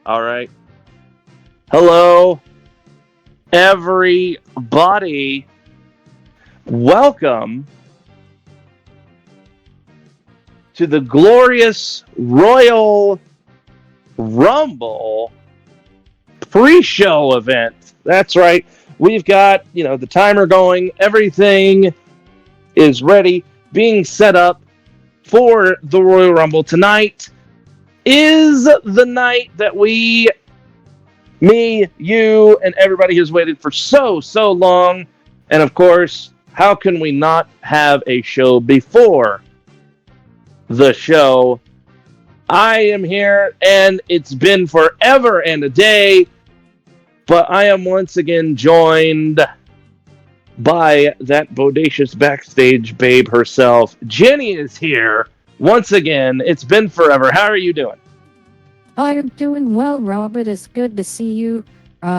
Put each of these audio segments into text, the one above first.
All right. Hello, everybody. Welcome to the glorious Royal Rumble pre-show event. That's right. We've got, the timer going. Everything is ready, being set up for the Royal Rumble. Tonight is the night that me, you, and everybody has waited for so long. And of course, how can we not have a show before the show? I am here, and it's been forever and a day, but I am once again joined by that bodacious backstage babe herself. Jenny is here once again. It's been forever. How are you doing? I'm doing well, Robert. It's good to see you.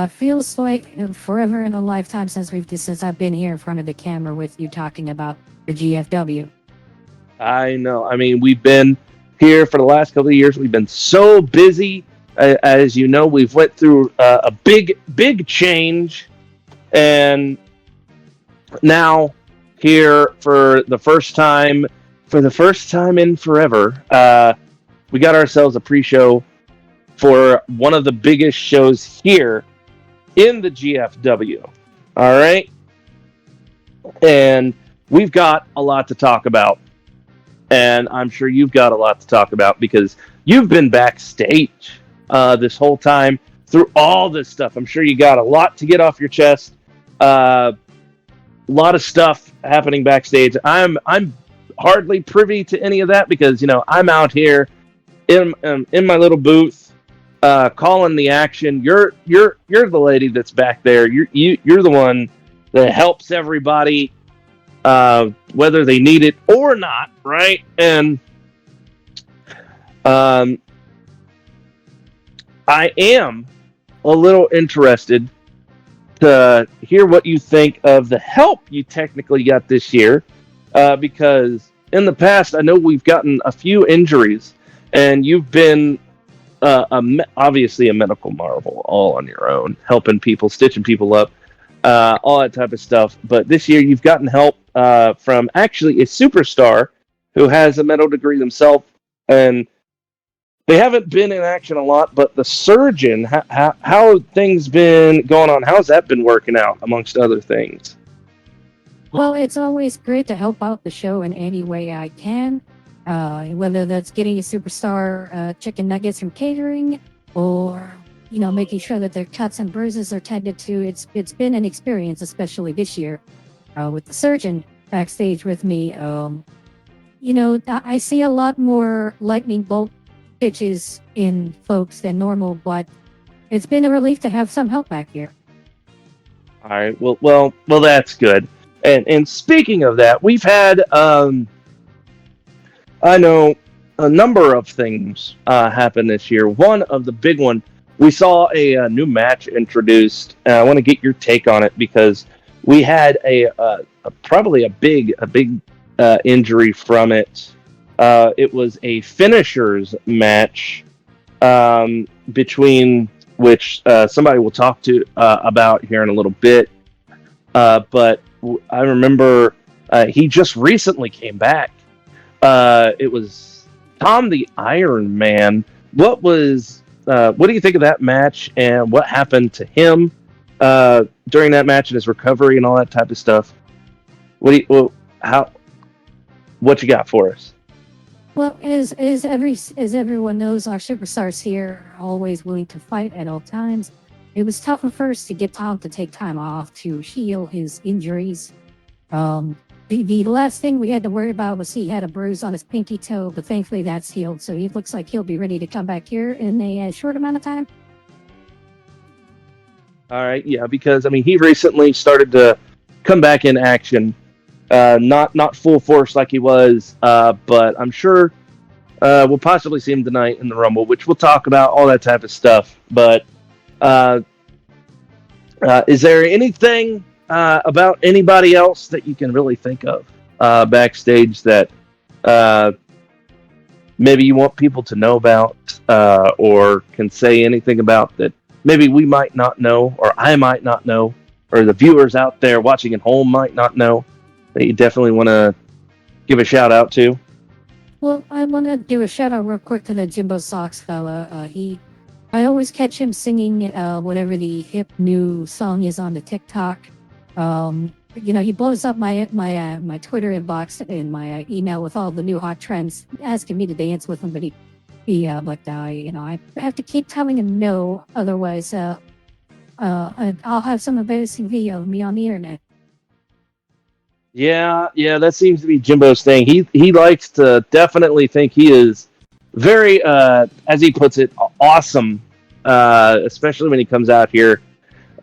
Feels like forever in a lifetime since I've been here in front of the camera with you talking about the GFW. I know. I mean, we've been here for the last couple of years. We've been so busy. As you know, we've went through a big change, and now here for the first time in forever, we got ourselves a pre-show for one of the biggest shows here in the GFW. All right, and we've got a lot to talk about. And I'm sure you've got a lot to talk about because you've been backstage this whole time through all this stuff. I'm sure you got a lot to get off your chest. A lot of stuff happening backstage. I'm hardly privy to any of that because I'm out here in my little booth calling the action. You're the lady that's back there. You're the one that helps everybody. Whether they need it or not, right? And I am a little interested to hear what you think of the help you technically got this year, because in the past, I know we've gotten a few injuries, and you've been obviously a medical marvel all on your own, helping people, stitching people up, all that type of stuff. But this year, you've gotten help from actually a superstar who has a medical degree themselves, and they haven't been in action a lot. But the surgeon, how have things been going on? How's that been working out, amongst other things? Well, it's always great to help out the show in any way I can, whether that's getting a superstar chicken nuggets from catering or making sure that their cuts and bruises are tended to. It's been an experience, especially this year with the surgeon backstage with me. I see a lot more lightning bolt pitches in folks than normal, but it's been a relief to have some help back here. All right. Well, that's good. And speaking of that, we've had I know a number of things happen this year. One of the big one, we saw a new match introduced. I want to get your take on it because we had probably a big injury from it. It was a finishers match between which somebody will talk to about here in a little bit. But I remember he just recently came back. It was Tom the Iron Man. What do you think of that match, and what happened to him during that match and his recovery and all that type of stuff? What you got for us? Well, as everyone knows, our superstars here are always willing to fight at all times. It was tough at first to get Tom to take time off to heal his injuries. The last thing we had to worry about was he had a bruise on his pinky toe, but thankfully that's healed. So he looks like he'll be ready to come back here in a short amount of time. All right, yeah, because he recently started to come back in action, not full force like he was, but I'm sure we'll possibly see him tonight in the Rumble, which we'll talk about all that type of stuff. But is there anything about anybody else that you can really think of backstage that maybe you want people to know about, or can say anything about that maybe we might not know, or I might not know, or the viewers out there watching at home might not know, that you definitely want to give a shout out to? Well, I want to do a shout out real quick to the Jimbo Socks fella. I always catch him singing whatever the hip new song is on the TikTok. He blows up my Twitter inbox and my email with all the new hot trends, asking me to dance with him. But I have to keep telling him no, otherwise, I'll have some embarrassing video of me on the internet. Yeah, yeah, that seems to be Jimbo's thing. He likes to definitely think he is very, as he puts it, awesome. Especially when he comes out here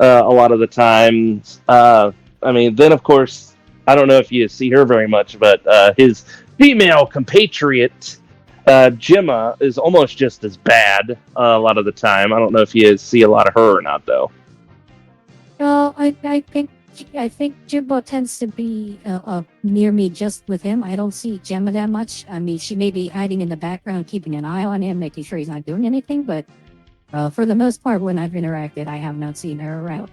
a lot of the times. I mean, then of course, I don't know if you see her very much, but his female compatriot, Gemma, is almost just as bad a lot of the time. I don't know if you see a lot of her or not, though. Well, I think Jimbo tends to be near me just with him. I don't see Gemma that much. I mean, she may be hiding in the background, keeping an eye on him, making sure he's not doing anything. But for the most part, when I've interacted, I have not seen her around.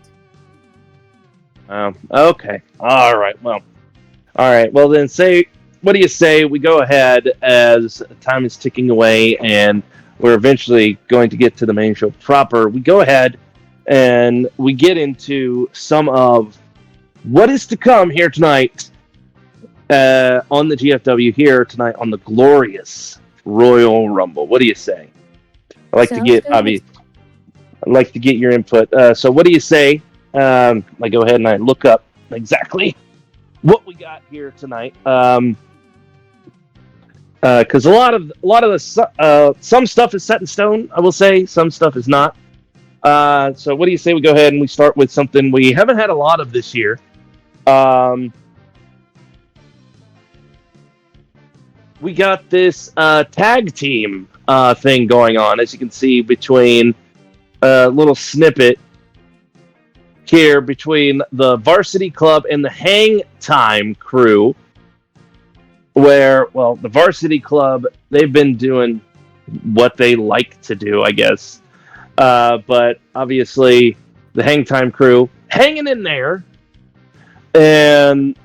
Okay. All right. Well. All right. Well, then, what do you say we go ahead as time is ticking away and we're eventually going to get to the main show proper? We go ahead and we get into some of what is to come here tonight on the GFW here tonight on the glorious Royal Rumble. What do you say? Sounds good. I'd like to get your input. So, what do you say? I go ahead and I look up exactly what we got here tonight. Because a lot of the some stuff is set in stone. I will say some stuff is not. So, what do you say we go ahead and we start with something we haven't had a lot of this year? We got this tag team thing going on, as you can see between a little snippet here between the Varsity Club and the Hang Time Crew, where, well, the Varsity Club, they've been doing what they like to do, I guess. But obviously, the Hang Time Crew hanging in there and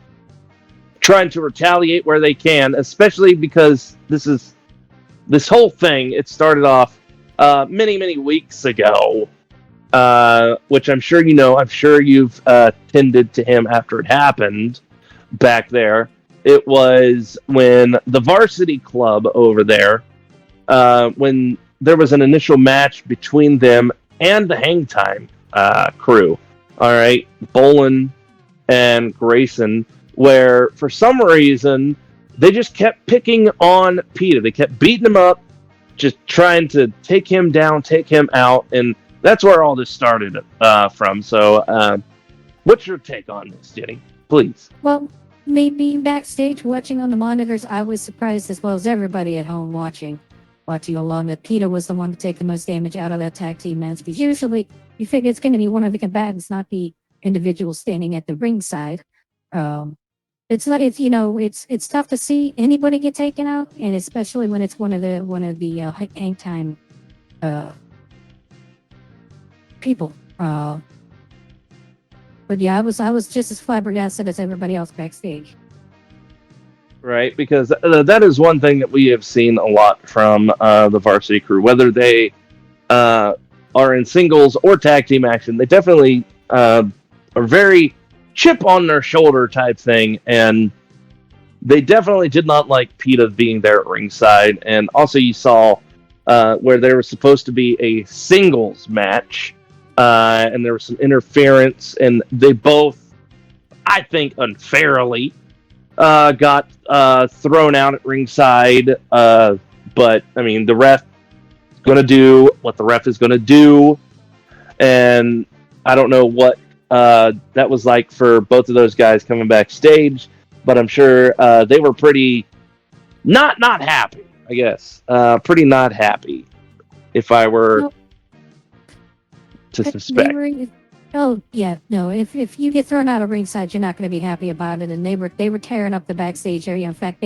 trying to retaliate where they can, especially because this whole thing, it started off many weeks ago, which I'm sure you know. I'm sure you've tended to him after it happened back there. It was when the Varsity Club over there, when there was an initial match between them and the Hang Time Crew. All right, Bolin and Grayson, where for some reason they just kept picking on Peter. They kept beating him up, just trying to take him down, take him out, and that's where all this started from. So, what's your take on this, Jenny? Please. Well, maybe backstage watching on the monitors, I was surprised as well as everybody at home watching along that Peter was the one to take the most damage out of that tag team match. Because usually you figure it's going to be one of the combatants, not the individual standing at the ringside. It's not. It's tough to see anybody get taken out, and especially when it's one of the hang time people. But yeah, I was just as flabbergasted as everybody else backstage. Right, because that is one thing that we have seen a lot from the Varsity Crew, whether they are in singles or tag team action. They definitely are very chip on their shoulder type thing, and they definitely did not like PETA being there at ringside. And also, you saw where there was supposed to be a singles match, and there was some interference, and they both, I think, unfairly got thrown out at ringside. But I mean, the ref is going to do what the ref is going to do, and I don't know what that was like for both of those guys coming backstage, but I'm sure they were pretty not happy. I guess pretty not happy, if I were to suspect. Oh yeah, no. If you get thrown out of ringside, you're not going to be happy about it. And they were tearing up the backstage area. In fact,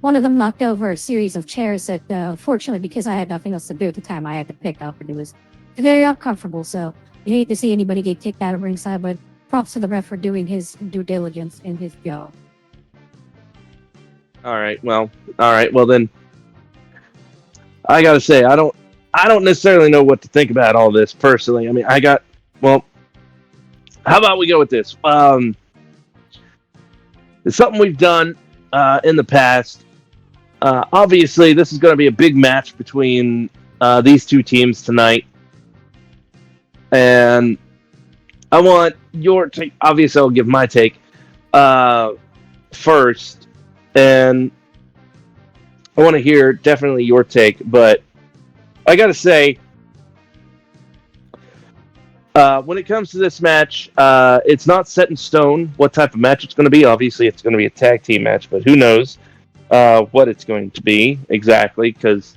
One of them knocked over a series of chairs that, fortunately, because I had nothing else to do at the time, I had to pick up, and it was very uncomfortable. So you hate to see anybody get kicked out of ringside, but props to the ref for doing his due diligence in his job. All right. Well, all right. Well, then I gotta say, I don't necessarily know what to think about all this personally. I mean, well, how about we go with this? It's something we've done in the past. Obviously, this is going to be a big match between these two teams tonight, and I want your take. Obviously, I'll give my take first, and I want to hear definitely your take. But I got to say, when it comes to this match, it's not set in stone what type of match it's going to be. Obviously, it's going to be a tag team match, but who knows what it's going to be exactly? Because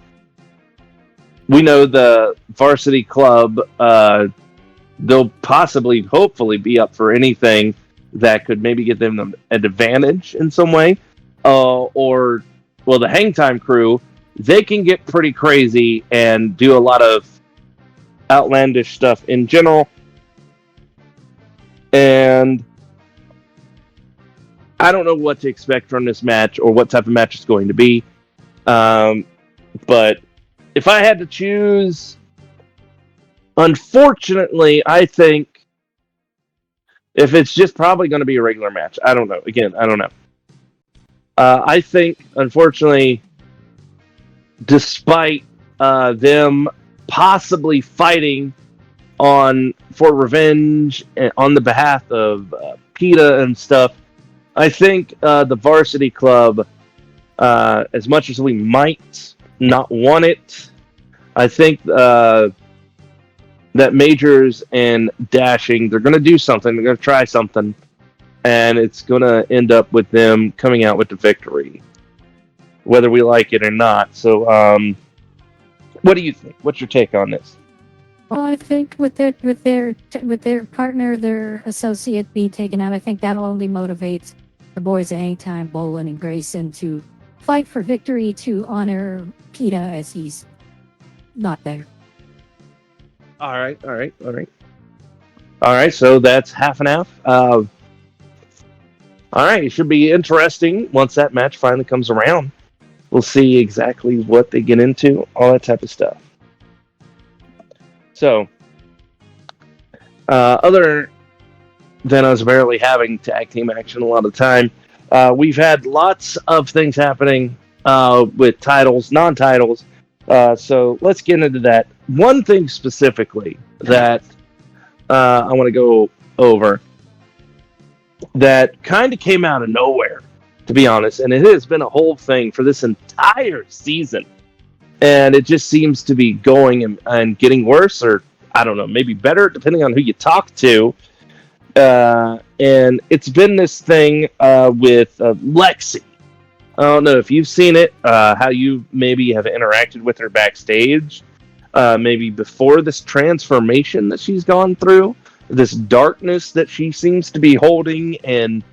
we know the varsity club, they'll possibly, hopefully, be up for anything that could maybe give them an advantage in some way. Or, well, the Hang Time crew, they can get pretty crazy and do a lot of outlandish stuff in general. And I don't know what to expect from this match or what type of match it's going to be. But if I had to choose, unfortunately, I think if it's just probably going to be a regular match. I don't know. Again, I don't know. I think, unfortunately, despite them possibly fighting for revenge on the behalf of PETA and stuff, I think the varsity club, as much as we might not want it, I think that Majors and Dashing, they're going to do something. They're going to try something, and it's going to end up with them coming out with the victory, whether we like it or not. So, what do you think? What's your take on this? Well, I think with their partner, their associate being taken out, I think that'll only motivate the boys at Anytime, Bolin and Grayson to fight for victory to honor PETA as he's not there. All right. So that's half and half. All right, it should be interesting once that match finally comes around. We'll see exactly what they get into, all that type of stuff. So, other than us barely having tag team action a lot of the time, we've had lots of things happening with titles, non-titles. So let's get into that. One thing specifically that I want to go over that kind of came out of nowhere, to be honest, and it has been a whole thing for this entire season. And it just seems to be going and getting worse, or I don't know, maybe better, depending on who you talk to. And it's been this thing with Lexi. I don't know if you've seen it, how you maybe have interacted with her backstage, maybe before this transformation that she's gone through, this darkness that she seems to be holding, and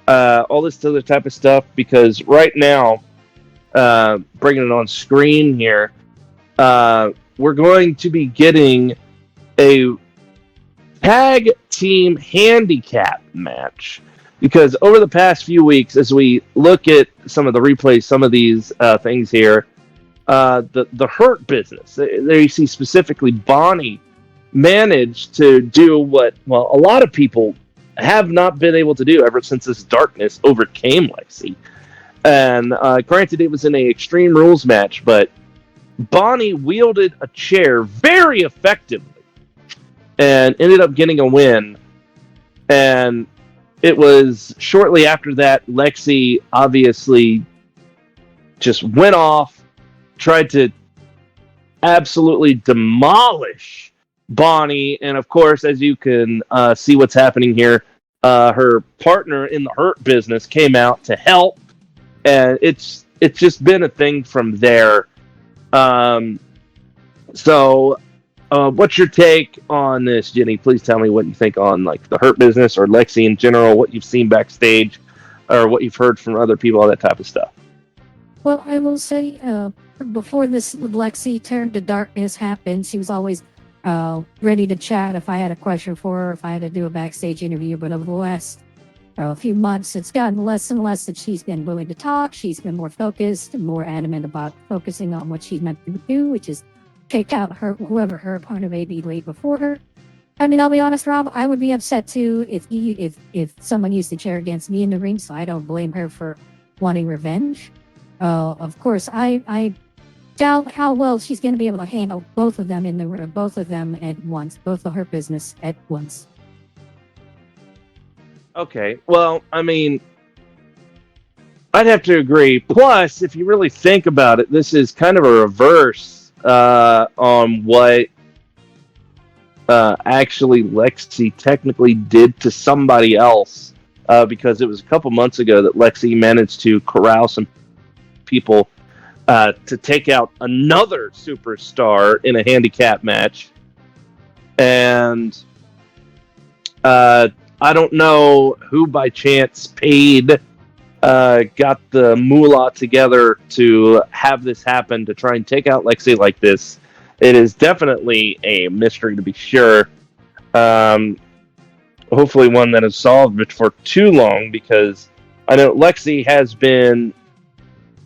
all this other type of stuff. Because right now, bringing it on screen here, we're going to be getting a tag team handicap match. Because over the past few weeks, as we look at some of the replays, some of these things here, the Hurt Business, there you see specifically Bonnie managed to do what, well, a lot of people have not been able to do ever since this darkness overcame Lexi. And granted, it was in an Extreme Rules match, but Bonnie wielded a chair very effectively and ended up getting a win. And it was shortly after that, Lexi obviously just went off, tried to absolutely demolish Bonnie. And of course, as you can see what's happening here, her partner in the Hurt Business came out to help. And it's just been a thing from there. So what's your take on this, Jenny? Please tell me what you think on like the Hurt Business or Lexi in general, what you've seen backstage, or what you've heard from other people, all that type of stuff. Well, I will say, before this Lexi turned to darkness happened, she was always ready to chat if I had a question for her, if I had to do a backstage interview. But over the last a few months, it's gotten less and less that she's been willing to talk. She's been more focused and more adamant about focusing on what she's meant to do, which is take out her whoever her opponent may be laid before her. I mean, I'll be honest, Rob. I would be upset too if someone used the chair against me in the ring. So I don't blame her for wanting revenge. Of course, I doubt how well she's going to be able to handle both of them in the room, both of them at once, both of her business at once. Okay, well, I mean, I'd have to agree. Plus, if you really think about it, this is kind of a reverse on what actually Lexi technically did to somebody else. Because it was a couple months ago that Lexi managed to corral some people to take out another superstar in a handicap match. And I don't know who by chance got the moolah together to have this happen to try and take out Lexi like this. It is definitely a mystery to be sure. Hopefully one that is solved before too long, because I know Lexi has been,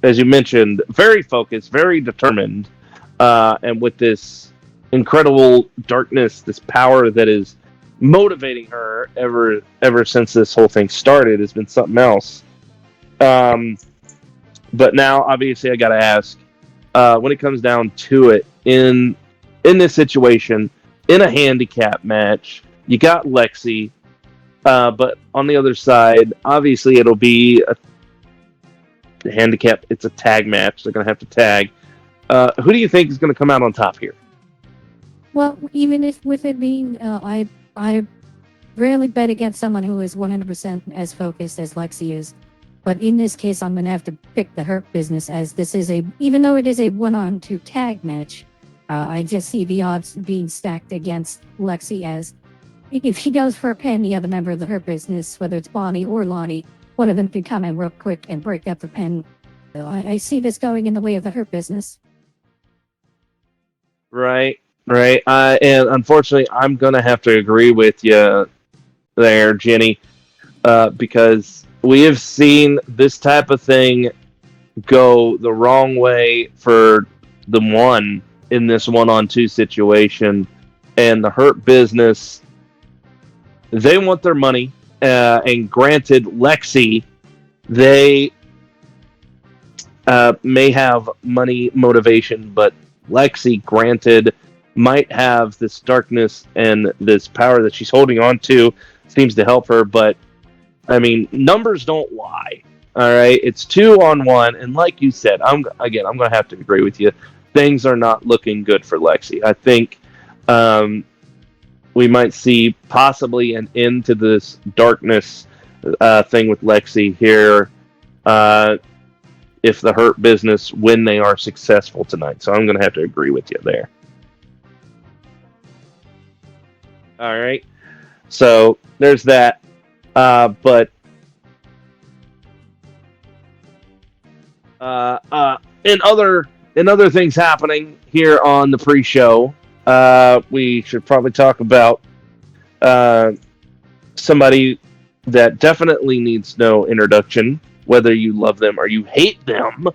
as you mentioned, very focused, very determined, and with this incredible darkness, this power that is motivating her ever since this whole thing started has been something else. But now, obviously, I got to ask, when it comes down to it, in this situation, in a handicap match, you got Lexi, but on the other side, obviously, it'll be a handicap. It's a tag match. They're going to have to tag. Who do you think is going to come out on top here? Well, even if with it being, I rarely bet against someone who is 100% as focused as Lexi is. But in this case, I'm going to have to pick the Hurt Business, as this is even though it is a 1-on-2 tag match, I just see the odds being stacked against Lexi, as if he goes for a pin, the other member of the Hurt Business, whether it's Bonnie or Lonnie, one of them could come in real quick and break up the pin. So I see this going in the way of the Hurt Business. Right. And unfortunately, I'm going to have to agree with you there, Jenny, because we have seen this type of thing go the wrong way for the one in this 1-on-2 situation. And the Hurt Business, they want their money. And granted, Lexi, they may have money motivation, but Lexi, granted, might have this darkness and this power that she's holding on to, seems to help her. But I mean, numbers don't lie. All right, it's 2-on-1, and like you said, I'm going to have to agree with you. Things are not looking good for Lexi. I think we might see possibly an end to this darkness thing with Lexi here. If the Hurt Business, when they are successful tonight. So I'm going to have to agree with you there. All right. So there's that. But in other things happening here on the pre-show, we should probably talk about somebody that definitely needs no introduction, whether you love them or you hate them.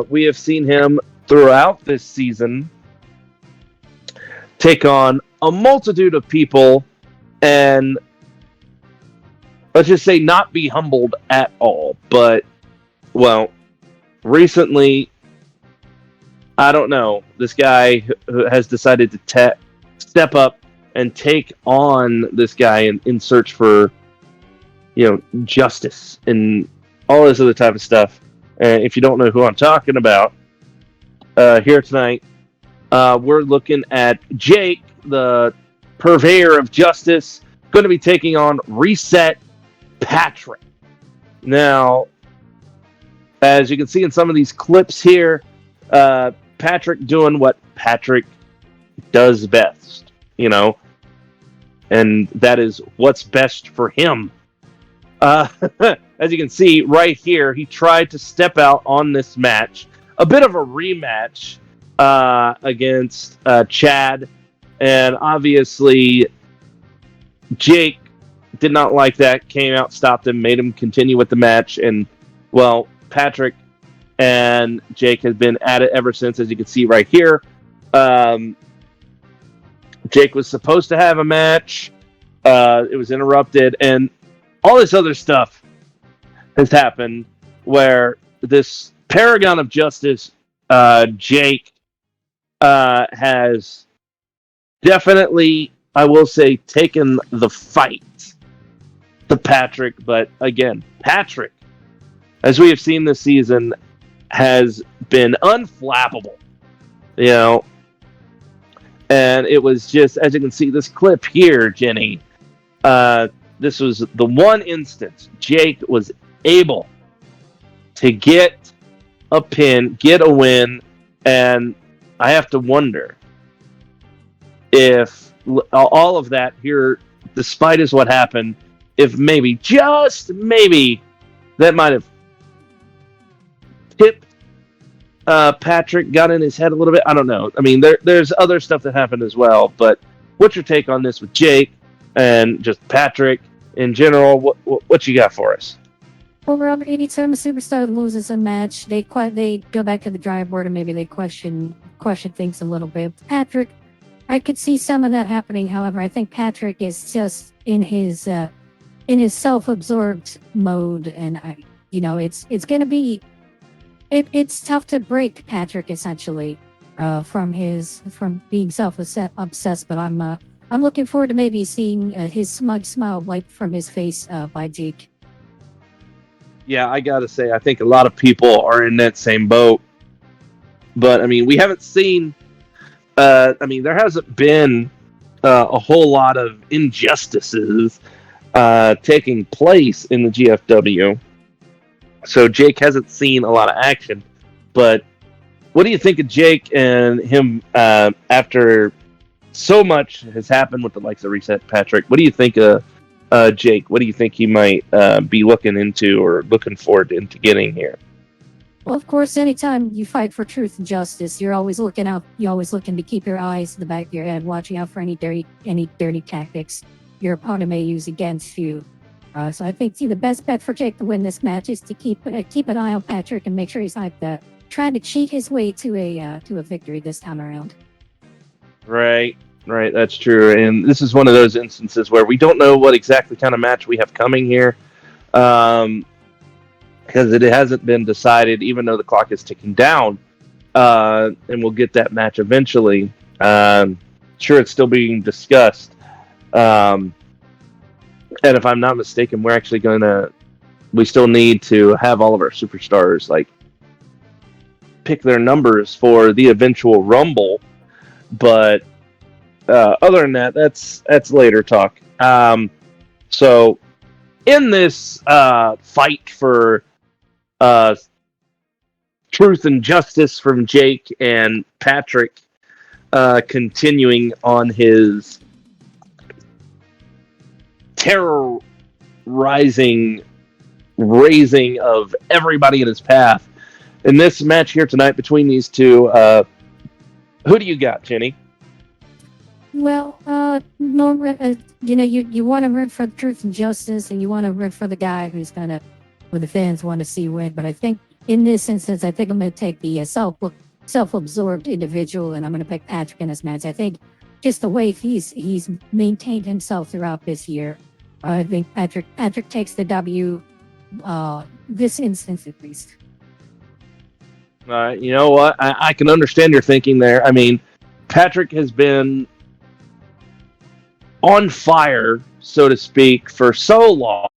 We have seen him throughout this season take on a multitude of people and, let's just say, not be humbled at all. But, well, recently, I don't know, this guy has decided to step up and take on this guy in search for, justice and all this other type of stuff. And if you don't know who I'm talking about, here tonight, we're looking at Jake, the purveyor of justice, going to be taking on Reset Patrick. Now, as you can see in some of these clips here, Patrick doing what Patrick does best, and that is what's best for him. as you can see right here, he tried to step out on this match. A bit of a rematch against Chad. And obviously, Jake did not like that, came out, stopped him, made him continue with the match. And, well, Patrick and Jake has been at it ever since, as you can see right here. Jake was supposed to have a match. It was interrupted, and all this other stuff has happened where this paragon of justice, Jake, has definitely, I will say, taken the fight to Patrick. But again, Patrick, as we have seen this season, has been unflappable. You know, and it was just, as you can see, this clip here, Jenny. This was the one instance Jake was able to get a pin, get a win, and I have to wonder if all of that here, despite is what happened, if maybe, just maybe, that might have tipped Patrick, got in his head a little bit. I don't know. I mean, there's other stuff that happened as well, but what's your take on this with Jake and just Patrick in general? What you got for us? Well, Robert, anytime a superstar loses a match, they go back to the drawing board and maybe they question things a little bit. Patrick, I could see some of that happening. However, I think Patrick is just in his self-absorbed mode, and it's gonna be it's tough to break Patrick essentially from being self-obsessed. But I'm looking forward to maybe seeing his smug smile wiped from his face by Jake. Yeah, I gotta say, I think a lot of people are in that same boat. But I mean, we haven't seen. I mean, there hasn't been a whole lot of injustices taking place in the GFW. So Jake hasn't seen a lot of action. But what do you think of Jake and him after so much has happened with the likes of Reset Patrick? What do you think of Jake? What do you think he might be looking into or looking forward into getting here? Well, of course, anytime you fight for truth and justice, you're always looking out. You're always looking to keep your eyes in the back of your head, watching out for any dirty tactics your opponent may use against you. So I think the best bet for Jake to win this match is to keep an eye on Patrick and make sure he's not trying to cheat his way to a victory this time around. Right, right, that's true. And this is one of those instances where we don't know what exactly kind of match we have coming here. Because it hasn't been decided, even though the clock is ticking down. And we'll get that match eventually. Sure, it's still being discussed. And if I'm not mistaken, we still need to have all of our superstars like pick their numbers for the eventual Rumble. But other than that, that's later talk. So in this fight for truth and justice from Jake and Patrick, continuing on his terrorizing raising of everybody in his path. In this match here tonight between these two, who do you got, Jenny? Well, no, you want to root for truth and justice, and you want to root for the guy who the fans want to see win. But I think in this instance, I think I'm going to take the self-absorbed individual, and I'm going to pick Patrick in this match. I think just the way he's maintained himself throughout this year, I think Patrick takes the W. This instance at least. You know what? I can understand your thinking there. I mean, Patrick has been on fire, so to speak, for so long.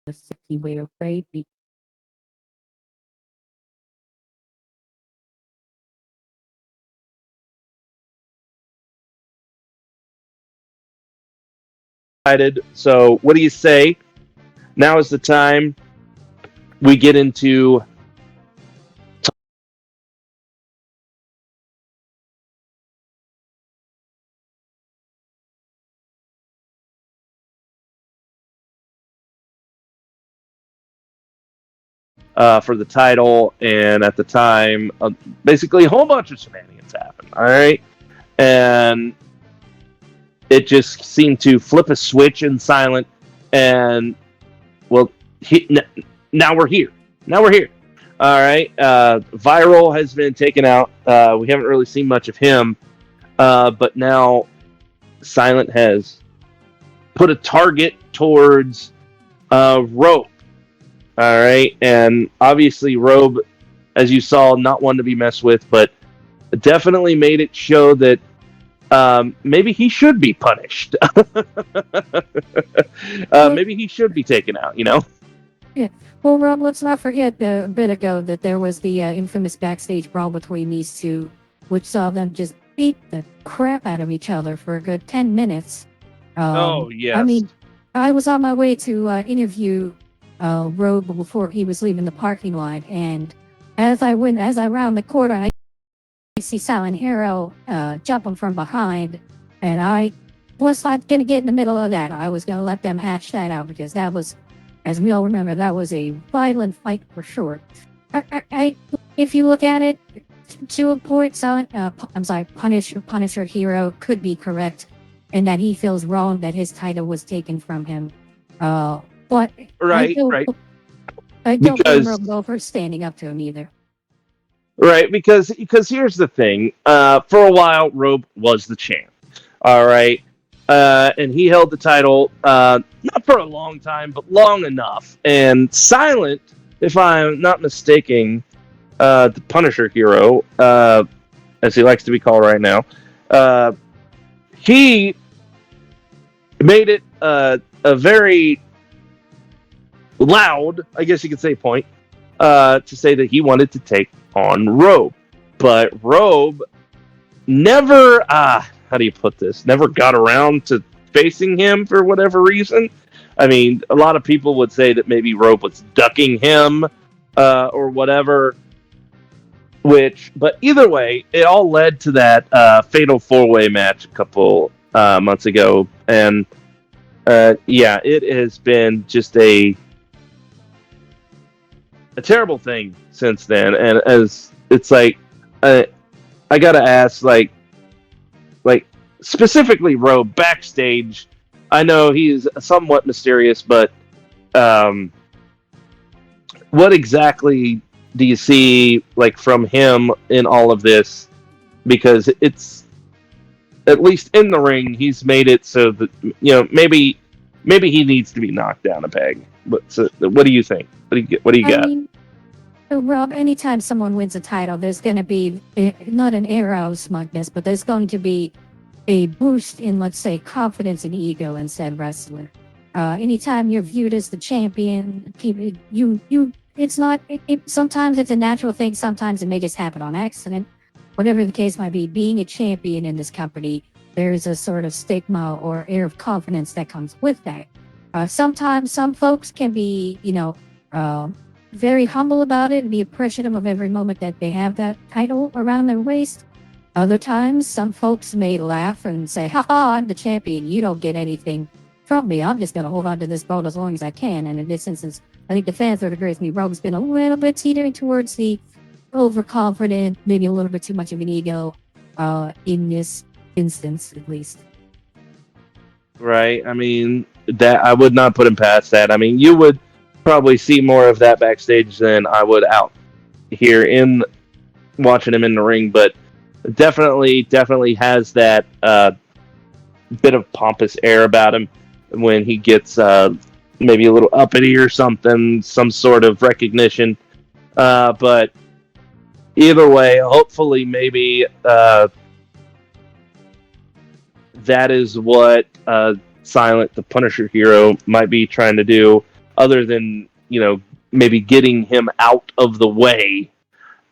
the sexy way of baby. So, what do you say? Now is the time we get into for the title, and at the time, basically a whole bunch of shenanigans happened. All right, and it just seemed to flip a switch in Silent, and well, now we're here. Now we're here. All right, Viral has been taken out. We haven't really seen much of him, but now Silent has put a target towards Rope. All right, and obviously Robe, as you saw, not one to be messed with, but definitely made it show that maybe he should be punished. Well, Maybe he should be taken out. You know. yeah. Well, Rob, let's not forget a bit ago that there was the infamous backstage brawl between these two, which saw them just beat the crap out of each other for a good 10 minutes. Oh I yes. mean, I was on my way to interview Robe before he was leaving the parking lot, and as I round the corner, I see Silent Hero jumping from behind, and I was not going to get in the middle of that. I was going to let them hash that out because that was, as we all remember, that was a violent fight for sure. If you look at it, to a point, Punisher Hero could be correct in that he feels wrong that his title was taken from him. But Right. Right. I don't blame Because Robo for standing up to him either. right. Because here's the thing. For a while, Robe was the champ. All right. And he held the title not for a long time, but long enough. And Silent, if I'm not mistaken, the Punisher Hero, as he likes to be called right now, he made it a very loud, I guess you could say, point to say that he wanted to take on Robe. But Robe never, how do you put this? Never got around to facing him for whatever reason. I mean, a lot of people would say that maybe Robe was ducking him or whatever. But either way, it all led to that fatal four-way match a couple months ago, and yeah, it has been just a terrible thing since then. And as it's like, I gotta ask, like specifically Robe backstage. I know he's somewhat mysterious, but um, what exactly do you see like from him in all of this? Because it's at least in the ring, he's made it so that maybe he needs to be knocked down a peg. What do you think? What do you I got? mean, Rob, anytime someone wins a title, there's going to be not an era of smugness, but there's going to be a boost in, let's say, confidence and ego in said wrestler. Anytime you're viewed as the champion, it's not. Sometimes it's a natural thing. Sometimes it may just happen on accident. Whatever the case might be, being a champion in this company, there's a sort of stigma or air of confidence that comes with that. Sometimes some folks can be, very humble about it and be appreciative of every moment that they have that title around their waist. Other times, some folks may laugh and say, "Ha ha, I'm the champion. You don't get anything from me. I'm just going to hold on to this belt as long as I can." And in this instance, I think the fans would agree with me. Rogue's been a little bit teetering towards the overconfident, maybe a little bit too much of an ego in this instance, at least. Right. I mean, that I would not put him past that. I mean, you would probably see more of that backstage than I would out here in watching him in the ring, but definitely has that bit of pompous air about him when he gets maybe a little uppity or something, some sort of recognition. But either way, hopefully, maybe that is what Silent, the Punisher Hero, might be trying to do. other than maybe getting him out of the way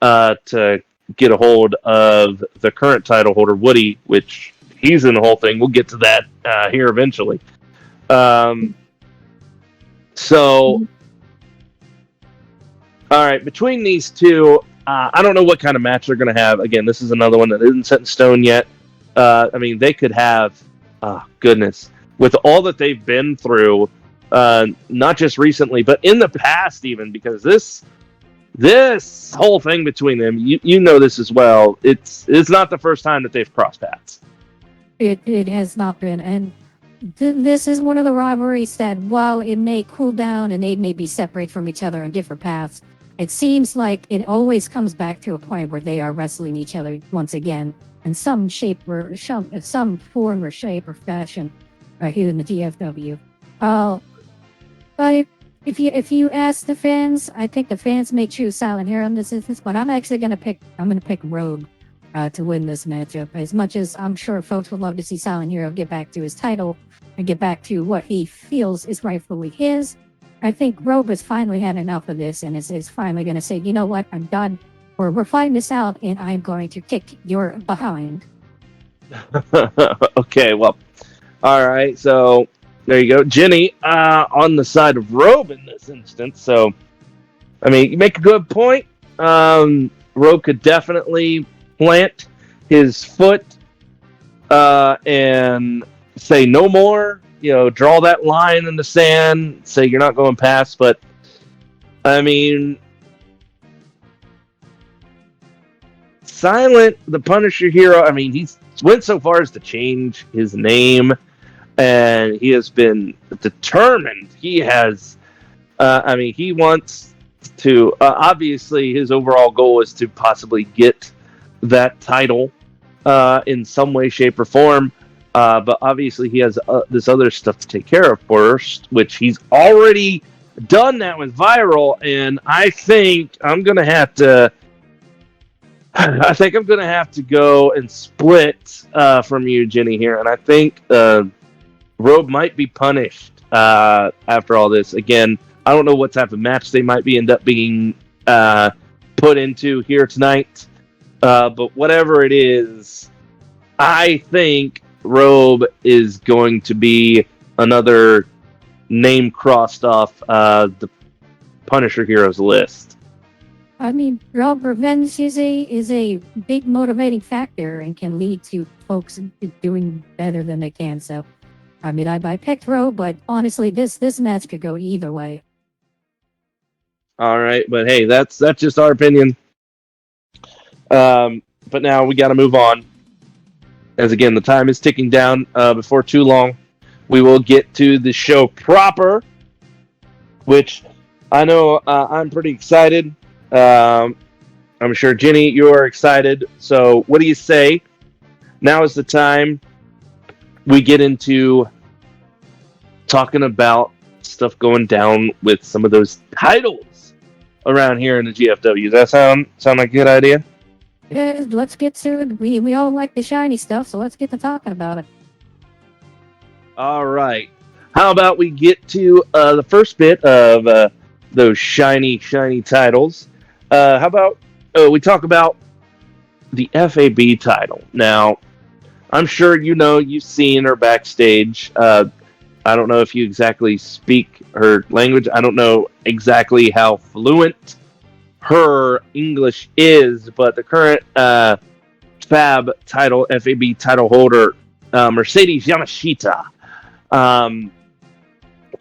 to get a hold of the current title holder, Woody, which he's in the whole thing. We'll get to that here eventually. So, all right, between these two, I don't know what kind of match they're going to have. Again, this is another one that isn't set in stone yet. I mean, they could have, goodness, with all that they've been through, not just recently, but in the past even, because this whole thing between them, you know this as well. It's not the first time that they've crossed paths. It has not been, and this is one of the rivalries that, while it may cool down and they may be separate from each other on different paths, it seems like it always comes back to a point where they are wrestling each other once again in some shape or some form or shape or fashion here in the GFW. But if you ask the fans, I think the fans may choose Silent Hero in this instance, but I'm actually gonna pick Rogue to win this matchup. As much as I'm sure folks would love to see Silent Hero get back to his title and get back to what he feels is rightfully his, I think Rogue has finally had enough of this and is finally going to say, you know what, I'm done, or we're fighting this out and I'm going to kick your behind. Okay, well, all right, so there you go. Jenny on the side of Rogue in this instance. So, I mean, you make a good point. Rogue could definitely plant his foot and say no more, draw that line in the sand, say you're not going past. But I mean, Silent, the Punisher hero, I mean, he's went so far as to change his name, and he has been determined. He has, he wants to, obviously his overall goal is to possibly get that title in some way, shape, or form. But obviously he has this other stuff to take care of first, which he's already done that with Viral, and I think I'm going to have to go and split from you, Jenny, here, and I think Rogue might be punished after all this. Again, I don't know what type of match they might end up being put into here tonight, but whatever it is, I think Robe is going to be another name crossed off the Punisher Heroes list. I mean, Rob, revenge is a big motivating factor and can lead to folks doing better than they can. So, I mean, I picked Robe, but honestly, this match could go either way. All right, but hey, that's just our opinion. But now we got to move on. As again, the time is ticking down. Before too long, we will get to the show proper, which I know I'm pretty excited. I'm sure, Jenny, you are excited. So what do you say? Now is the time we get into talking about stuff going down with some of those titles around here in the GFW. Does that sound like a good idea? Yeah, let's get to it. We all like the shiny stuff, so let's get to talking about it. All right. How about we get to the first bit of those shiny titles? How about we talk about the FAB title? Now, I'm sure you've seen her backstage. I don't know if you exactly speak her language. I don't know exactly how fluent her English is, but the current FAB title holder, Mercedes Yamashita,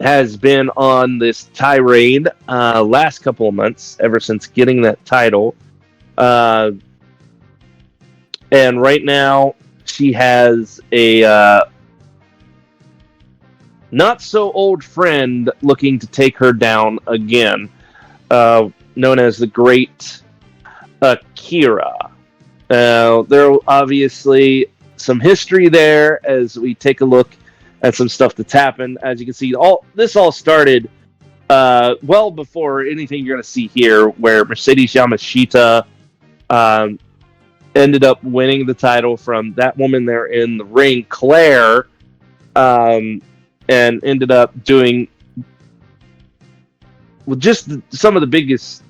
has been on this tirade last couple of months, ever since getting that title. And right now, she has a not so old friend looking to take her down again, known as the Great Akira. There are obviously some history there as we take a look at some stuff that's happened. As you can see, this all started well before anything you're going to see here, where Mercedes Yamashita ended up winning the title from that woman there in the ring, Claire, and ended up doing with just some of the biggest,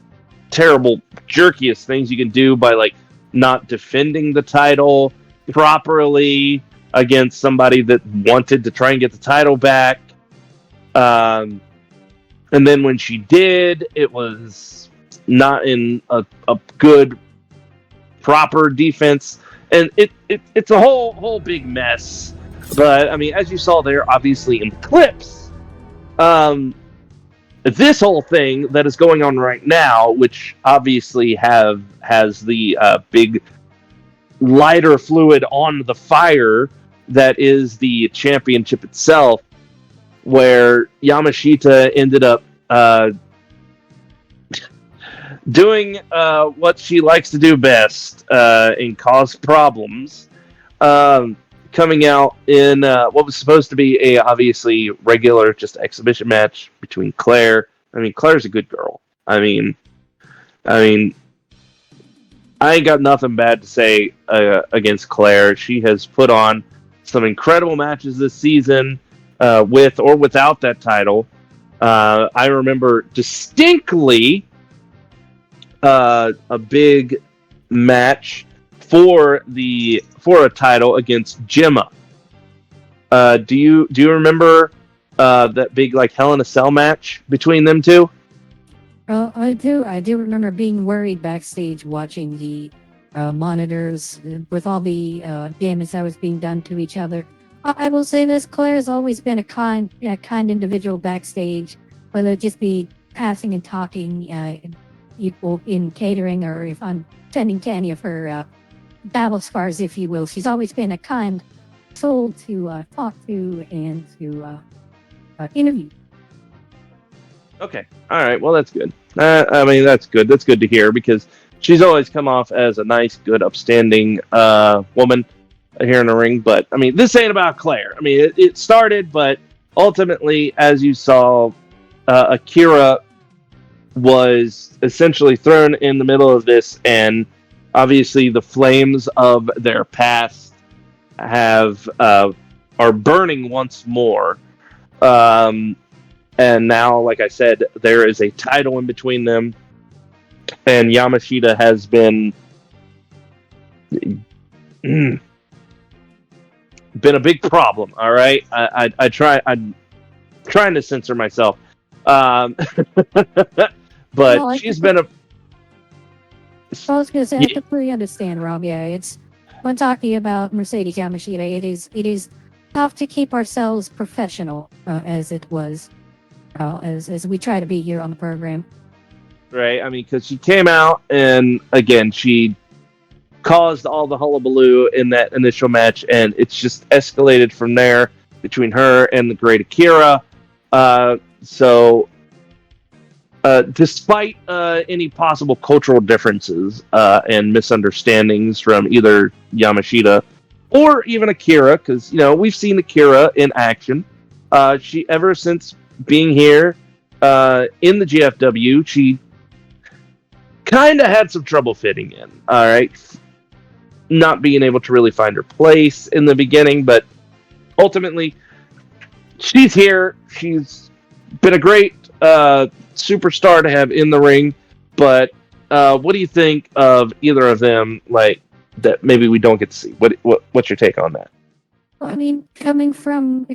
terrible, jerkiest things you can do by like not defending the title properly against somebody that wanted to try and get the title back. And then when she did, it was not in a good, proper defense, and it's a whole big mess. But I mean, as you saw there, obviously in the clips, this whole thing that is going on right now, which obviously has the big lighter fluid on the fire that is the championship itself, where Yamashita ended up doing what she likes to do best and cause problems. Coming out in what was supposed to be a obviously regular just exhibition match between Claire. I mean, Claire's a good girl. I mean, I ain't got nothing bad to say against Claire. She has put on some incredible matches this season, with or without that title. I remember distinctly a big match for a title against Gemma. Do you remember that big like Hell in a Cell match between them two? I do. I do remember being worried backstage watching the monitors with all the damage that was being done to each other. I will say this: Claire has always been a kind individual backstage, whether it just be passing and talking, equal in catering, or if I'm tending to any of her battle scars, if you will. She's always been a kind soul to talk to and to interview. Okay, all right. Well, that's good. I mean, that's good. That's good to hear because she's always come off as a nice, good, upstanding woman here in the ring. But I mean, this ain't about Claire. I mean, it started, but ultimately, as you saw, Akira was essentially thrown in the middle of this, and obviously, the flames of their past have are burning once more. And now, like I said, there is a title in between them, and Yamashita has been been a big problem. All right, I'm trying to censor myself, but Well, she's been a. I was going to say, I completely understand, Rob. Yeah, it's when talking about Mercedes Yamashita, it is tough to keep ourselves professional, as it was, as we try to be here on the program. Right, I mean, because she came out and again she caused all the hullabaloo in that initial match, and it's just escalated from there between her and the Great Akira. So despite any possible cultural differences and misunderstandings from either Yamashita or even Akira, because we've seen Akira in action. She ever since being here in the GFW, she kind of had some trouble fitting in. All right, not being able to really find her place in the beginning, but ultimately she's here. She's been a great superstar to have in the ring, but what do you think of either of them? Like that, maybe we don't get to see. What's your take on that? Well, I mean, coming from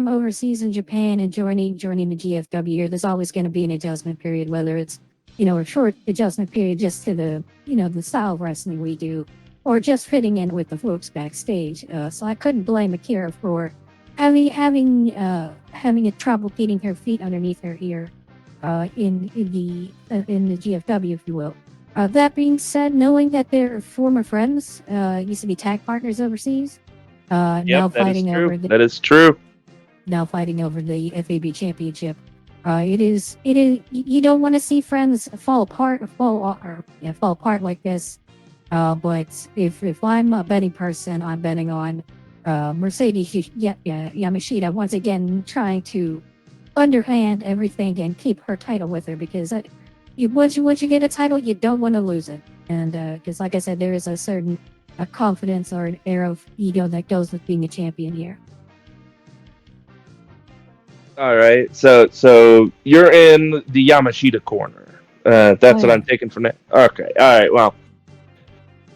overseas in Japan and joining the GFW, there's always going to be an adjustment period, whether it's a short adjustment period just to the the style of wrestling we do, or just fitting in with the folks backstage. So I couldn't blame Akira for having a trouble getting her feet underneath her here in the GFW, if you will. That being said, knowing that they're former friends, used to be tag partners overseas, now fighting over that is true. Now fighting over the FAB championship. It is. You don't want to see friends fall apart like this. But if I'm a betting person, I'm betting on Mercedes Yamashita once again trying to underhand everything and keep her title with her, because once you get a title, you don't want to lose it. And because, like I said, there is a certain confidence or an air of ego that goes with being a champion here. All right. So you're in the Yamashita corner. Oh That's what yeah. I'm taking from that. Okay. All right. Well,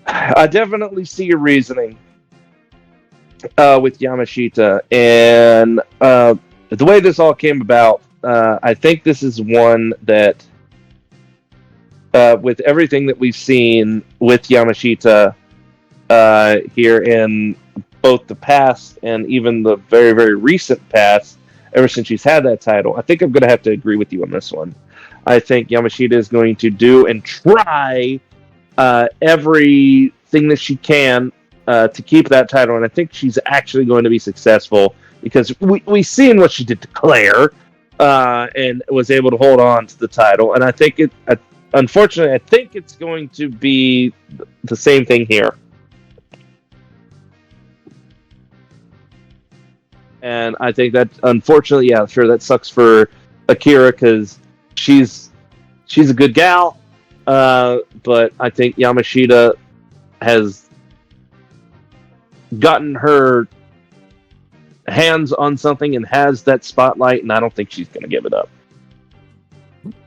I definitely see your reasoning with Yamashita, and the way this all came about. I think this is one that, with everything that we've seen with Yamashita here in both the past and even the very, very recent past, ever since she's had that title, I think I'm going to have to agree with you on this one. I think Yamashita is going to do and try everything that she can to keep that title, and I think she's actually going to be successful because we seen what she did to Claire and was able to hold on to the title, and I think unfortunately, I think it's going to be the same thing here. And I think that, unfortunately, yeah, sure, that sucks for Akira because she's she's a good gal, but I think Yamashita has gotten her hands on something and has that spotlight, and I don't think she's going to give it up.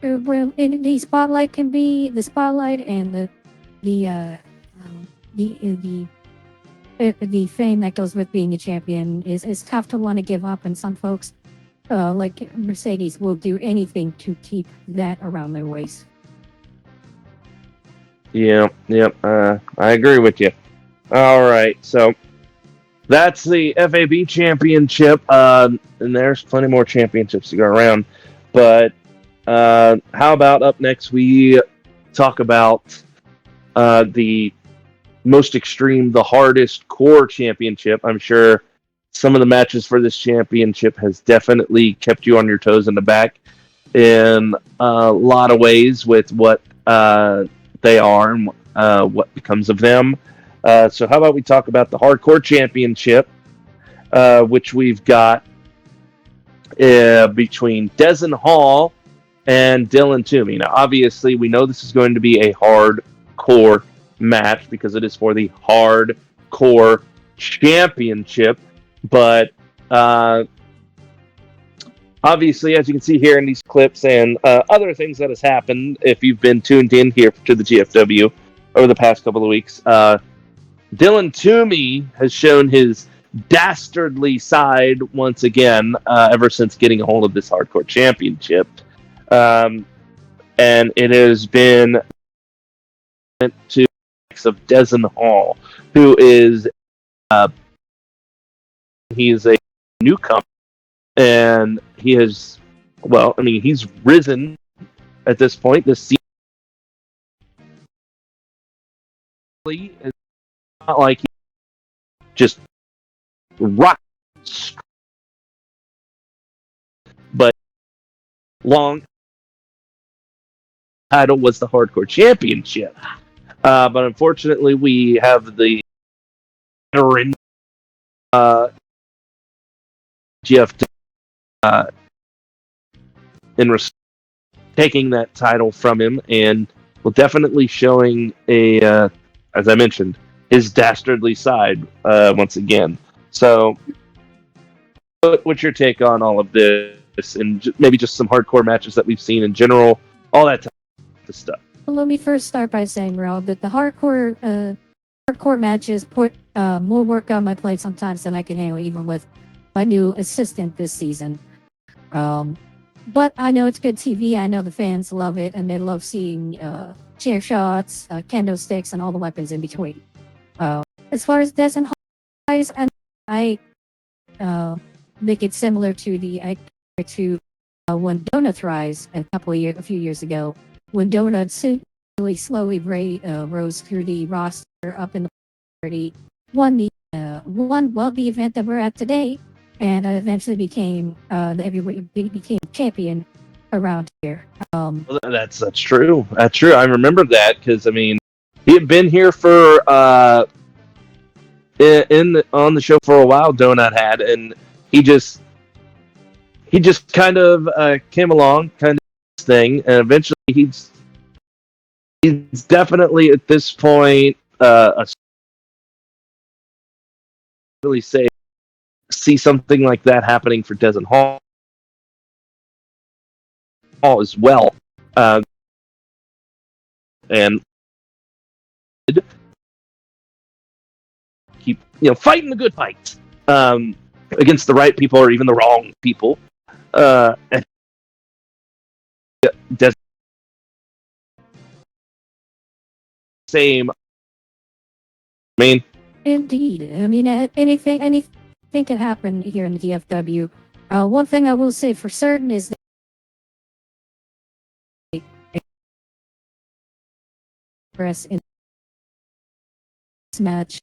Well, the spotlight can be the spotlight and the the the fame that goes with being a champion is tough to want to give up, and some folks, like Mercedes, will do anything to keep that around their waist. Yeah, yep, I agree with you. All right, so that's the FAB championship, and there's plenty more championships to go around. But how about up next we talk about the most extreme, the hardest core championship. I'm sure some of the matches for this championship has definitely kept you on your toes in the back in a lot of ways with what they are and what becomes of them. So how about we talk about the hardcore championship, which we've got between Dezen Hall and Dylan Toomey. Now, obviously, we know this is going to be a hardcore match because it is for the hardcore championship. But obviously, as you can see here in these clips and other things that has happened, if you've been tuned in here to the GFW over the past couple of weeks, Dylan Toomey has shown his dastardly side once again ever since getting a hold of this hardcore championship. Um, and it has been to of Dezen Hall, who is he is a newcomer, and he has, well, I mean, he's risen at this point. This season is not like he just rock, but long title was the hardcore championship. But unfortunately, we have the veteran GFW in taking that title from him, and will definitely showing as I mentioned, his dastardly side once again. So, what's your take on all of this, and maybe just some hardcore matches that we've seen in general, all that type of stuff? Well, let me first start by saying, Rob, that the hardcore matches put more work on my plate sometimes than I can handle, even with my new assistant this season. But I know it's good TV. I know the fans love it, and they love seeing chair shots, kendo sticks, and all the weapons in between. As far as Des and Highs, and I make it similar to when Donut Rise a few years ago, when Donut slowly rose through the roster up in the 30, won the event that we're at today, and eventually became the heavyweight became champion around here. Well, that's true. That's true. I remember that because I mean, he had been here for on the show for a while. Donut had, and he just kind of came along, kind of this thing, and eventually he's definitely at this point a really say see something like that happening for Dezen Hall. all as well. And keep fighting the good fights against the right people or even the wrong people. And same. I mean, Indeed. I mean, anything can happen here in the GFW. One thing I will say for certain is that press in this match.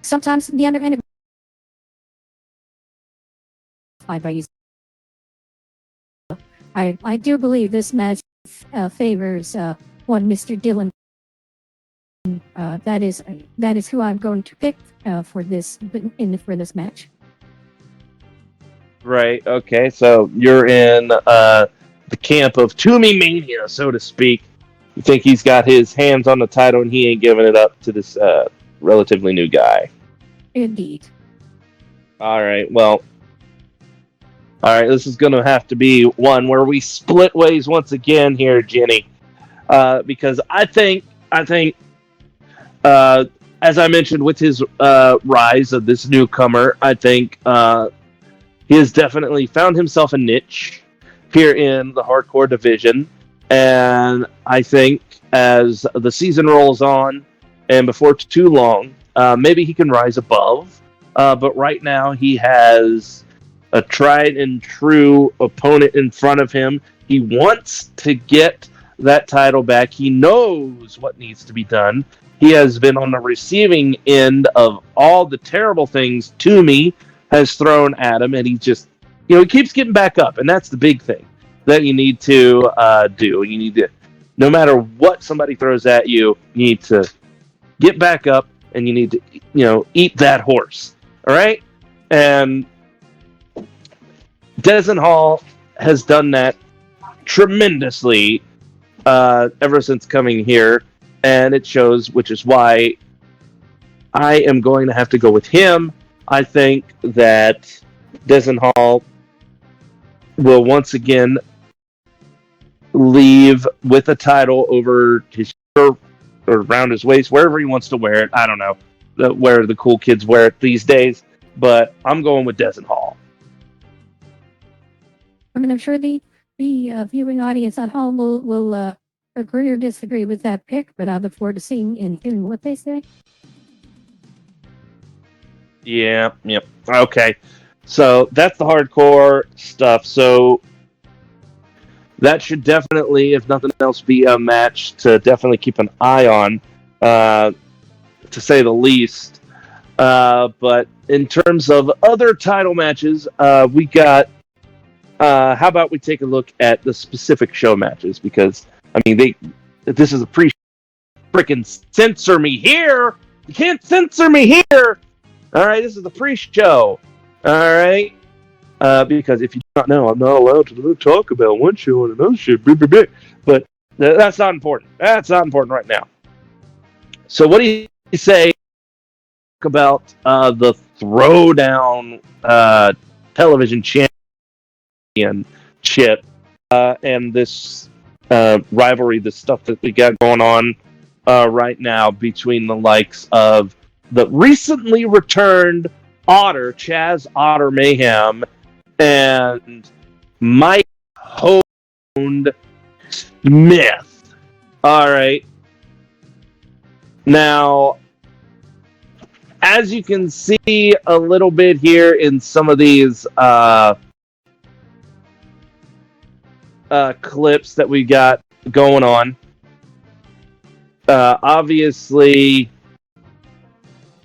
Sometimes the enemy by using. I do believe this match favors one Mr. Dylan. That is who I'm going to pick for this match. right? Okay, so you're in the camp of Toomey Mania, so to speak. You think he's got his hands on the title and he ain't giving it up to this relatively new guy. Indeed. All right, well, all right, this is going to have to be one where we split ways once again here, Jenny, because I think, as I mentioned, with his rise of this newcomer, I think he has definitely found himself a niche here in the hardcore division, and I think as the season rolls on, and before too long, maybe he can rise above. But right now, he has a tried and true opponent in front of him. He wants to get that title back. He knows what needs to be done. He has been on the receiving end of all the terrible things Toomey has thrown at him, and he just, he keeps getting back up, and that's the big thing that you need to do. You need to, no matter what somebody throws at you, you need to get back up, and you need to, eat that horse. All right, and Dezen Hall has done that tremendously ever since coming here, and it shows, which is why I am going to have to go with him. I think that Dezen Hall will once again leave with a title over his shirt or around his waist, wherever he wants to wear it. I don't know where the cool kids wear it these days, but I'm going with Dezen Hall. I mean, I'm sure the viewing audience at home will agree or disagree with that pick, but I look forward to seeing and hearing what they say. Yeah, yep. Okay. So that's the hardcore stuff. So that should definitely, if nothing else, be a match to definitely keep an eye on, to say the least. But in terms of other title matches, we got. How about we take a look at the specific show matches? Because I mean, this is a freaking censor me here. You can't censor me here. All right, this is the pre-show. All right, because if you do not know, I'm not allowed to talk about one show and another show. But that's not important. That's not important right now. So, what do you say about the Throwdown television championship and this rivalry, the stuff that we got going on right now between the likes of the recently returned Otter, Chaz Otter Mayhem, and Mike Honed Smith. All right. Now, as you can see a little bit here in some of these clips that we got going on, obviously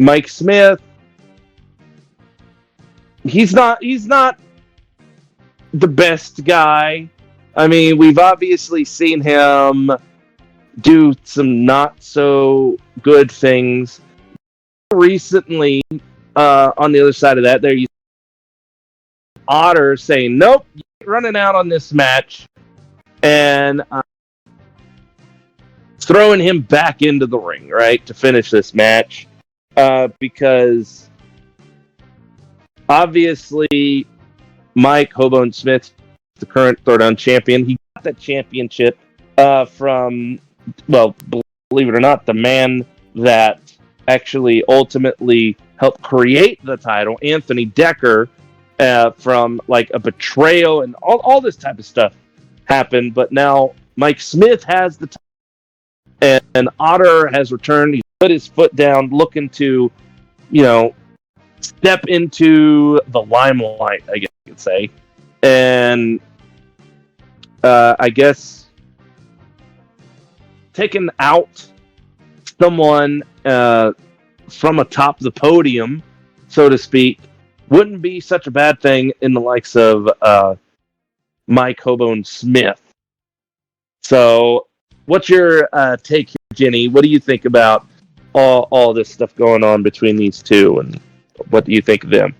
Mike Smith, he's not the best guy. I mean, we've obviously seen him do some not so good things recently. On the other side of that, there you see Otter saying, "Nope, you're running out on this match," and throwing him back into the ring, right, to finish this match. Because obviously Mike Hobone Smith, the current Throwdown champion. He got that championship from, well, believe it or not, the man that actually ultimately helped create the title, Anthony Decker, from like a betrayal and all this type of stuff happened. But now Mike Smith has the title, and Otter has returned. He's put his foot down, looking to, step into the limelight, I guess you could say. And I guess taking out someone from atop the podium, so to speak, wouldn't be such a bad thing in the likes of Mike Hobone Smith. So, what's your take here, Jenny? What do you think about all this stuff going on between these two, and what do you think of them?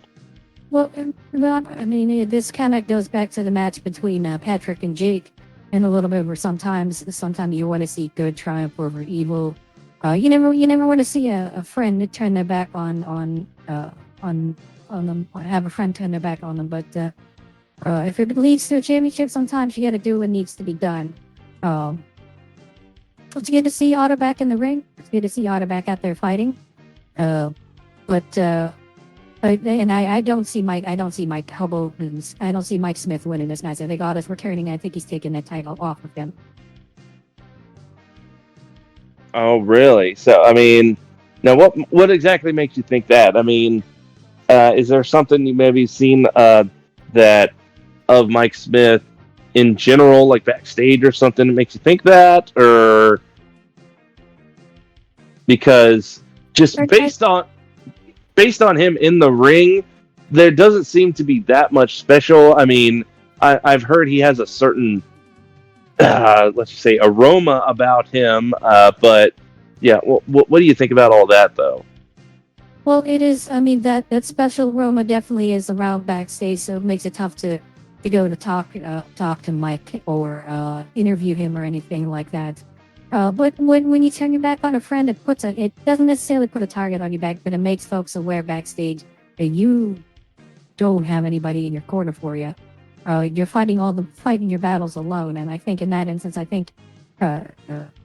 Well, I mean, this kind of goes back to the match between Patrick and Jake, and a little bit where sometimes you want to see good triumph over evil. You never want to see a friend turn their back on them, have a friend turn their back on them. But if it leads to a championship, sometimes you got to do what needs to be done. It's good to see Otter back in the ring. It's good to see Otter back out there fighting. And I don't see Mike. I don't see Mike Hobo. I don't see Mike Smith winning this match. I think Otter's returning. I think he's taking that title off of him. Oh, really? So, I mean, now what exactly makes you think that? I mean, is there something you maybe seen that of Mike Smith in general, like backstage or something, that makes you think that, or because just based on him in the ring, there doesn't seem to be that much special. I mean, I've heard he has a certain let's just say aroma about him, but yeah, what do you think about all that though? Well, it is. I mean, that special aroma definitely is around backstage, so it makes it tough to go to talk to Mike or interview him or anything like that. But when you turn your back on a friend, it doesn't necessarily put a target on your back, but it makes folks aware backstage that you don't have anybody in your corner for you. You're fighting your battles alone, and I think in that instance,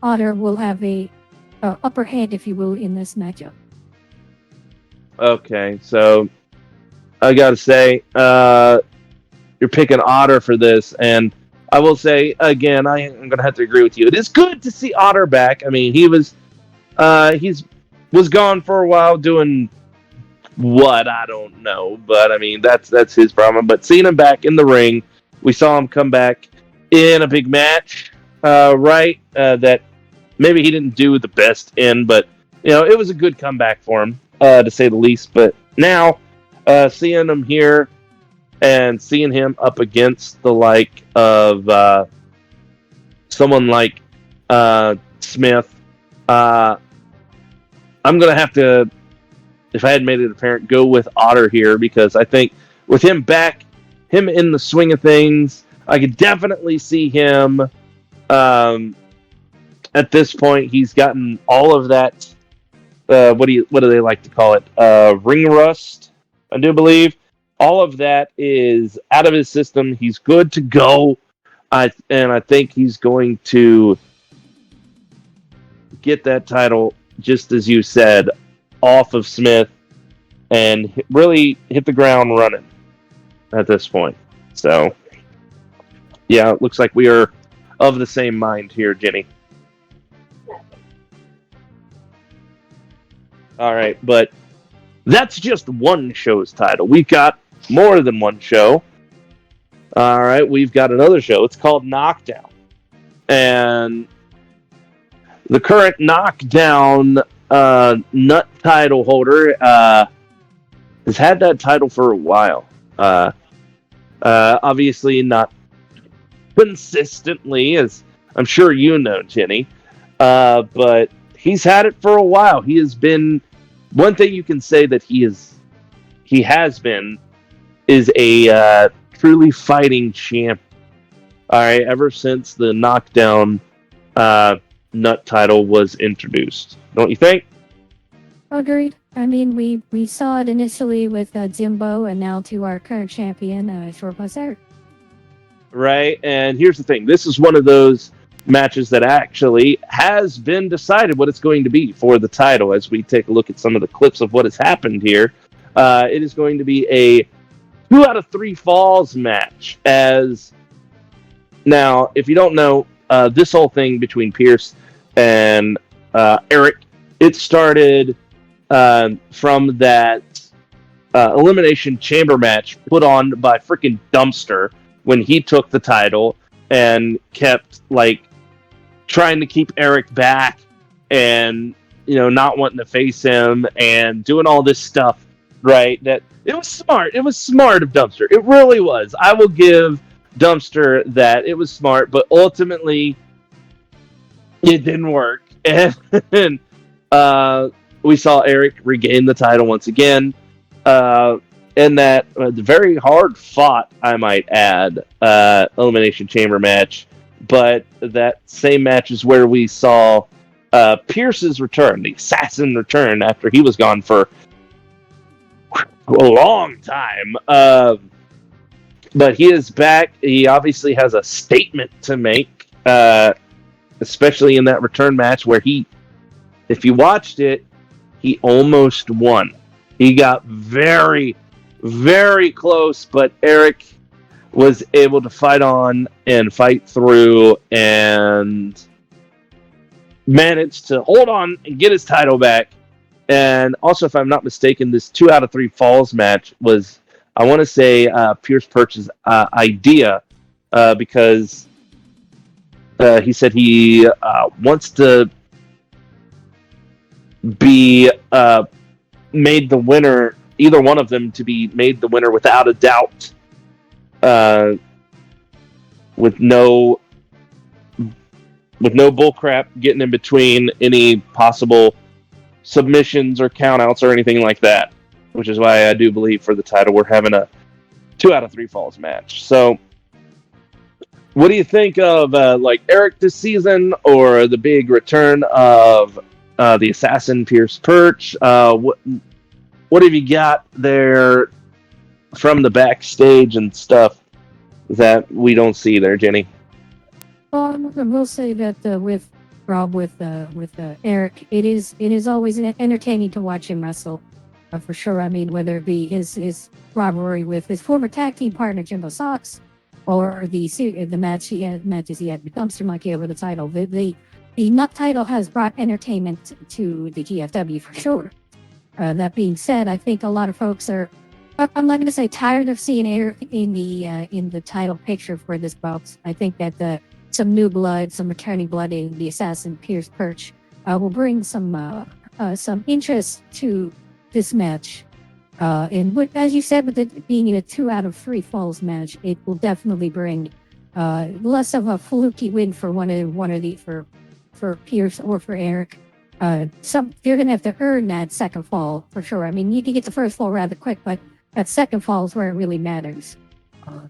Otter will have a upper hand, if you will, in this matchup. Okay, so I gotta say, you're picking Otter for this, and I will say again, I'm gonna have to agree with you. It is good to see Otter back. I mean, he's gone for a while doing what, I don't know, but I mean that's his problem. But seeing him back in the ring, we saw him come back in a big match, right? That maybe he didn't do the best in, but it was a good comeback for him, to say the least. But now, seeing him here and seeing him up against the like of someone like Smith, I'm gonna have to, if I had made it apparent, go with Otter here, because I think with him back, him in the swing of things, I could definitely see him. At this point, he's gotten all of that. What do they like to call it? Ring rust, I do believe. All of that is out of his system. He's good to go. I think he's going to get that title, just as you said, off of Smith and really hit the ground running at this point. So, yeah, it looks like we are of the same mind here, Jenny. All right, but that's just one show's title. We've got more than one show. All right, we've got another show. It's called Knockdown. And the current Knockdown Nut title holder has had that title for a while. Obviously not consistently, as I'm sure you know, Jenny. But he's had it for a while. He has been, one thing you can say that he has been is a truly fighting champ. All right, ever since the Knockdown Nut title was introduced, don't you think? Agreed. I mean, we saw it initially with Jimbo, and now to our current champion, Short Bus Eric. Right? And here's the thing: this is one of those matches that actually has been decided what it's going to be for the title. As we take a look at some of the clips of what has happened here, it is going to be a 2 out of 3 falls match. As now, if you don't know, this whole thing between Pierce and Eric, it started from that elimination chamber match put on by freaking Dumpster when he took the title and kept like trying to keep Eric back and not wanting to face him and doing all this stuff, right? That it was smart. It was smart of Dumpster. It really was. I will give Dumpster that it was smart, but ultimately it didn't work. And we saw Eric regain the title once again. In that very hard fought, I might add, Elimination Chamber match. But that same match is where we saw Pierce's return, the assassin return, after he was gone for a long time. But he is back. He obviously has a statement to make, especially in that return match where if you watched it, he almost won. He got very, very close, but Eric was able to fight on and fight through and managed to hold on and get his title back. And also, if I'm not mistaken, this 2 out of 3 falls match was, I want to say, Pierce Purch's idea, because he said he wants to be made the winner, either one of them to be made the winner without a doubt, with no bullcrap getting in between any possible submissions or countouts or anything like that. Which is why I do believe for the title we're having a 2 out of 3 falls match. So, what do you think of like Eric this season, or the big return of the assassin Pierce Perch? What have you got there from the backstage and stuff that we don't see there, Jenny? Well, I will say that with Rob, with Eric, it is always entertaining to watch him wrestle, for sure. I mean, whether it be his rivalry with his former tag team partner Jimbo Sox, or the matches he had with Dumpster Monkey over the title. The Nut title has brought entertainment to the GFW for sure. That being said, I think a lot of folks are, I'm not going to say tired of seeing Eric in the title picture for this bout. I think that some new blood, some returning blood in the assassin Pierce Perch will bring some interest to this match. And as you said, with it being a 2 out of 3 falls match, it will definitely bring less of a fluky win for for Pierce or for Eric. You're gonna have to earn that second fall for sure. I mean, you can get the first fall rather quick, but that second fall is where it really matters.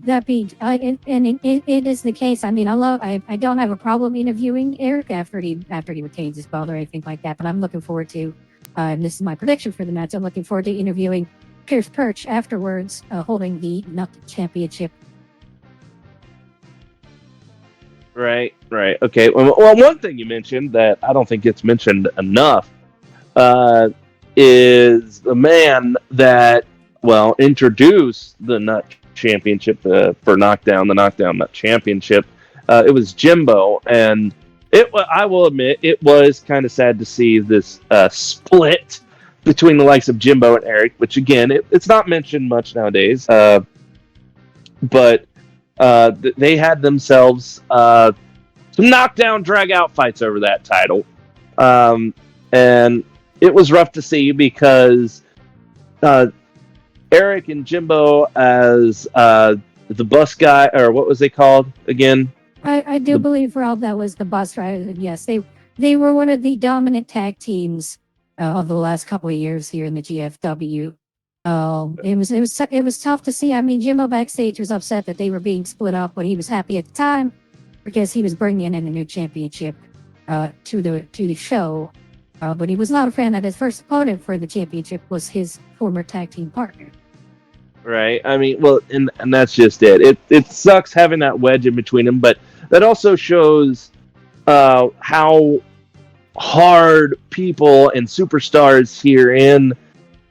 That being, it is the case. I mean, I don't have a problem interviewing Eric after he retains his belt or anything like that. But I'm looking forward to, and this is my prediction for the match. I'm looking forward to interviewing Pierce Perch afterwards, holding the Nut Championship. Right. Okay. Well, one thing you mentioned that I don't think gets mentioned enough is the man that, introduced the Nut Championship for Knockdown, the Knockdown Nut Championship. It was Jimbo, and I will admit, it was kind of sad to see this split between the likes of Jimbo and Eric, which again, it's not mentioned much nowadays. But they had themselves some knockdown, drag out fights over that title. And it was rough to see because Eric and Jimbo as the bus guy, or what was they called again? I do believe, Rob, that was the bus rider. Yes, they were one of the dominant tag teams of the last couple of years here in the GFW. It was tough to see. I mean, Jimbo backstage was upset that they were being split up, but he was happy at the time because he was bringing in a new championship to the show. But he was not a fan that his first opponent for the championship was his former tag team partner. Right. I mean, well, and that's just it. It sucks having that wedge in between them, but that also shows how hard people and superstars here in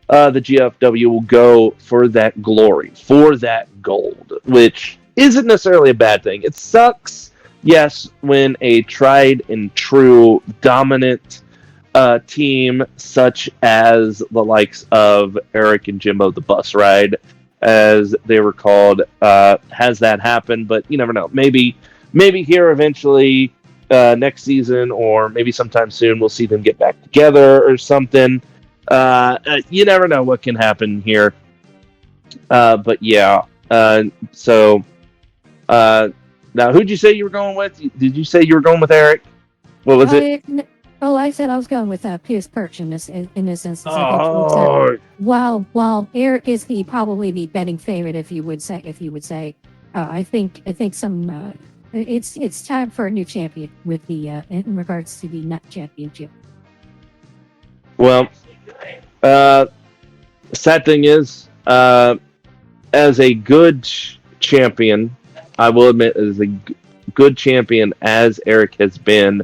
the GFW will go for that glory, for that gold, which isn't necessarily a bad thing. It sucks, yes, when a tried and true dominant team such as the likes of Eric and Jimbo the Bus Ride, as they were called, has that happen. But you never know. Maybe here eventually next season, or maybe sometime soon, we'll see them get back together or something. You never know what can happen here. But yeah. So now, who'd you say you were going with? Did you say you were going with Eric? What was it? I said I was going with Pierce Perch in this instance. Oh, While Eric is probably the betting favorite, if you would say, I think some. It's time for a new champion with the in regards to the Nut Championship. well, sad thing is, as a good champion, I will admit, as a good champion as Eric has been,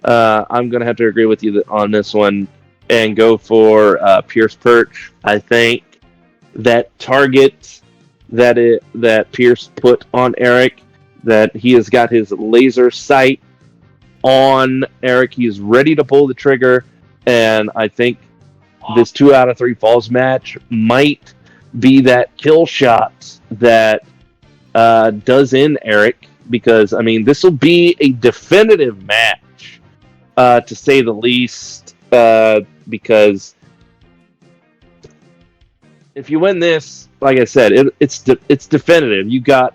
I'm going to have to agree with you on this one and go for Pierce Perch. I think that target that Pierce put on Eric, that he has got his laser sight on Eric. He's ready to pull the trigger, and I think this 2 out of 3 falls match might be that kill shot that does in Eric, because I mean this will be a definitive match, to say the least, because if you win this, like I said, it's definitive. You got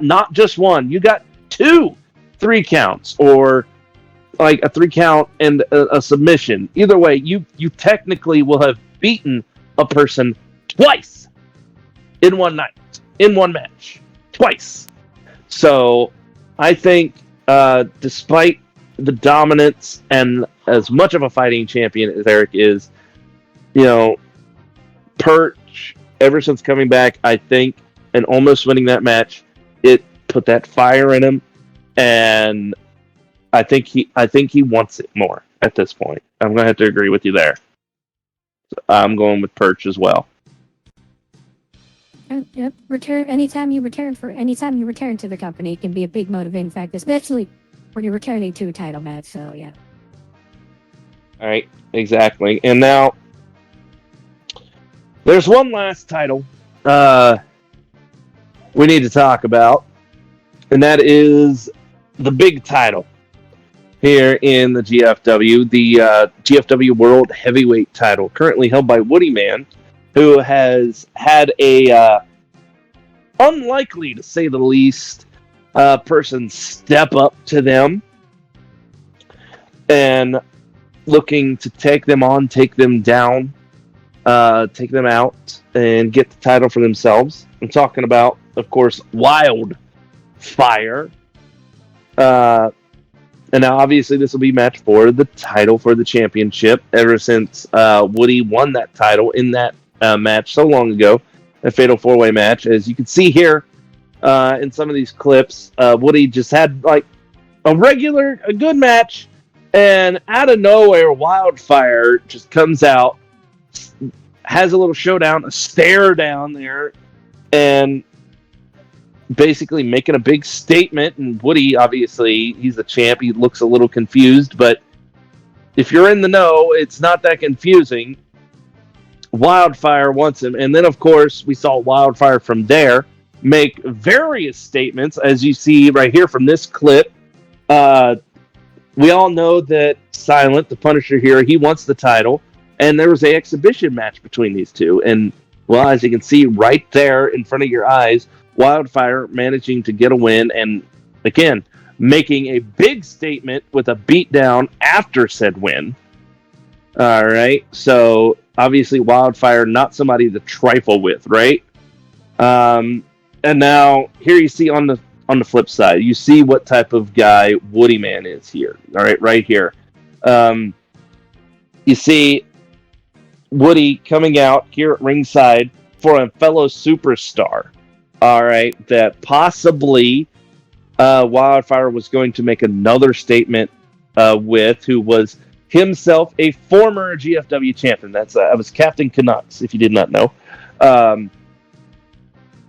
not just one, you got 2 3 counts, or like a 3 count and a submission. Either way, you technically will have beaten a person twice in one night, in one match, twice. So I think, despite the dominance and as much of a fighting champion as Eric is, Perch, ever since coming back, I think, and almost winning that match, it put that fire in him, and I think he wants it more at this point. I'm gonna have to agree with you there. I'm going with Perch as well. Yep. Anytime you return to the company, it can be a big motivating factor, especially when you're returning to a title match. So yeah. All right, exactly. And now there's one last title we need to talk about, and that is the big title here in the GFW, the GFW World Heavyweight title, currently held by Woody Man, who has had a unlikely, to say the least, person step up to them and looking to take them on, take them down, take them out, and get the title for themselves. I'm talking about, of course, Wildfire. And now, obviously, this will be match for the title for the championship. Ever since Woody won that title in that match so long ago, a fatal 4-way match. As you can see here in some of these clips, Woody just had like a good match, and out of nowhere, Wildfire just comes out, has a little showdown, a stare down there, and basically making a big statement. And Woody, obviously, he's the champ. He looks a little confused, but if you're in the know, it's not that confusing. Wildfire wants him. And then, of course, we saw Wildfire from there make various statements, as you see right here from this clip. We all know that Silent, the Punisher here, he wants the title. And there was an exhibition match between these two. And, well, as you can see right there in front of your eyes, Wildfire managing to get a win, and again, making a big statement with a beatdown after said win. All right, so obviously Wildfire, not somebody to trifle with, right? And now here you see on the flip side, you see what type of guy Woody Man is here. All right, right here. you see Woody coming out here at ringside for a fellow superstar. All right, that possibly Wildfire was going to make another statement with, who was himself a former GFW champion. That was Captain Canucks, if you did not know. Um,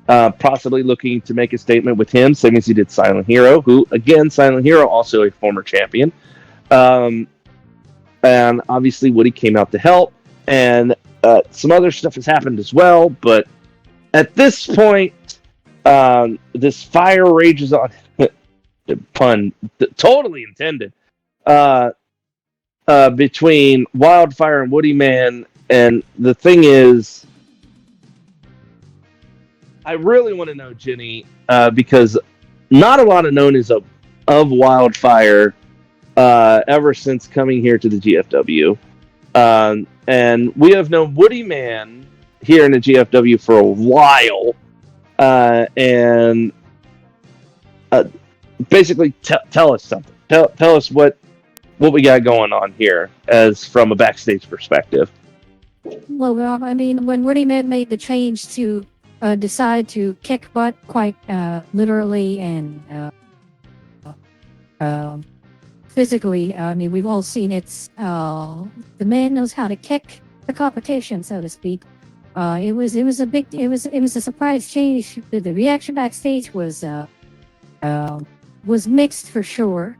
Possibly looking to make a statement with him, same as he did Silent Hero, who, again, Silent Hero, also a former champion. Um, and obviously Woody came out to help, and some other stuff has happened as well, but at this point, this fire rages on. Pun totally intended. Between Wildfire and Woody Man, and the thing is, I really want to know, Jenny, because not a lot of known is of Wildfire ever since coming here to the GFW. And we have known Woody Man here in the GFW for a while. And basically, tell us something. Tell us what we got going on here, as from a backstage perspective. Well, I mean, when Woody Man made the change to decide to kick butt quite literally and physically, I mean, we've all seen it. The man knows how to kick the competition, so to speak. It was a surprise change. The reaction backstage was mixed for sure.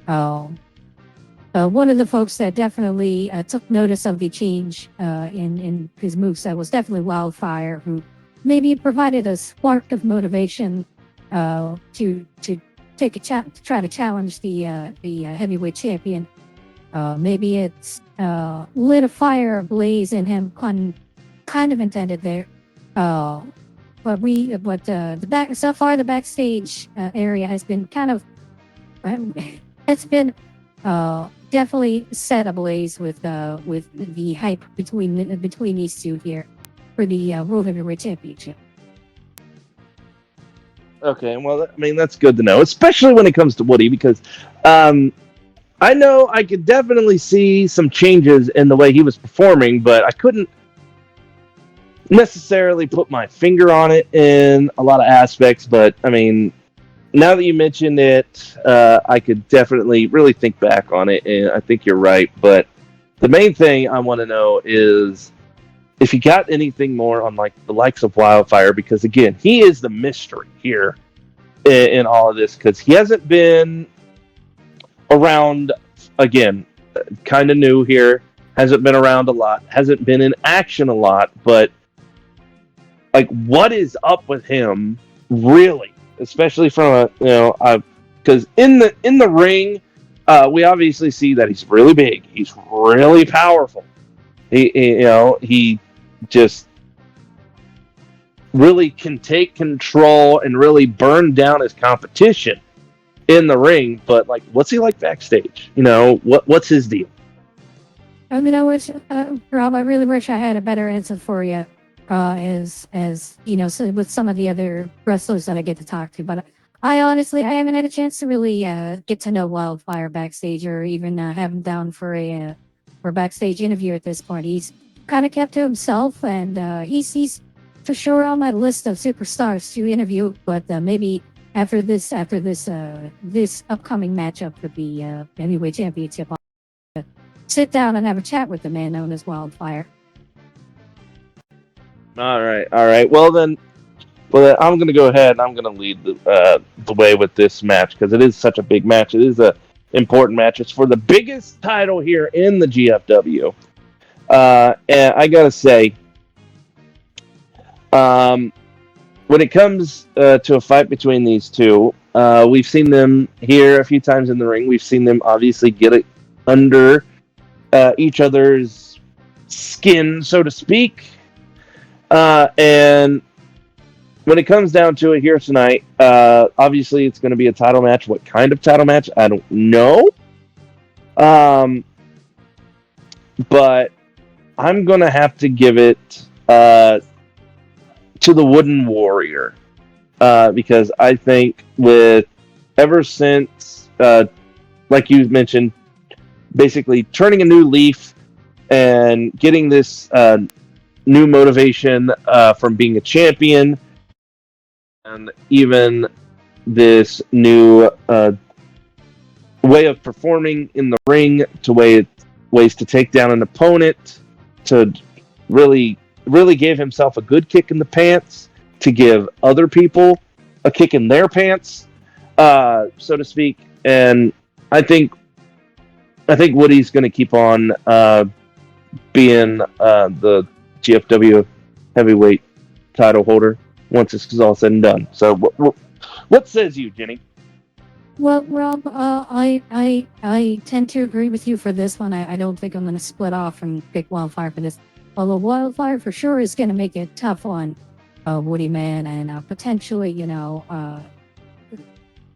One of the folks that definitely took notice of the change in his moveset was definitely Wildfire, who maybe provided a spark of motivation to take to try to challenge the heavyweight champion. Maybe it's lit a fire ablaze in him, kind of intended there. But the backstage area has been kind of it's been definitely set ablaze with the hype between these two here for the World Heavyweight Championship. Okay, well, I mean, that's good to know, especially when it comes to Woody, because I know I could definitely see some changes in the way he was performing, but I couldn't necessarily put my finger on it in a lot of aspects. But I mean, now that you mentioned it, I could definitely really think back on it, and I think you're right. But the main thing I want to know is if you got anything more on like the likes of Wildfire, because again, he is the mystery here in all of this, because he hasn't been around, again, kind of new here, hasn't been around a lot, hasn't been in action a lot, but like, what is up with him, really? Especially from because in the ring, we obviously see that he's really big, he's really powerful. He just really can take control and really burn down his competition in the ring. But like, what's he like backstage? What's his deal? I mean, Rob, I really wish I had a better answer for you. As so with some of the other wrestlers that I get to talk to, but I haven't had a chance to really get to know Wildfire backstage, or even have him down for a backstage interview at this point. He's kind of kept to himself, and he's for sure on my list of superstars to interview. But maybe after this upcoming matchup for the heavyweight championship, I'll sit down and have a chat with the man known as Wildfire. All right. Well, then I'm going to go ahead and I'm going to lead the way with this match, because it is such a big match. It is a important match. It's for the biggest title here in the GFW. And I got to say, when it comes to a fight between these two, we've seen them here a few times in the ring. We've seen them obviously get it under each other's skin, so to speak. And when it comes down to it here tonight, obviously it's going to be a title match. What kind of title match? I don't know. But I'm going to have to give it to the Wooden Warrior, because I think ever since, like you mentioned, basically turning a new leaf and getting this new motivation from being a champion, and even this new way of performing in the ring to ways to take down an opponent, to really gave himself a good kick in the pants, to give other people a kick in their pants, so to speak. And I think Woody's going to keep on being the GFW heavyweight title holder once this is all said and done. So, what says you, Jenny? Well, Rob, I tend to agree with you for this one. I don't think I'm going to split off and pick Wildfire for this. Although Wildfire for sure is going to make it tough on Woody Man and potentially,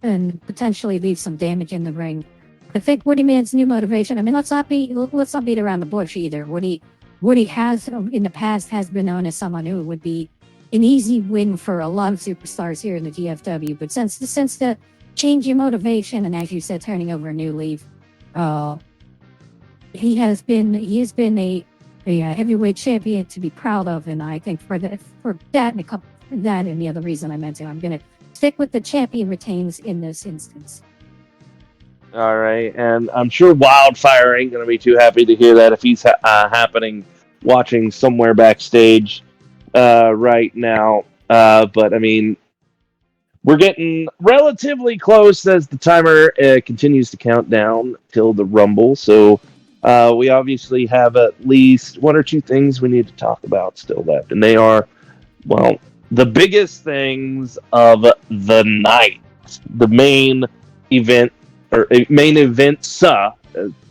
and potentially leave some damage in the ring. I think Woody Man's new motivation. I mean, let's not beat around the bush either. Woody has in the past has been known as someone who would be an easy win for a lot of superstars here in the GFW. But since the change in motivation and, as you said, turning over a new leaf, he has been a heavyweight champion to be proud of. And I think for that and the other reason I mentioned, I'm gonna stick with the champion retains in this instance. All right, and I'm sure Wildfire ain't going to be too happy to hear that if he's happening watching somewhere backstage right now. But I mean, we're getting relatively close as the timer continues to count down till the Rumble. So we obviously have at least one or two things we need to talk about still left, and they are, well, the biggest things of the night, the main event. Or main events,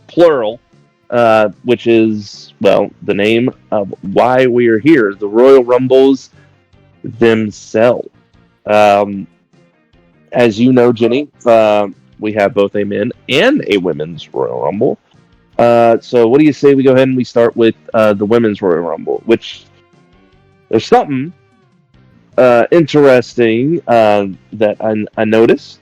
plural, which is, well, the name of why we are here, the Royal Rumbles themselves. As you know, Jenny, we have both a men and a women's Royal Rumble. So what do you say we go ahead and we start with the women's Royal Rumble, which there's something interesting that I noticed.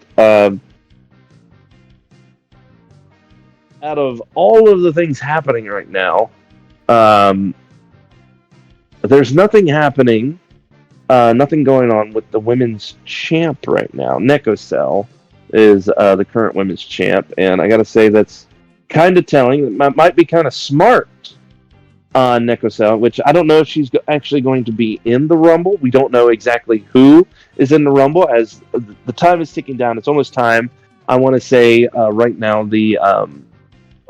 Out of all of the things happening right now, there's nothing happening, nothing going on with the women's champ right now. Neko Cell is the current women's champ, and I gotta say that's kind of telling. It might be kind of smart on Neko Cell, which I don't know if she's actually going to be in the Rumble. We don't know exactly who is in the Rumble, as the time is ticking down. It's almost time. I want to say right now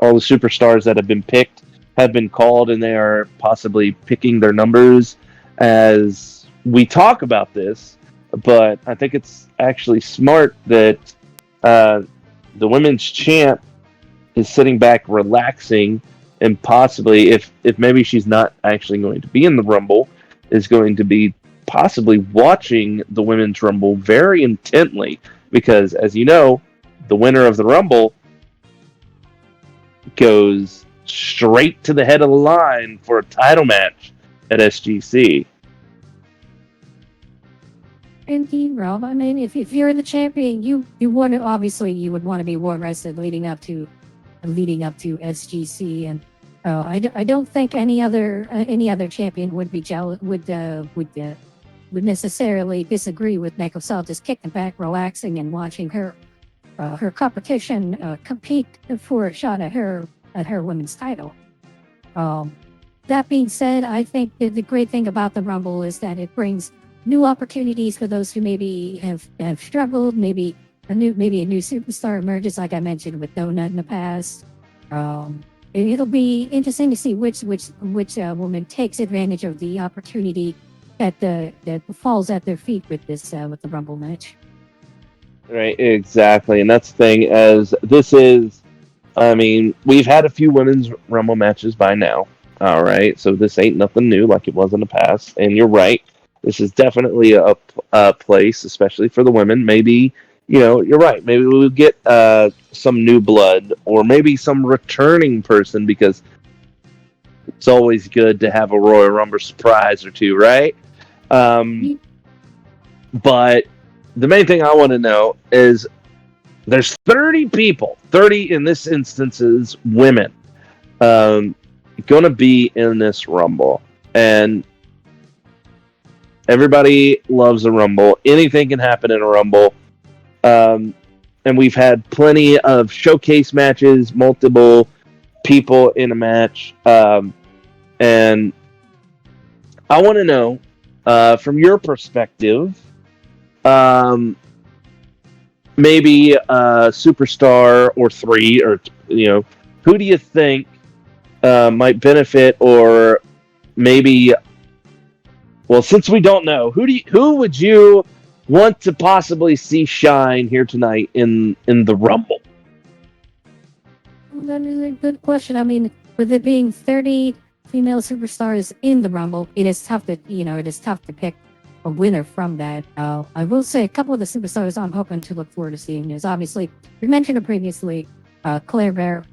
all the superstars that have been picked have been called, and they are possibly picking their numbers as we talk about this. But I think it's actually smart that the women's champ is sitting back, relaxing, and possibly, if maybe she's not actually going to be in the Rumble, is going to be possibly watching the women's Rumble very intently, because, as you know, the winner of the Rumble goes straight to the head of the line for a title match at SGC. Indeed, Rob. I mean, if you're the champion, you want to, obviously you would want to be well rested leading up to SGC, and I don't think any other champion would be jealous would necessarily disagree with Neko Cell just kicking back, relaxing, and watching her competition compete for a shot at her women's title. That being said, I think the great thing about the Rumble is that it brings new opportunities for those who maybe have struggled. Maybe a new superstar emerges, like I mentioned with Donut in the past. It'll be interesting to see which woman takes advantage of the opportunity that falls at their feet with the Rumble match. Right, exactly, and that's the thing. As this is, I mean, we've had a few women's Rumble matches by now. All right, so this ain't nothing new like it was in the past. And you're right, this is definitely a place, especially for the women. Maybe, you're right. Maybe we'll get some new blood, or maybe some returning person, because it's always good to have a Royal Rumble surprise or two, right? But the main thing I want to know is there's 30 people, 30 in this instance is women, going to be in this Rumble. And everybody loves a Rumble. Anything can happen in a Rumble. And we've had plenty of showcase matches, multiple people in a match. And I want to know, from your perspective, maybe a superstar or three, or who do you think might benefit, or maybe? Well, since we don't know, who would you want to possibly see shine here tonight in the Rumble? That is a good question. I mean, with it being 30 female superstars in the Rumble, it is tough to pick a winner from that. I will say a couple of the superstars I'm hoping to look forward to seeing is obviously, we mentioned it previously, Claire Bear.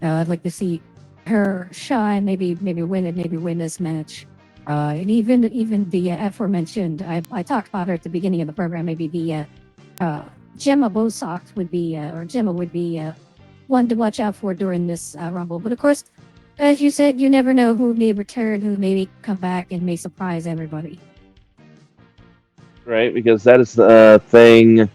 I'd like to see her shine, maybe win this match. And even the aforementioned, I talked about her at the beginning of the program. Maybe the Gemma Bosox would be, or Gemma would be one to watch out for during this Rumble. But of course, as you said, you never know who may return, who may come back and may surprise everybody. Right, because that is the thing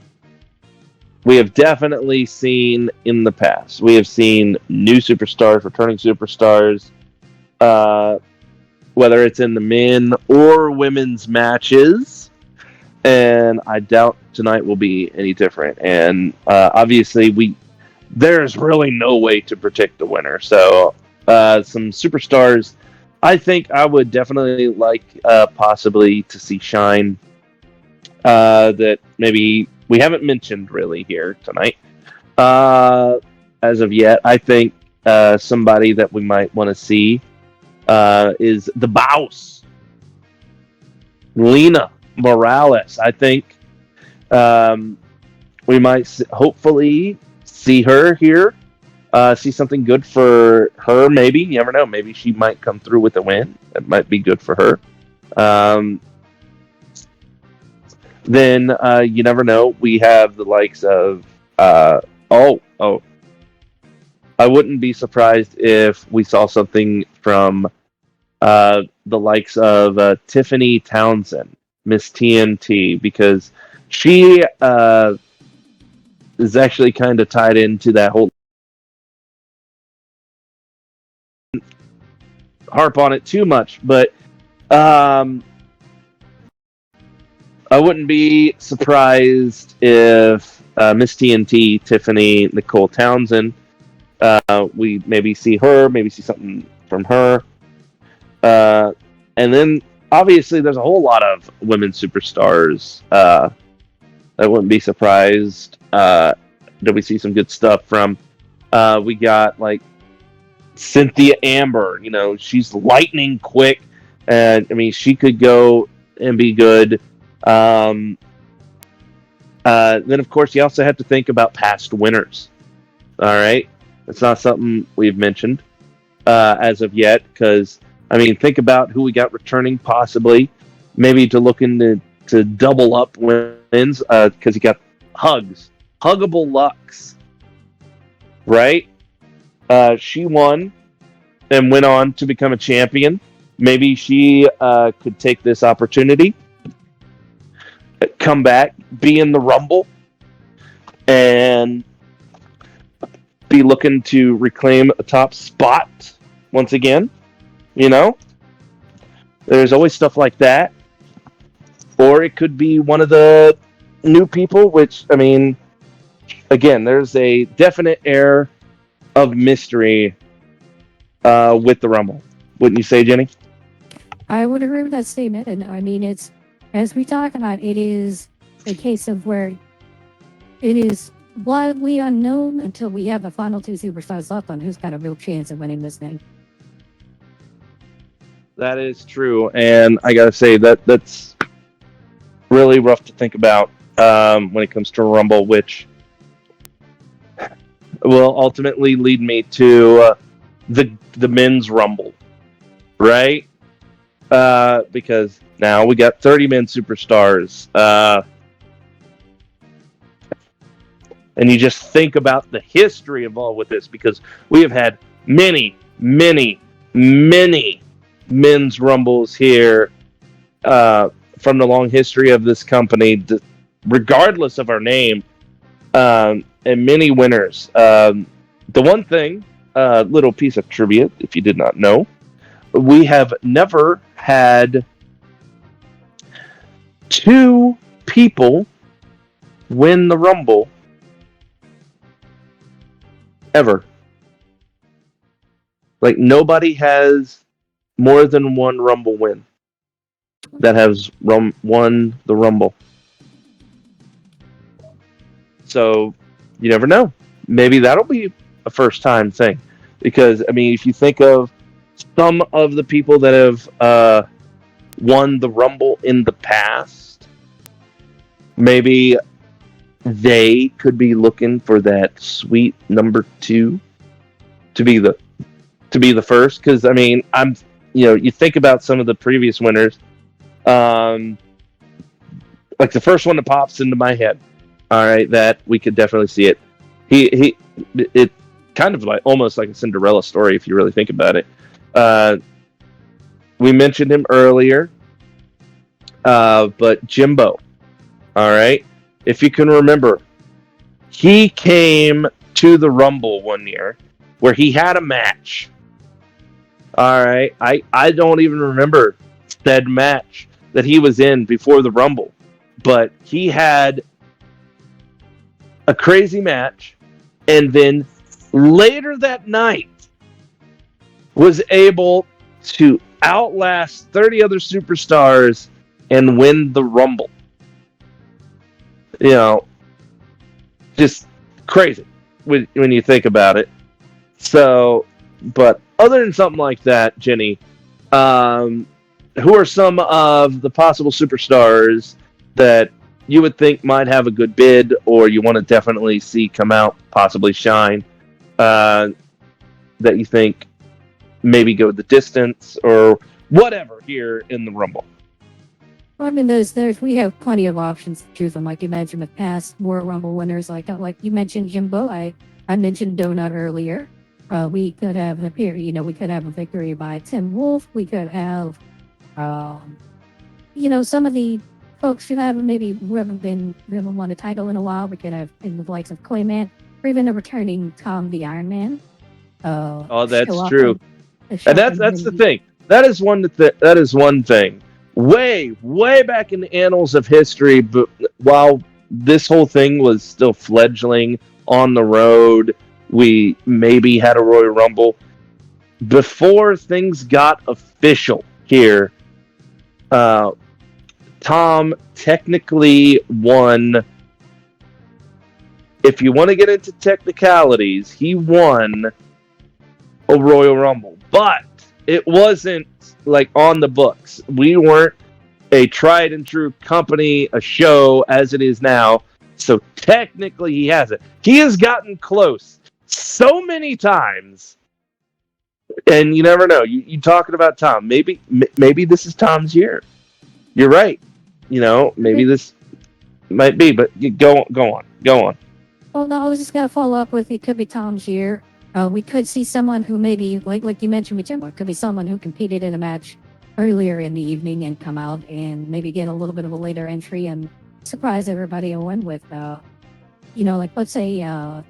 we have definitely seen in the past. We have seen new superstars, returning superstars, whether it's in the men or women's matches. And I doubt tonight will be any different. And obviously, there's really no way to predict the winner. So some superstars, I think I would definitely like possibly to see shine that maybe we haven't mentioned really here tonight. As of yet, I think somebody that we might want to see is the Boss, Lena Morales. I think we might hopefully see her here. See something good for her, maybe. You never know. Maybe she might come through with a win. That might be good for her. Then you never know. We have the likes of I wouldn't be surprised if we saw something from the likes of Tiffany Townsend, Miss TNT, because she is actually kind of tied into that whole. Harp on it too much, but I wouldn't be surprised if Miss TNT, Tiffany Nicole Townsend, we maybe see her, maybe see something from her. And then, obviously, there's a whole lot of women superstars. I wouldn't be surprised that we see some good stuff from. We got, like, Cynthia Amber. She's lightning quick. And, I mean, she could go and be good. Then, of course, you also have to think about past winners. All right? That's not something we've mentioned as of yet, because, I mean, think about who we got returning, possibly. Maybe to look into to double up wins, because you got Huggable Lux, right? She won and went on to become a champion. Maybe she could take this opportunity, come back, be in the Rumble, and be looking to reclaim a top spot once again. There's always stuff like that. Or it could be one of the new people, which, I mean, again, there's a definite air of mystery with the Rumble. Wouldn't you say, Jenny? I would agree with that statement. And I mean, it's, as we talk about, it is a case of where it is wildly unknown until we have the final two superstars left on who's got a real chance of winning this thing. That is true. And I got to say, that's really rough to think about when it comes to Rumble, which will ultimately lead me to the men's Rumble, right? Because now we got 30 men superstars. And you just think about the history involved with this, because we have had many, many many men's rumbles here from the long history of this company, regardless of our name, and many winners. The one thing, little piece of trivia, if you did not know, we have never had two people win the Rumble ever. Like, nobody has more than one Rumble win that has won the Rumble. So, you never know. Maybe that'll be a first time thing. Because, I mean, if you think of some of the people that have won the Rumble in the past, maybe they could be looking for that sweet number 2 to be the first. Because, I mean, you think about some of the previous winners, like the first one that pops into my head. All right, that we could definitely see it. It kind of like almost like a Cinderella story if you really think about it. We mentioned him earlier, but Jimbo. All right, if you can remember, he came to the Rumble one year where he had a match. All right, I don't even remember said match that he was in before the Rumble, but he had a crazy match, and then later that night was able to outlast 30 other superstars and win the Rumble. You know, just crazy when you think about it. So, but other than something like that, Jenny, who are some of the possible superstars that you would think might have a good bid, or you want to definitely see come out, possibly shine, that you think maybe go the distance or whatever here in the Rumble? Well, I mean, we have plenty of options to choose from. Like you mentioned, the past more Rumble winners, like you mentioned Jimbo. I mentioned Donut earlier. We could have we could have a victory by Tim Wolf. We could have, some of the folks who haven't won a title in a while. We could have in the likes of Clayman, or even a returning Tom the Iron Man. That's true. And that's the thing. That is one thing. Way back in the annals of history, but while this whole thing was still fledgling on the road, we maybe had a Royal Rumble. Before things got official here, Tom technically won. If you want to get into technicalities, he won a Royal Rumble, but it wasn't like on the books. We weren't a tried and true company, a show as it is now. So technically he has it. He has gotten close so many times, and you never know. You talking about Tom. Maybe this is Tom's year. You're right. Maybe this might be, but go on. Well, no, I was just gonna follow up with it could be Tom's year. We could see someone who maybe, like you mentioned with Jimbo, it could be someone who competed in a match earlier in the evening and come out and maybe get a little bit of a later entry and surprise everybody and win with, like let's say,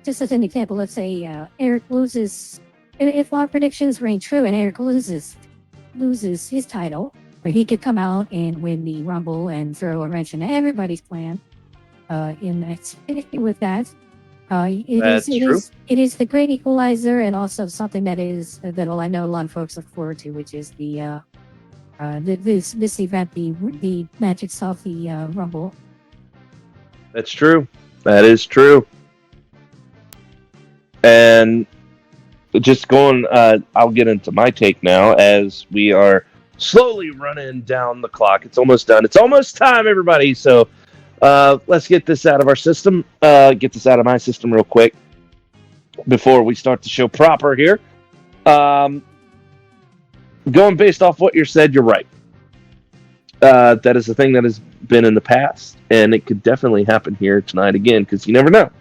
just as an example, let's say Eric loses, if our predictions ring true and Eric loses his title, or he could come out and win the Rumble and throw a wrench into everybody's plan. With that. It is the great equalizer, and also something that I know a lot of folks look forward to, which is this event, the match itself, the Rumble. That's true. That is true. And just going, I'll get into my take now as we are slowly running down the clock. It's almost done. It's almost time, everybody. So. Let's get this out of our system. Get this out of my system real quick before we start the show proper here. Going based off what you said, you're right. That is a thing that has been in the past, and it could definitely happen here tonight again, because you never know.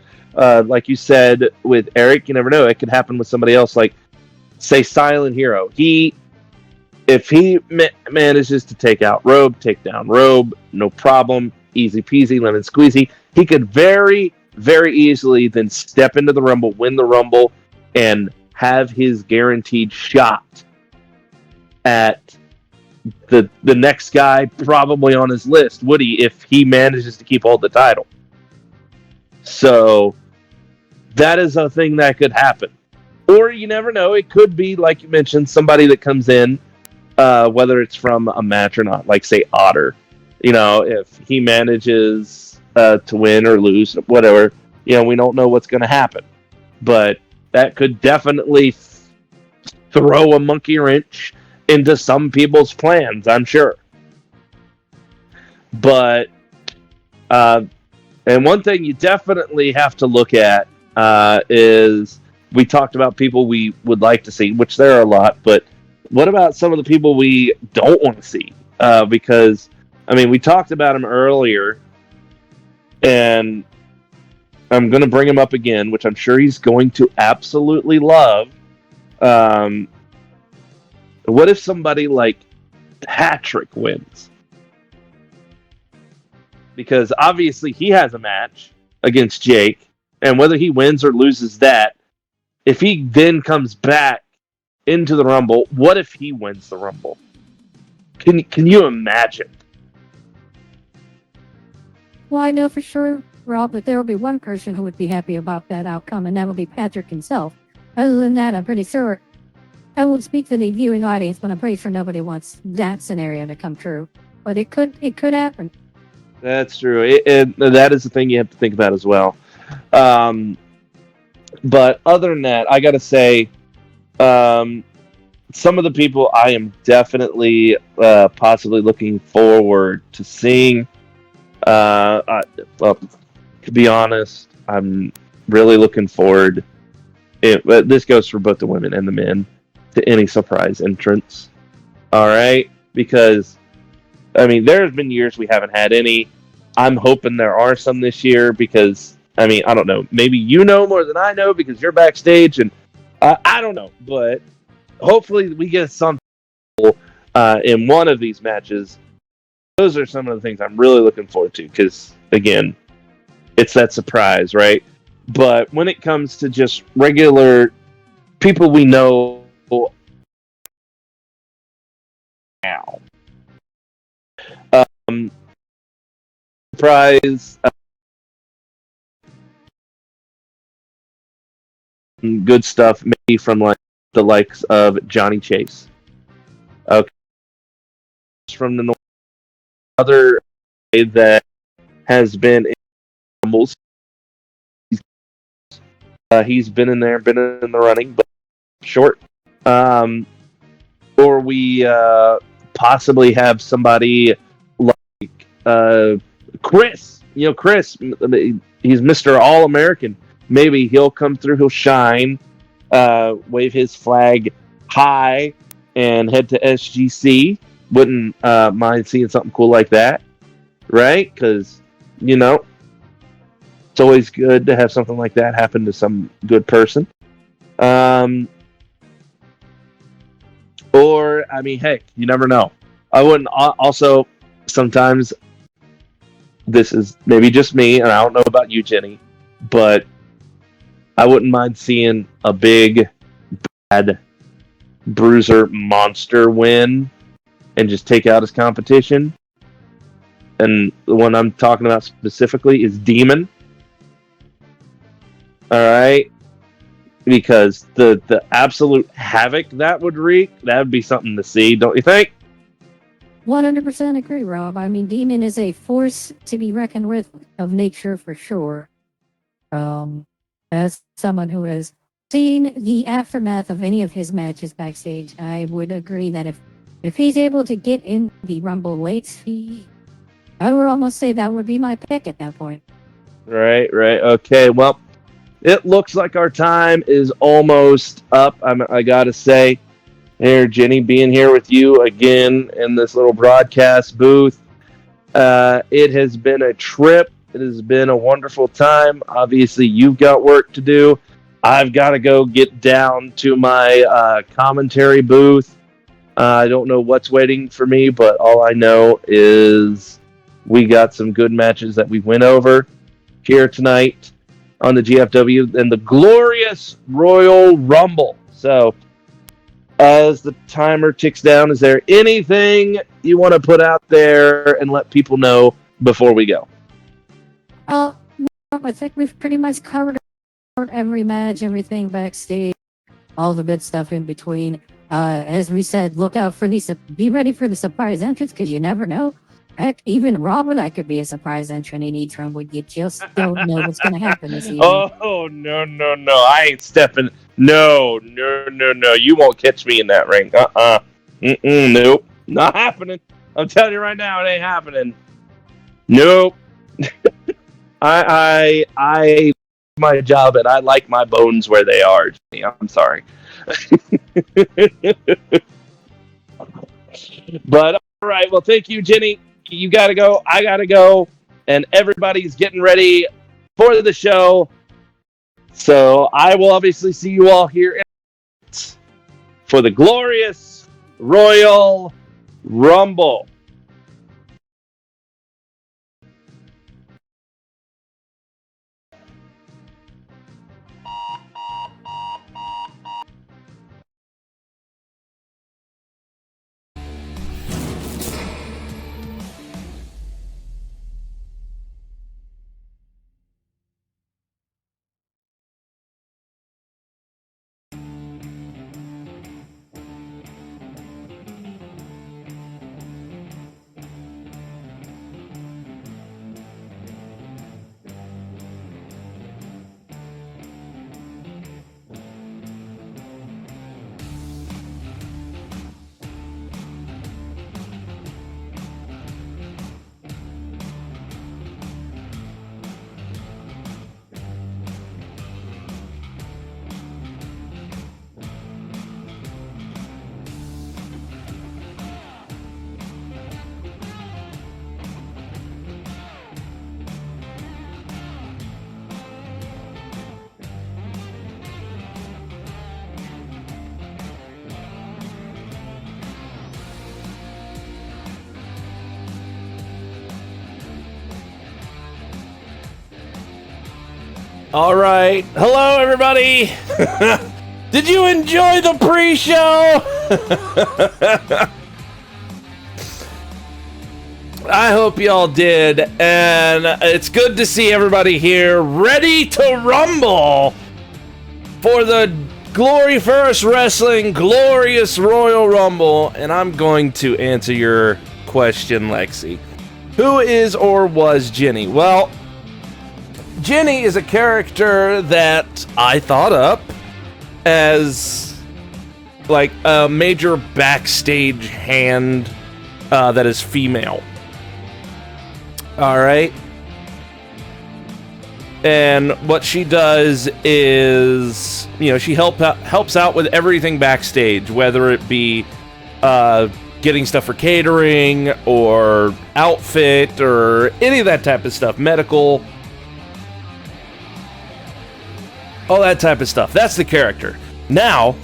Like you said with Eric, you never know. It could happen with somebody else. Like say Silent Hero. If he manages to take out Robe, take down Robe, no problem, easy peasy, lemon squeezy. He could very, very easily then step into the Rumble, win the Rumble, and have his guaranteed shot at the next guy probably on his list, would he, if he manages to keep hold of the title. So that is a thing that could happen. Or you never know, it could be, like you mentioned, somebody that comes in, whether it's from a match or not, like say Otter. If he manages to win or lose, whatever, we don't know what's going to happen. But that could definitely throw a monkey wrench into some people's plans, I'm sure. But, and one thing you definitely have to look at is, we talked about people we would like to see, which there are a lot, but what about some of the people we don't want to see? Because, we talked about him earlier, and I'm going to bring him up again, which I'm sure he's going to absolutely love. What if somebody like Patrick wins? Because obviously he has a match against Jake, and whether he wins or loses that, if he then comes back into the Rumble, what if he wins the Rumble? Can you imagine? Well, I know for sure, Rob, that there will be one person who would be happy about that outcome, and that will be Patrick himself. Other than that, I'm pretty sure I won't speak to the viewing audience, but I'm pretty sure nobody wants that scenario to come true. But it could happen. That's true. That is the thing you have to think about as well. But other than that, I got to say, some of the people I am definitely possibly looking forward to seeing. To be honest, I'm really looking forward. This goes for both the women and the men, to any surprise entrance. All right, because there have been years we haven't had any. I'm hoping there are some this year because I don't know. Maybe you know more than I know because you're backstage, and I don't know. But hopefully we get some in one of these matches. Those are some of the things I'm really looking forward to because, again, it's that surprise, right? But when it comes to just regular people we know now, surprise, good stuff, maybe from like the likes of Johnny Chase. Okay, from the other that has been in Rumbles. He's been in there, been in the running, but short. Or we possibly have somebody like Chris. Chris, he's Mr. All-American. Maybe he'll come through, he'll shine, wave his flag high, and head to SGC. Wouldn't mind seeing something cool like that, right? Because, it's always good to have something like that happen to some good person. Or, hey, you never know. I wouldn't also, sometimes, this is maybe just me, and I don't know about you, Jenny, but I wouldn't mind seeing a big, bad bruiser monster win and just take out his competition. And the one I'm talking about specifically is Demon. All right? Because the absolute havoc that would wreak, that would be something to see, don't you think? 100% agree, Rob. Demon is a force to be reckoned with of nature for sure. As someone who has seen the aftermath of any of his matches backstage, I would agree that if he's able to get in the Rumble late, I would almost say that would be my pick at that point. Right. Okay, well, it looks like our time is almost up. I gotta say, here, Jenny, being here with you again in this little broadcast booth, it has been a trip. It has been a wonderful time. Obviously, you've got work to do. I've got to go get down to my commentary booth. I don't know what's waiting for me, but all I know is we got some good matches that we went over here tonight on the GFW and the glorious Royal Rumble. So, as the timer ticks down, is there anything you want to put out there and let people know before we go? No, I think we've pretty much covered every match, everything backstage, all the good stuff in between. As we said, look out for these. Be ready for the surprise entrance because you never know. Heck, even Robin, that could be a surprise entrant in each room. You just don't know what's going to happen this evening. Oh, no. I ain't stepping. No. You won't catch me in that ring. Nope. Not happening. I'm telling you right now, it ain't happening. Nope. I my job and I like my bones where they are. I'm sorry. But all right, well, thank you, Jenny. You got to go. I got to go. And everybody's getting ready for the show. So I will obviously see you all here for the glorious Royal Rumble. All right. Hello, everybody. Did you enjoy the pre-show? I hope y'all did. And it's good to see everybody here ready to rumble for the Glory First Wrestling Glorious Royal Rumble. And I'm going to answer your question, Lexi. Who is or was Jenny? Well, Jenny is a character that I thought up as like a major backstage hand that is female. All right. And what she does is, you know, she helps out with everything backstage, whether it be getting stuff for catering or outfit or any of that type of stuff, medical, all that type of stuff. That's the character. Now,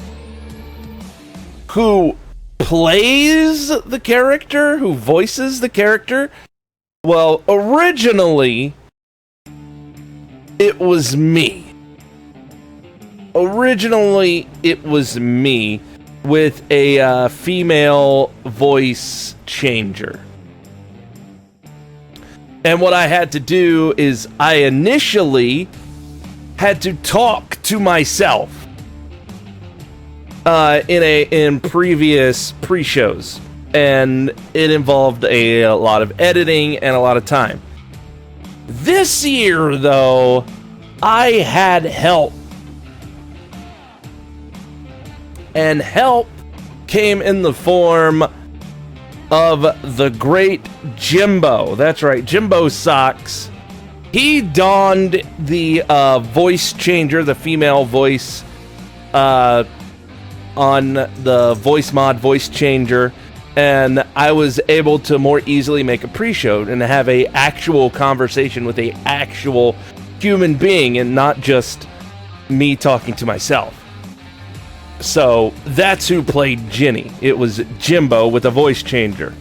who plays the character, who voices the character? Well, originally, it was me. Originally, it was me with a female voice changer. And what I had to do is I initially had to talk to myself in previous pre-shows, and it involved a lot of editing and a lot of time. This year, though, I had help, and help came in the form of the great Jimbo. That's right, Jimbo Socks. He donned the voice changer, the female voice, on the voice mod voice changer, and I was able to more easily make a pre-show and have a actual conversation with a actual human being and not just me talking to myself. So that's who played Ginny. It was Jimbo with a voice changer.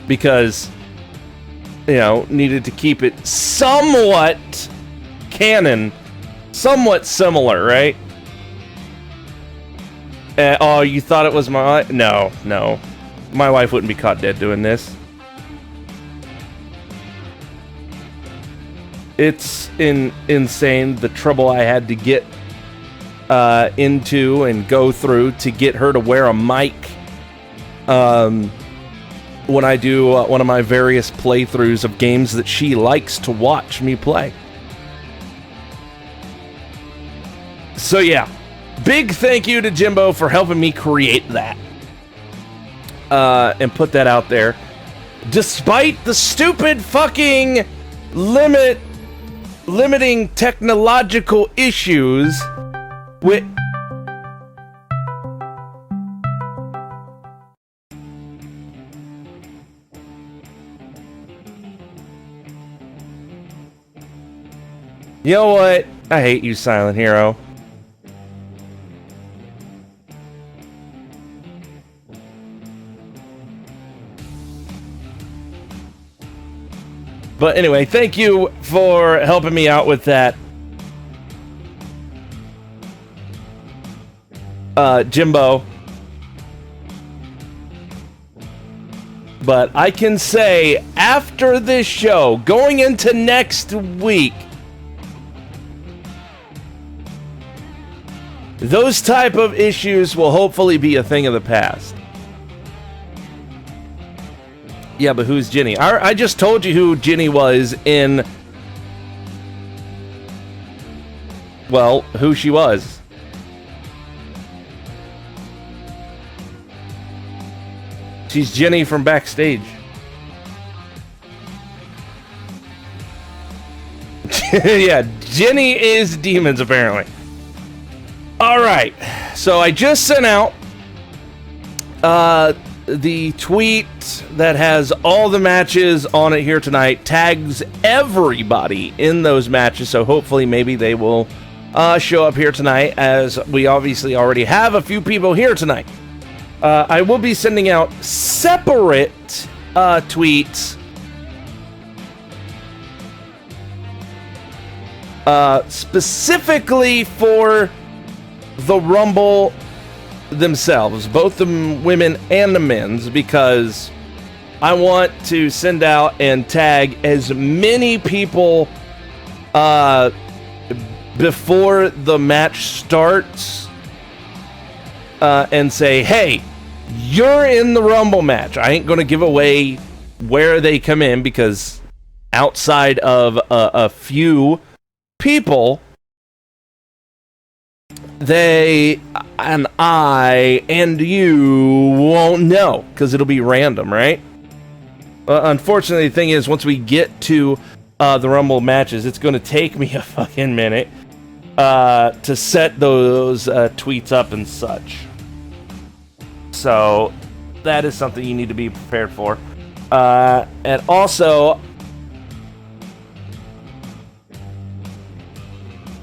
Because, needed to keep it somewhat canon, somewhat similar, right? Oh, you thought it was my... No. My wife wouldn't be caught dead doing this. It's insane the trouble I had to get into and go through to get her to wear a mic when I do one of my various playthroughs of games that she likes to watch me play. So yeah, big thank you to Jimbo for helping me create that and put that out there. Despite the stupid fucking limiting technological issues with... You know what? I hate you, Silent Hero. But anyway, thank you for helping me out with that. Jimbo. But I can say, after this show, going into next week, those type of issues will hopefully be a thing of the past. Yeah, but who's Ginny? I just told you who Ginny was in... Well, who she was. She's Ginny from backstage. Yeah, Ginny is demons, apparently. Alright, so I just sent out the tweet that has all the matches on it here tonight, tags everybody in those matches, so hopefully maybe they will show up here tonight, as we obviously already have a few people here tonight. I will be sending out separate tweets specifically for the Rumble themselves, both the women and the men's, because I want to send out and tag as many people before the match starts and say, hey, you're in the Rumble match. I ain't going to give away where they come in, because outside of a few people, they and I and you won't know, because it'll be random, right? Unfortunately, the thing is, once we get to the Rumble matches, it's going to take me a fucking minute to set those tweets up and such. So that is something you need to be prepared for. And also,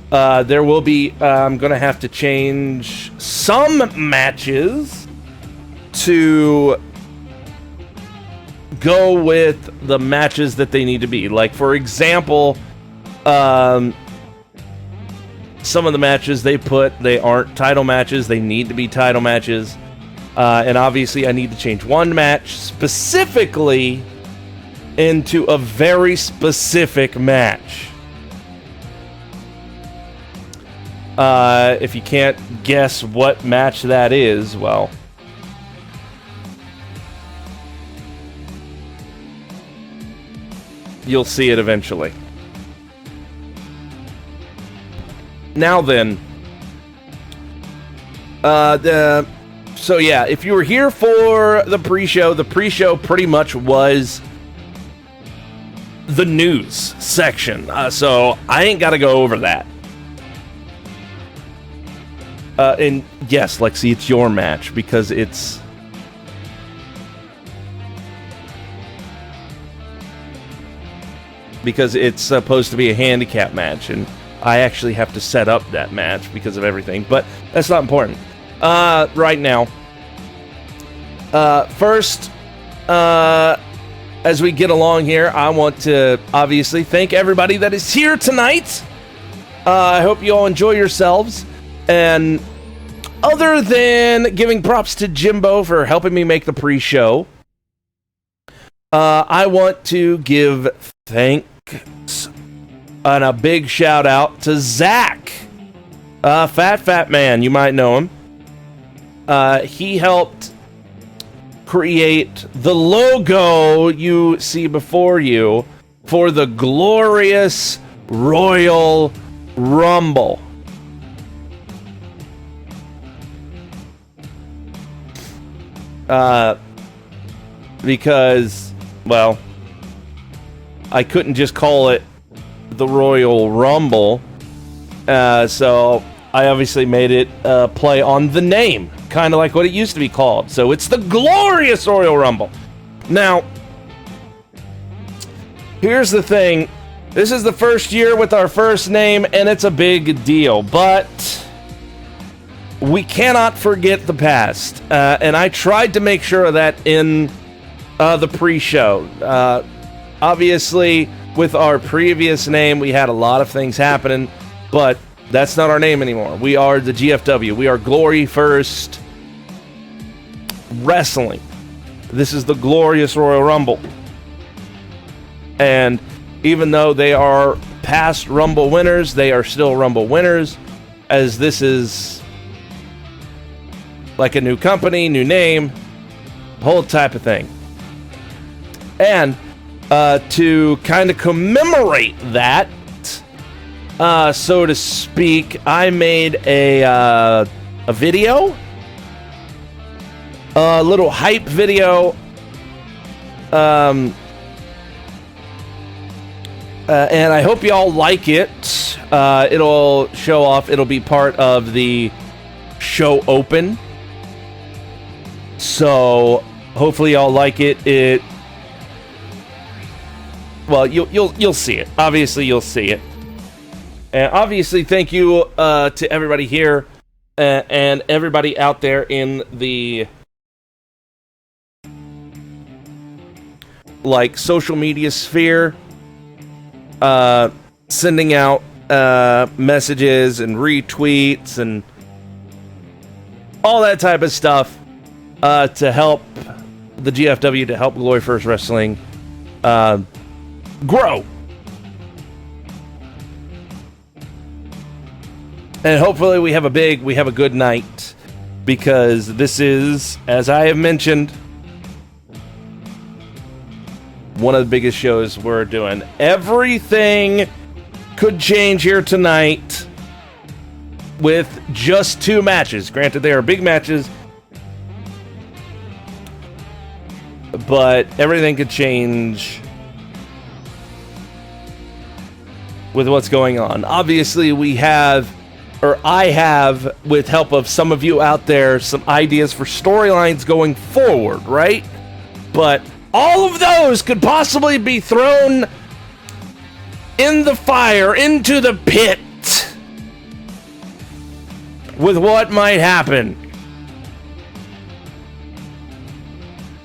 there will be, I'm going to have to change some matches to go with the matches that they need to be. Like, for example, some of the matches they aren't title matches. They need to be title matches. And obviously I need to change one match specifically into a very specific match. If you can't guess what match that is, well, you'll see it eventually. Now then, so yeah, if you were here for the pre-show pretty much was the news section. So I ain't got to go over that. And yes, Lexi, it's your match, because it's... supposed to be a handicap match, and I actually have to set up that match because of everything, but that's not important. Right now. First, as we get along here, I want to obviously thank everybody that is here tonight. I hope you all enjoy yourselves. And other than giving props to Jimbo for helping me make the pre-show, I want to give thanks and a big shout out to Zach. Fat Man, you might know him. He helped create the logo you see before you for the glorious Royal Rumble. Because, well, I couldn't just call it the Royal Rumble, so I obviously made it play on the name, kind of like what it used to be called. So it's the glorious Royal Rumble. Now, here's the thing. This is the first year with our first name, and it's a big deal, but we cannot forget the past, and I tried to make sure of that in the pre-show. Obviously, with our previous name, we had a lot of things happening, but that's not our name anymore. We are the GFW. We are Glory First Wrestling. This is the glorious Royal Rumble. And even though they are past Rumble winners, they are still Rumble winners, as this is like a new company, new name, whole type of thing. And to kind of commemorate that, so to speak, I made a video, a little hype video, and I hope y'all like it. It'll show off. It'll be part of the show open. So hopefully y'all like it. Well, you'll see it. Obviously, you'll see it. And obviously, thank you to everybody here and everybody out there in the social media sphere, sending out messages and retweets and all that type of stuff to help the GFW, to help Glory First Wrestling grow. And hopefully we have a good night, because this is, as I have mentioned, one of the biggest shows we're doing. Everything could change here tonight with just 2 matches. Granted, they are big matches, but everything could change with what's going on. Obviously, I have, with help of some of you out there, some ideas for storylines going forward, right? But all of those could possibly be thrown in the fire, into the pit, with what might happen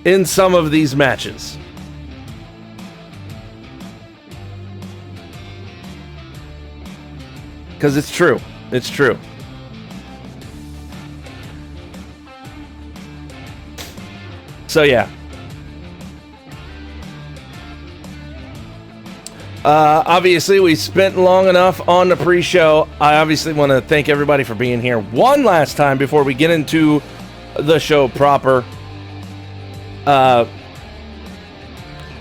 in some of these matches. Because it's true. It's true. So, yeah. Obviously, we spent long enough on the pre-show. I obviously want to thank everybody for being here one last time before we get into the show proper.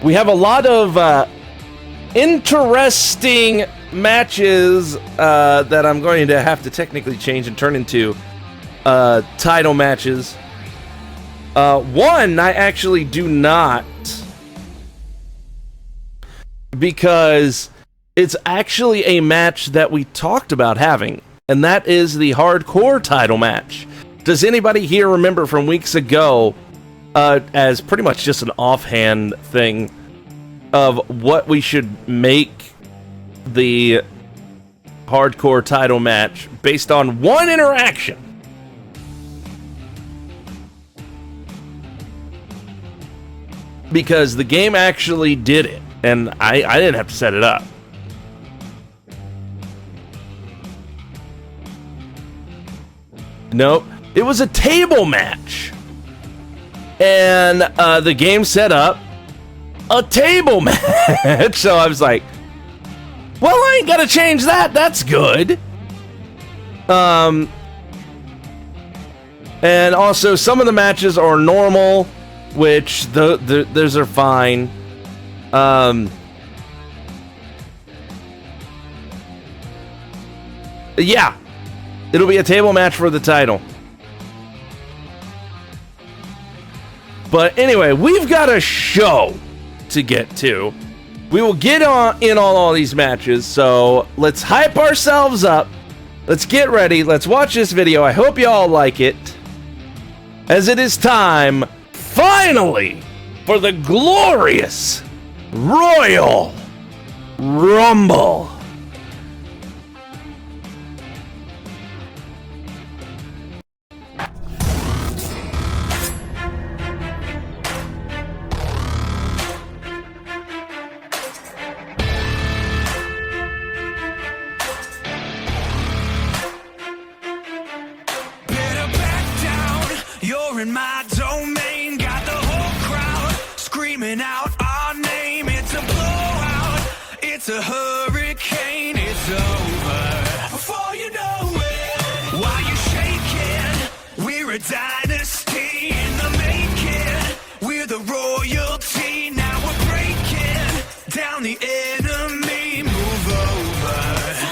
We have a lot of interesting matches that I'm going to have to technically change and turn into title matches. One I actually do not, because it's actually a match that we talked about having, and that is the hardcore title match. Does anybody here remember from weeks ago, as pretty much just an offhand thing of what we should make the hardcore title match based on one interaction. Because the game actually did it, and I didn't have to set it up. Nope, it was a table match. And the game set up a table match. So I was like, well, I ain't gotta change that. That's good. And also, some of the matches are normal, which those are fine. Yeah, it'll be a table match for the title. But anyway, we've got a show to get to. We will get in all these matches, so let's hype ourselves up. Let's get ready. Let's watch this video. I hope you all like it. As it is time, finally, for the glorious Royal Rumble. In my domain, got the whole crowd screaming out our name. It's a blowout, it's a hurricane, it's over before you know it. While you shaking, we're a dynasty in the making. We're the royalty, now we're breaking down the enemy. Move over,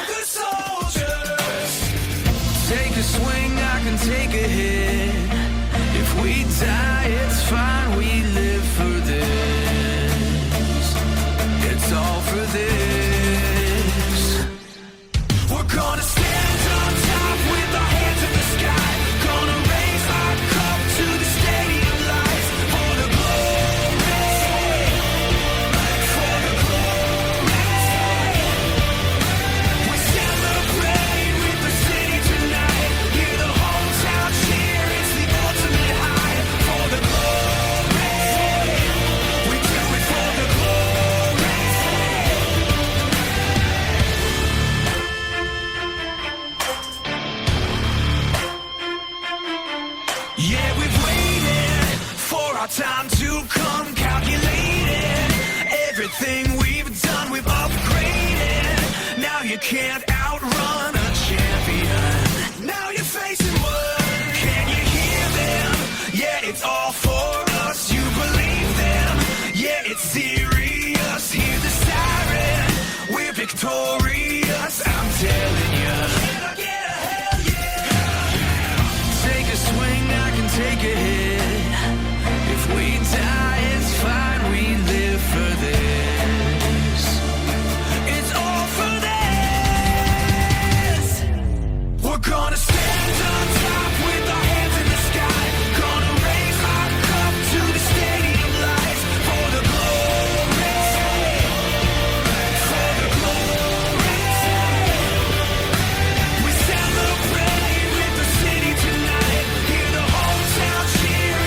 the soldiers. Take a swing, I can take a hit. If we die, it's fine, we live for this. It's all for this. We're gonna stand on top with our hands in the sky. Gonna raise our cup to the stadium lights. For the glory, for the glory. We celebrate with the city tonight. Hear the hometown cheer, it's the ultimate high. For the glory, we do it for the glory. Yeah, we've waited for our time to come, calculated everything we've done, we've upgraded. Now you can't outrun a champion. Now you're facing one. Can you hear them? Yeah, it's all for us. You believe them? Yeah, it's serious. Hear the siren. We're victorious. I'm telling you. Can I get a hell yeah? Take a swing, I can take a hit. If we die, it's fine. We live for this. It's all for this. We're gonna stand on top with our hands in the sky. Gonna raise our cup to the stadium lights. For the glory, for the glory. We celebrate with the city tonight. Hear the hometown cheer,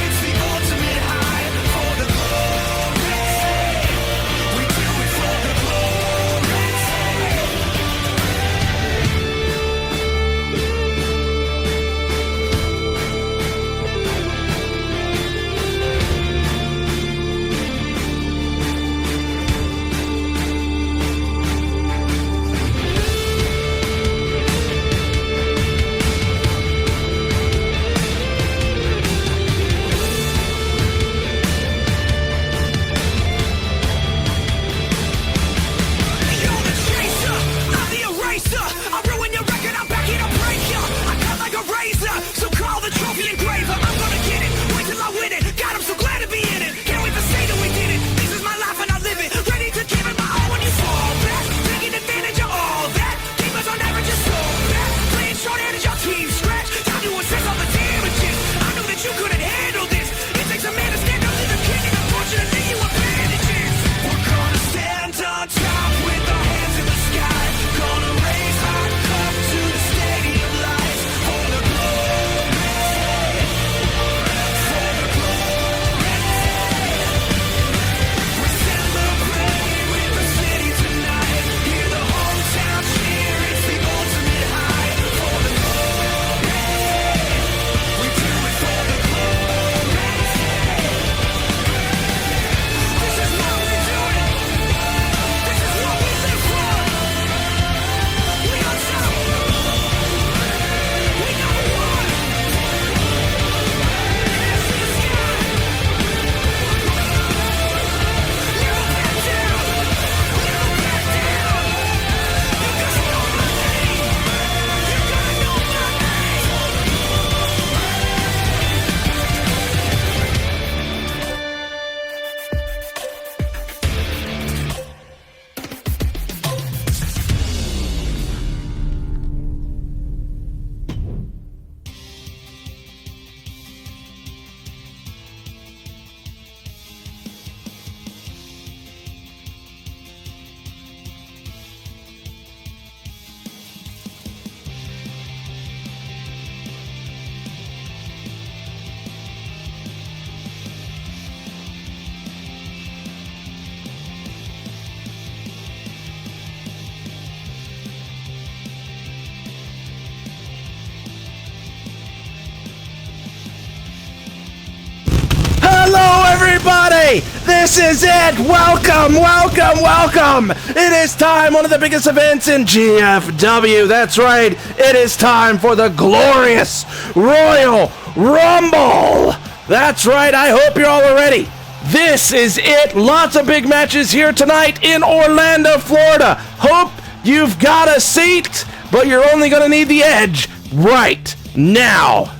This is it! Welcome, welcome, welcome! It is time, one of the biggest events in GFW. That's right, it is time for the glorious Royal Rumble! That's right, I hope you're all ready. This is it. Lots of big matches here tonight in Orlando, Florida. Hope you've got a seat, but you're only going to need the edge right now.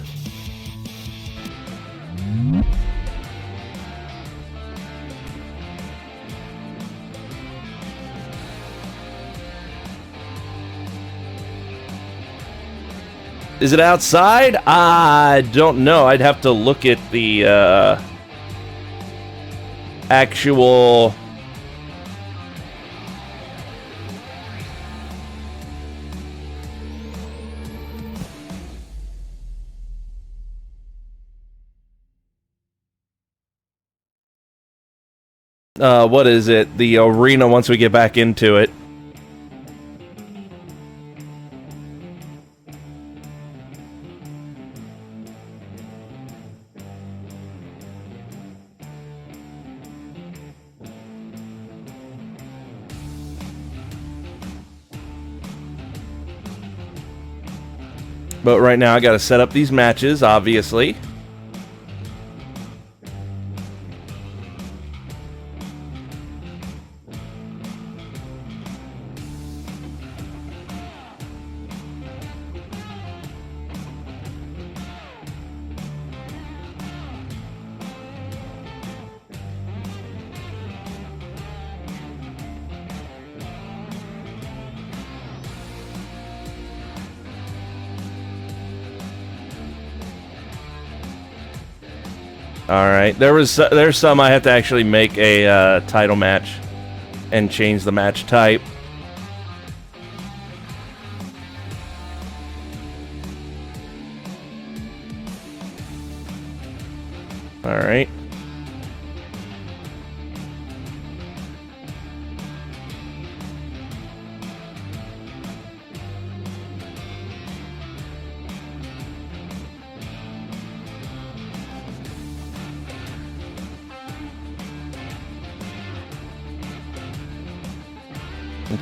Is it outside? I don't know. I'd have to look at the actual... what is it? The arena once we get back into it. But right now I gotta set up these matches, obviously. Alright, there's some I have to actually make a title match and change the match type. Alright.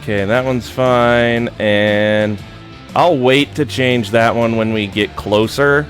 Okay, that one's fine, and I'll wait to change that one when we get closer.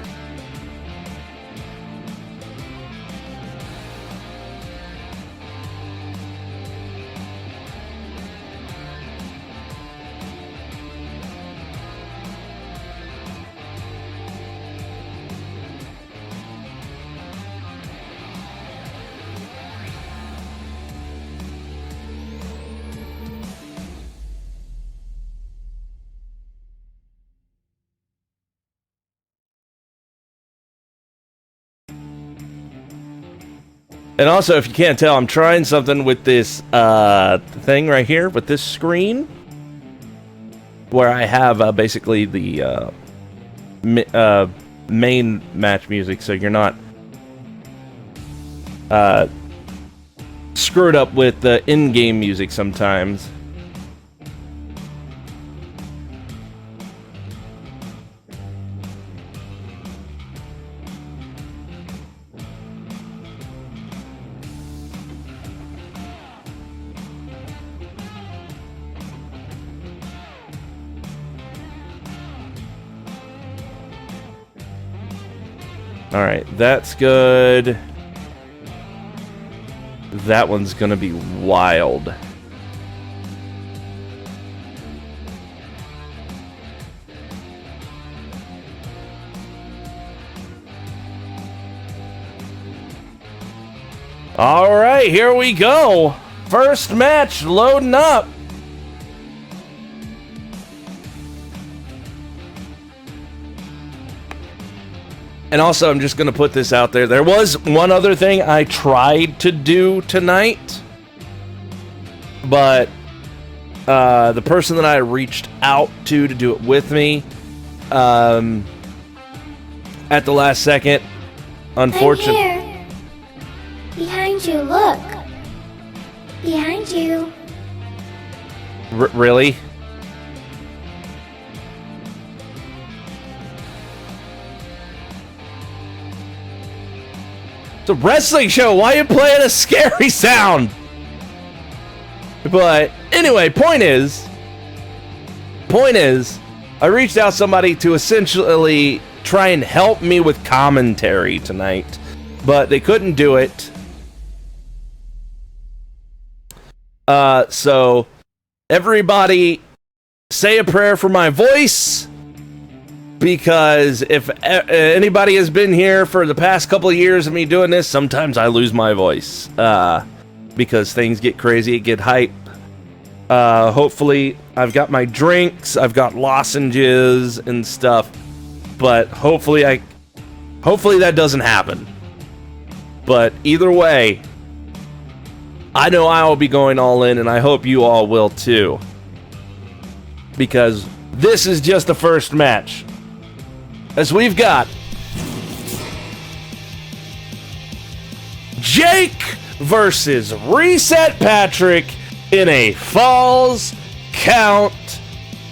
And also, if you can't tell, I'm trying something with this thing right here, with this screen, where I have basically the main match music, so you're not screwed up with the in-game music sometimes. Alright, that's good. That one's gonna be wild. Alright, here we go. First match loading up. And also, I'm just going to put this out there. There was one other thing I tried to do tonight. But the person that I reached out to do it with me at the last second, unfortunately... I'm here. Behind you, look. Behind you. Really? It's a wrestling show. Why are you playing a scary sound? But anyway, point is, I reached out to somebody to essentially try and help me with commentary tonight, but they couldn't do it. So everybody say a prayer for my voice, because if anybody has been here for the past couple of years of me doing this, sometimes I lose my voice because things get crazy, it get hype. Hopefully I've got my drinks, I've got lozenges and stuff, but hopefully that doesn't happen. But either way, I know I will be going all in, and I hope you all will too, because this is just the first match, as we've got Jake versus Reset Patrick in a Falls Count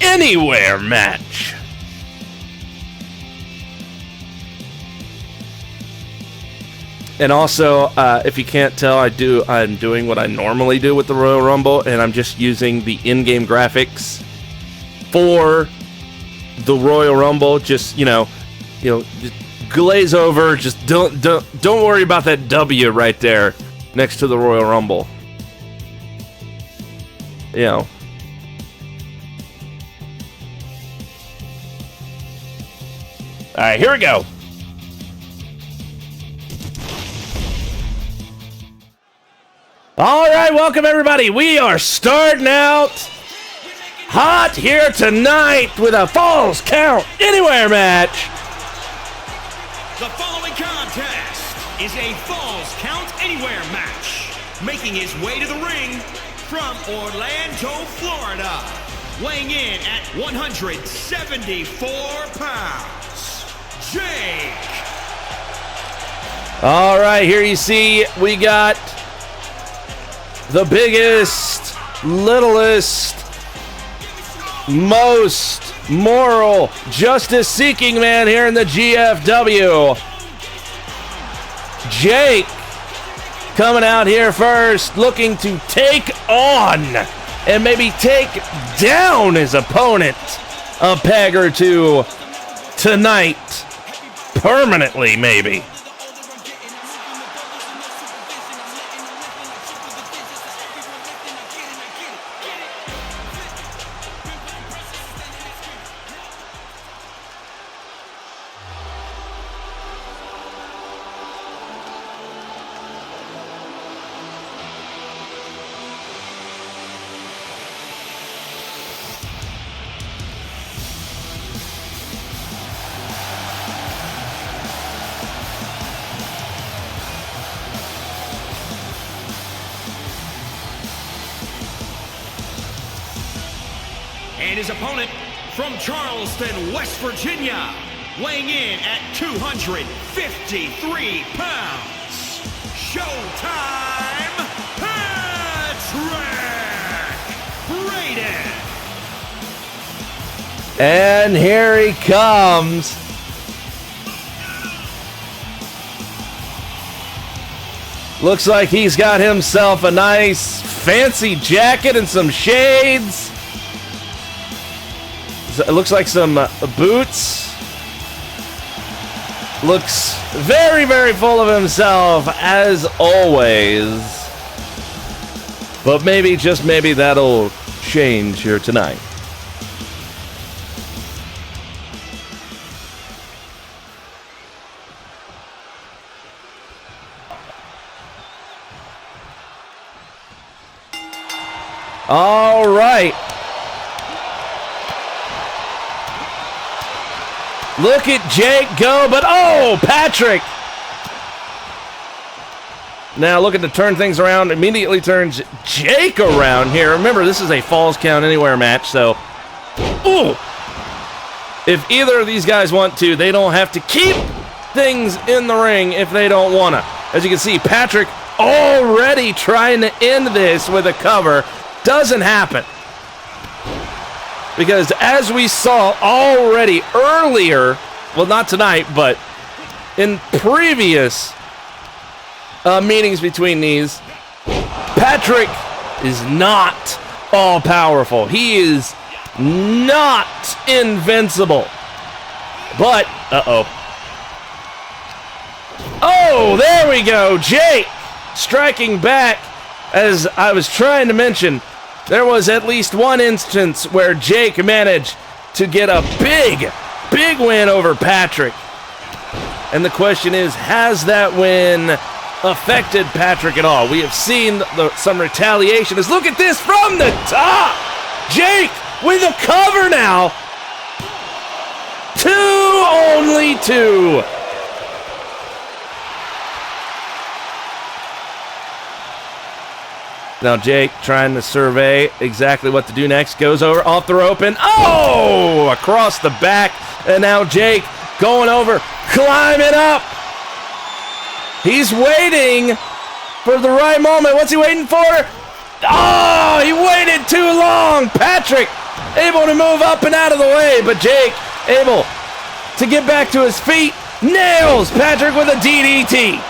Anywhere match. And also, if you can't tell, I'm doing what I normally do with the Royal Rumble, and I'm just using the in-game graphics for the Royal Rumble. Just just glaze over. Just don't worry about that W right there next to the Royal Rumble. All right, here we go. All right, welcome everybody. We are starting out hot here tonight with a Falls Count Anywhere match. The following contest is a Falls Count Anywhere match. Making his way to the ring from Orlando, Florida, weighing in at 174 pounds, Jake. All right, here you see we got the biggest, littlest, most moral, justice-seeking man here in the GFW. Jake coming out here first, looking to take on and maybe take down his opponent a peg or two tonight. Permanently, maybe. And his opponent from Charleston, West Virginia, weighing in at 253 pounds, Showtime Patrick Braden. And here he comes. Looks like he's got himself a nice fancy jacket and some shades. It looks like some boots. Looks very, very full of himself, as always. But maybe, just maybe, that'll change here tonight. All right. Look at Jake go, but oh, Patrick! Now looking to turn things around, immediately turns Jake around here. Remember, this is a Falls Count Anywhere match, so... Ooh! If either of these guys want to, they don't have to keep things in the ring if they don't want to. As you can see, Patrick already trying to end this with a cover. Doesn't happen. Because as we saw already earlier, well, not tonight, but in previous meetings between these. Patrick is not all-powerful. He is not invincible. But, oh, there we go. Jake striking back. As I was trying to mention, there was at least one instance where Jake managed to get a big win over Patrick. And the question is, has that win affected Patrick at all? We have seen some retaliation. Look at this from the top. Jake with a cover now. Only two. Now Jake trying to survey exactly what to do next. Goes over off the rope and across the back. And now Jake going over, climbing up. He's waiting for the right moment. What's he waiting for? Oh, he waited too long. Patrick able to move up and out of the way, but Jake able to get back to his feet. Nails Patrick with a DDT.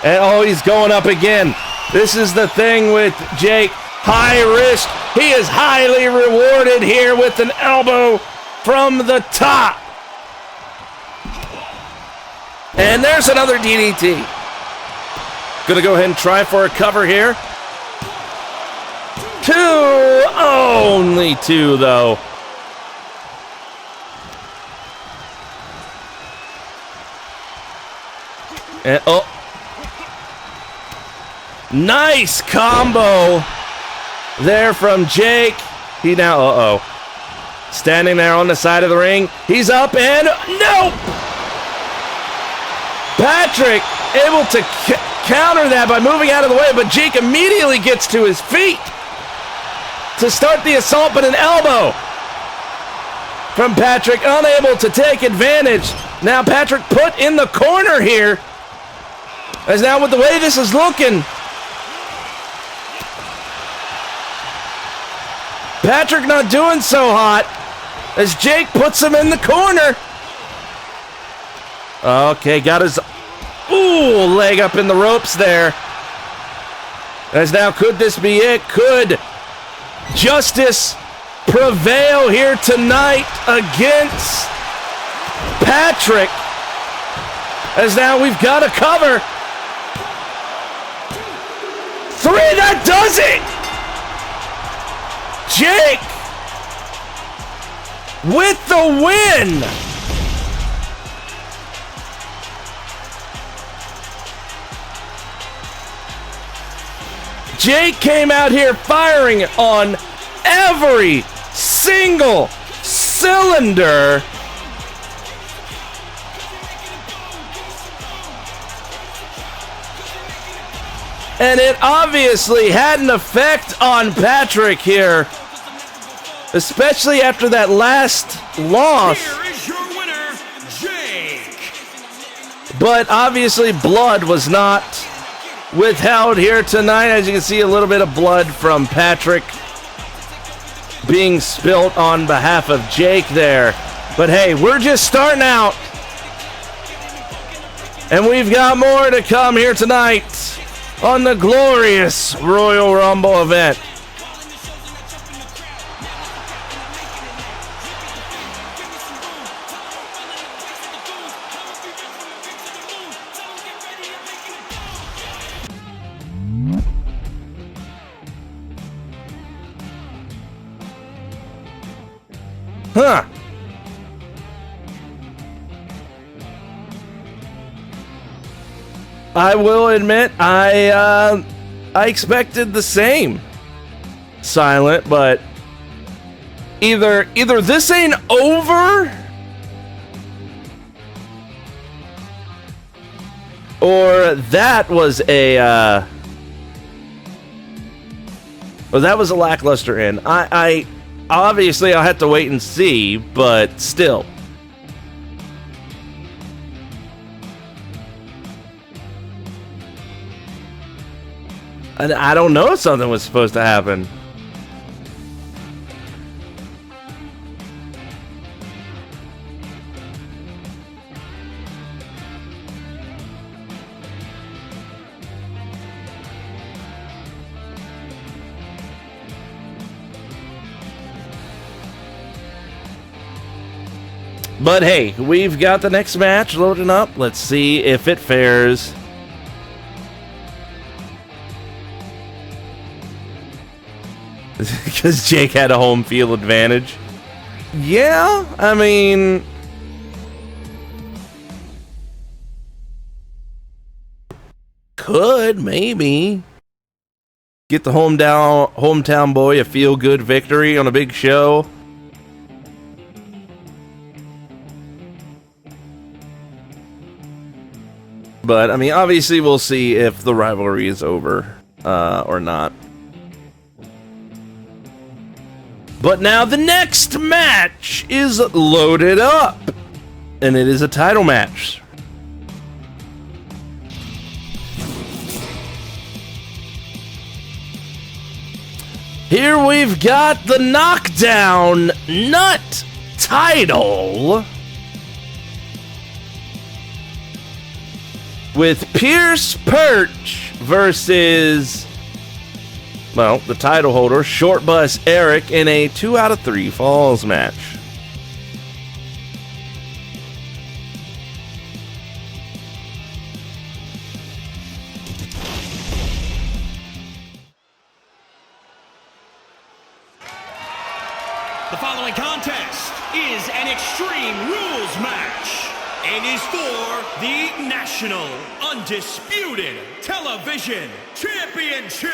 And he's going up again. This is the thing with Jake. High risk. He is highly rewarded here with an elbow from the top. And there's another DDT. Gonna go ahead and try for a cover here. Only two though. And nice combo there from Jake. He now, standing there on the side of the ring. He's up and nope. Patrick able to counter that by moving out of the way, but Jake immediately gets to his feet to start the assault, but an elbow from Patrick, unable to take advantage. Now Patrick put in the corner here. As now with the way this is looking, Patrick not doing so hot as Jake puts him in the corner. Okay, got his leg up in the ropes there. As now, could this be it? Could justice prevail here tonight against Patrick? As now we've got a cover. 3, that does it! Jake with the win! Jake came out here firing on every single cylinder. And it obviously had an effect on Patrick here, especially after that last loss. Here is your winner, Jake. But obviously blood was not withheld here tonight. As you can see, a little bit of blood from Patrick being spilt on behalf of Jake there. But hey, we're just starting out. And we've got more to come here tonight on the glorious Royal Rumble event. Huh. I will admit, I expected the same, Silent, but either this ain't over, or that was a lackluster end. I obviously I'll have to wait and see, but still. And I don't know if something was supposed to happen. But hey, we've got the next match loading up. Let's see if it fares. Because Jake had a home field advantage. Yeah, I mean... Could, maybe. Get the hometown boy a feel-good victory on a big show. But, I mean, obviously we'll see if the rivalry is over or not. But now the next match is loaded up. And it is a title match. Here we've got the Knockdown Nut title. With Pierce Perch versus, well, the title holder, Short Bus Eric, in a 2 out of 3 falls match. The following contest is an Extreme Rules match and is for the National Undisputed Television Championship.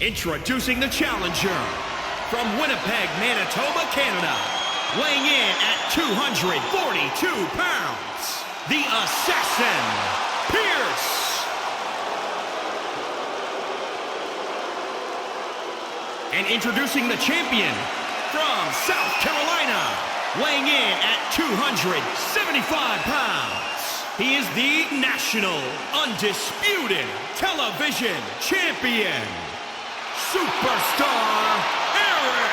Introducing the challenger from Winnipeg, Manitoba, Canada, weighing in at 242 pounds, the Assassin, Pierce. And introducing the champion from South Carolina, weighing in at 275 pounds. He is the National Undisputed Television Champion, Superstar Eric.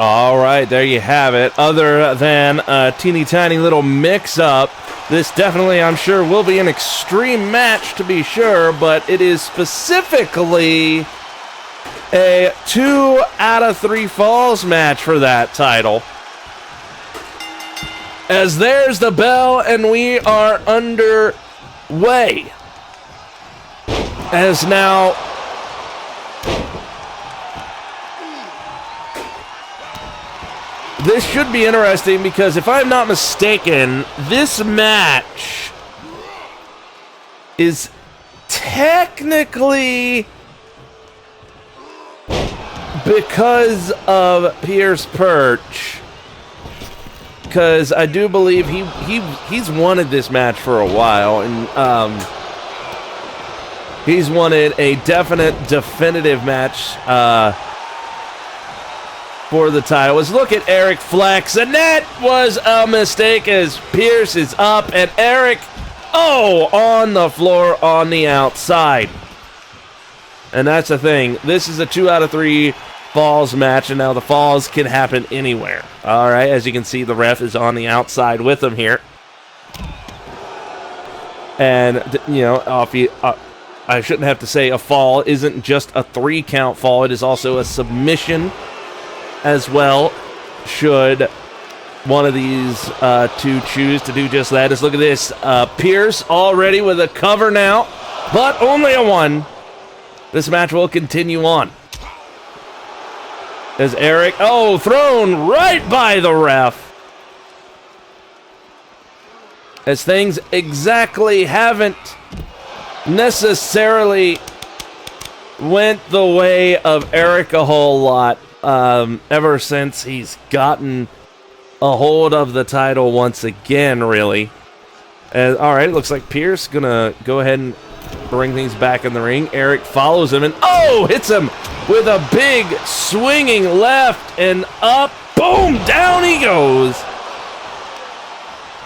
All right, there you have it. Other than a teeny tiny little mix-up, this definitely, I'm sure, will be an extreme match to be sure, but it is specifically a 2 out of 3 falls match for that title. As there's the bell, and we are underway. As now... This should be interesting because if I'm not mistaken, this match is technically because of Pierce Perch. Because I do believe he's wanted this match for a while, and he's wanted a definitive match for the title. Let's look at Eric flex, and that was a mistake as Pierce is up, and Eric, on the floor on the outside. And that's the thing. This is a 2 out of 3 falls match, and now the falls can happen anywhere. All right, as you can see, the ref is on the outside with him here. And, you know, I shouldn't have to say a fall isn't just a 3-count fall. It is also a submission as well, should one of these two choose to do just that. Just look at this. Pierce already with a cover now, but only a 1. This match will continue on. As Eric, thrown right by the ref. As things exactly haven't necessarily went the way of Eric a whole lot. Ever since he's gotten a hold of the title once again, really. All right, it looks like Pierce gonna go ahead and bring things back in the ring. Eric follows him and hits him with a big swinging left and up. Boom, down he goes.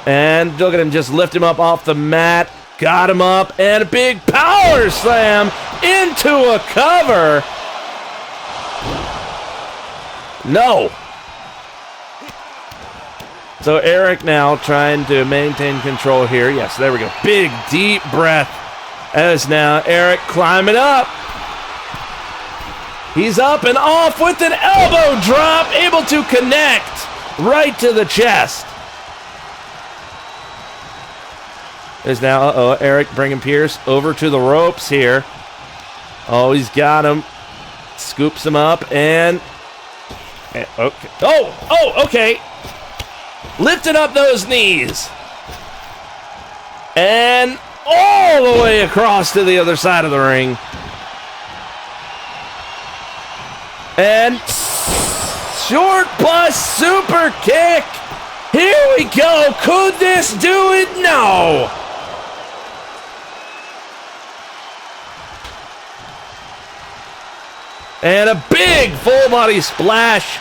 And look at him just lift him up off the mat. Got him up and a big power slam into a cover. No. So Eric now trying to maintain control here. Yes, there we go. Big, deep breath. As now Eric climbing up. He's up and off with an elbow drop. Able to connect right to the chest. There's now, Eric bringing Pierce over to the ropes here. Oh, he's got him. Scoops him up and... Okay. Okay. Lifting up those knees. And all the way across to the other side of the ring. And short plus super kick. Here we go. Could this do it? No. And a big full body splash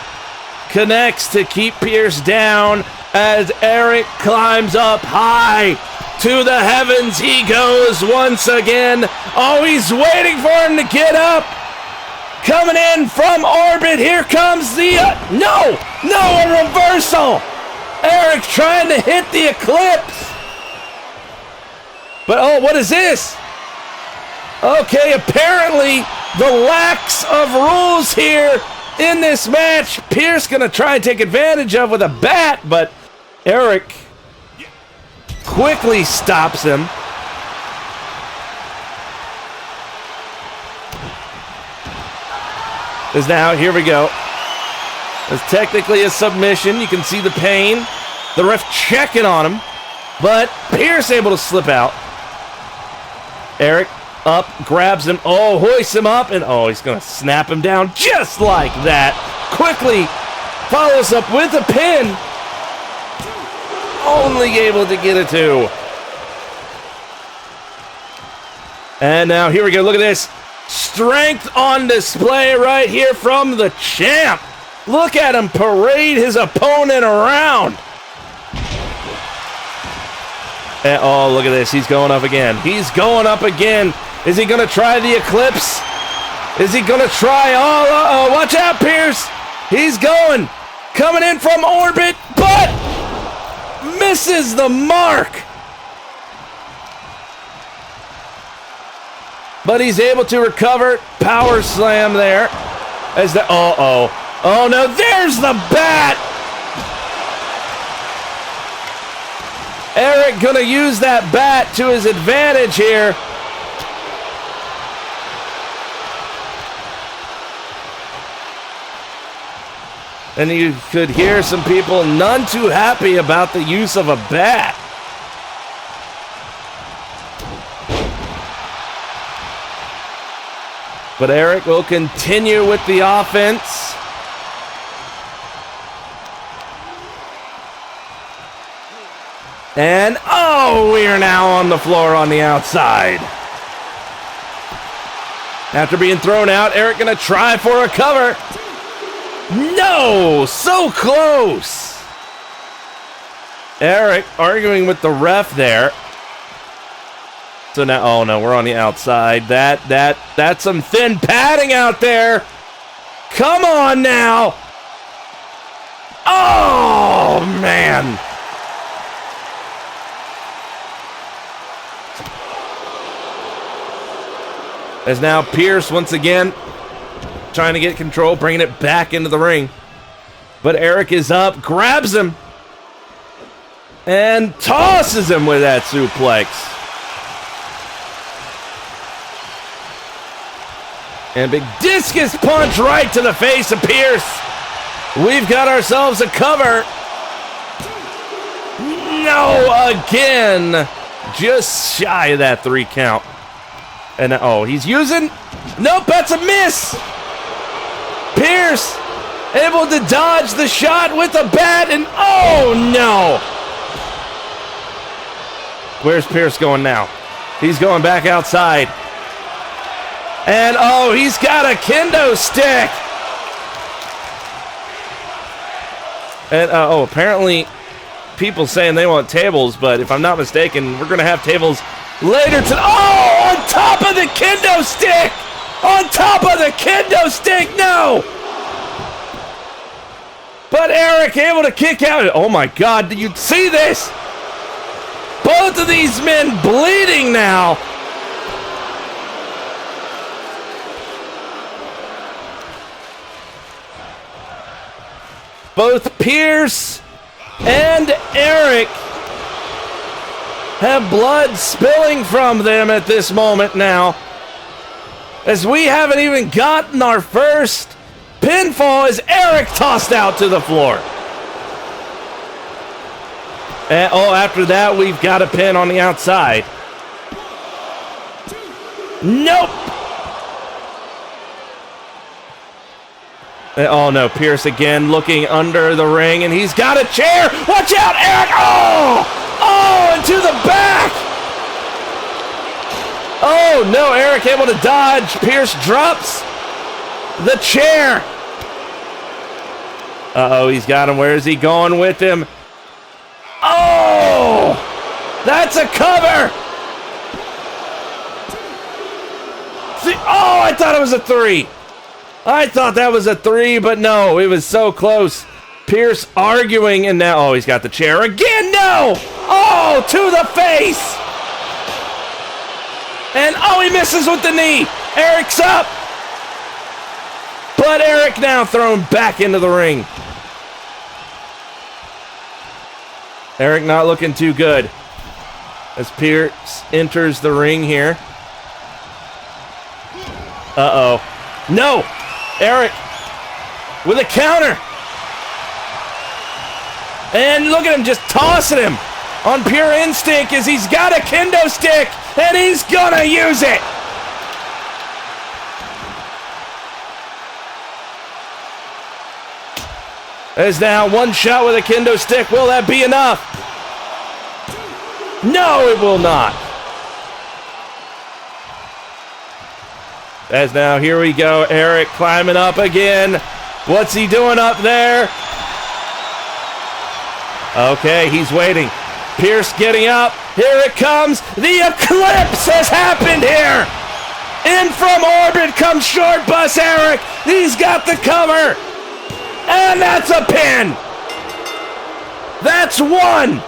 connects to keep Pierce down as Eric climbs up high. To the heavens he goes once again. Oh, he's waiting for him to get up. Coming in from orbit. Here comes the... No, a reversal. Eric trying to hit the Eclipse. But, what is this? Okay, apparently the lacks of rules here in this match. Pierce going to try and take advantage of with a bat, but Eric quickly stops him. Is now, here we go. It's technically a submission. You can see the pain. The ref checking on him. But Pierce able to slip out. Eric up, grabs him. Oh, hoists him up. And oh, he's going to snap him down just like that. Quickly follows up with a pin. Only able to get a 2. And now here we go. Look at this. Strength on display right here from the champ. Look at him parade his opponent around. And, oh, look at this. He's going up again. He's going up again. Is he going to try the Eclipse? Is he going to try? Oh, uh-oh. Watch out, Pierce. He's going. Coming in from orbit, but misses the mark. But he's able to recover. Power slam there. As the oh no, there's the bat. Eric gonna use that bat to his advantage here. And you could hear some people none too happy about the use of a bat. But Eric will continue with the offense. And oh, we are now on the floor on the outside. After being thrown out, Eric gonna try for a cover. No, so close. Eric arguing with the ref there. So now, oh no, we're on the outside. That's some thin padding out there. Come on now. Oh man. As now Pierce once again trying to get control, bringing it back into the ring. But Eric is up, grabs him, and tosses him with that suplex. And big discus punch right to the face of Pierce. We've got ourselves a cover. No, again. Just shy of that 3 count. And oh, he's using. Nope, that's a miss. Pierce able to dodge the shot with a bat. And oh no. Where's Pierce going now? He's going back outside. And oh, he's got a kendo stick. And oh, apparently people saying they want tables, but if I'm not mistaken, we're going to have tables later today. Oh, on top of the kendo stick. On top of the kendo stick. No. But Eric able to kick out. Oh my God, did you see this? Both of these men bleeding now. Both Pierce and Eric have blood spilling from them at this moment now. As we haven't even gotten our first pinfall as Eric tossed out to the floor. And oh, after that, we've got a pin on the outside. Nope. Oh no, Pierce again looking under the ring, and he's got a chair. Watch out, Eric! Oh! Oh, into the back! Oh no, Eric able to dodge. Pierce drops the chair. Uh-oh, he's got him. Where is he going with him? Oh! That's a cover! See, oh, I thought it was a 3. I thought that was a 3, but no, it was so close. Pierce arguing, and now, oh, he's got the chair again. No! Oh, to the face! And oh, he misses with the knee. Eric's up. But Eric now thrown back into the ring. Eric not looking too good as Pierce enters the ring here. Uh-oh. No! Eric with a counter. And look at him just tossing him on pure instinct as he's got a kendo stick and he's gonna use it. There's now one shot with a kendo stick. Will that be enough? No, it will not. As now, here we go. Eric climbing up again. What's he doing up there? Okay, he's waiting. Pierce getting up. Here it comes. The eclipse has happened here. In from orbit comes Short Bus Eric. He's got the cover. And that's a pin. That's one.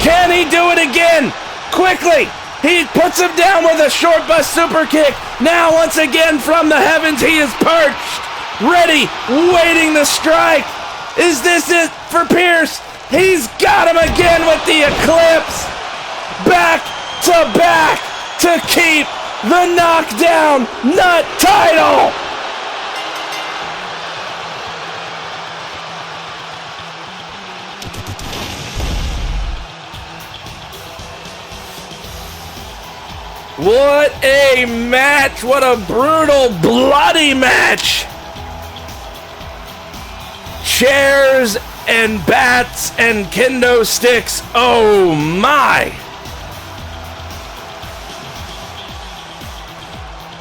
Can he do it again? Quickly. He puts him down with a short bus super kick. Now once again from the heavens he is perched. Ready. Waiting to strike. Is this it for Pierce? He's got him again with the eclipse. Back to keep the knockdown nut title. What a match! What a brutal, bloody match! Chairs and bats and kendo sticks. Oh my!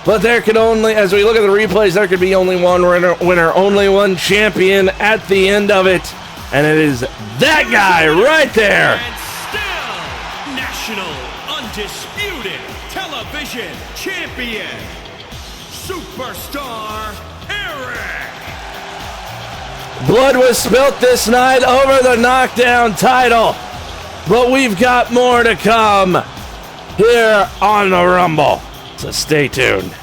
But there can only, as we look at the replays, there could be only one winner, only one champion at the end of it. And it is that guy right there. And still, national undisputed television champion, Superstar Eric. Blood was spilt this night over the knockdown title, but we've got more to come here on the Rumble, so stay tuned.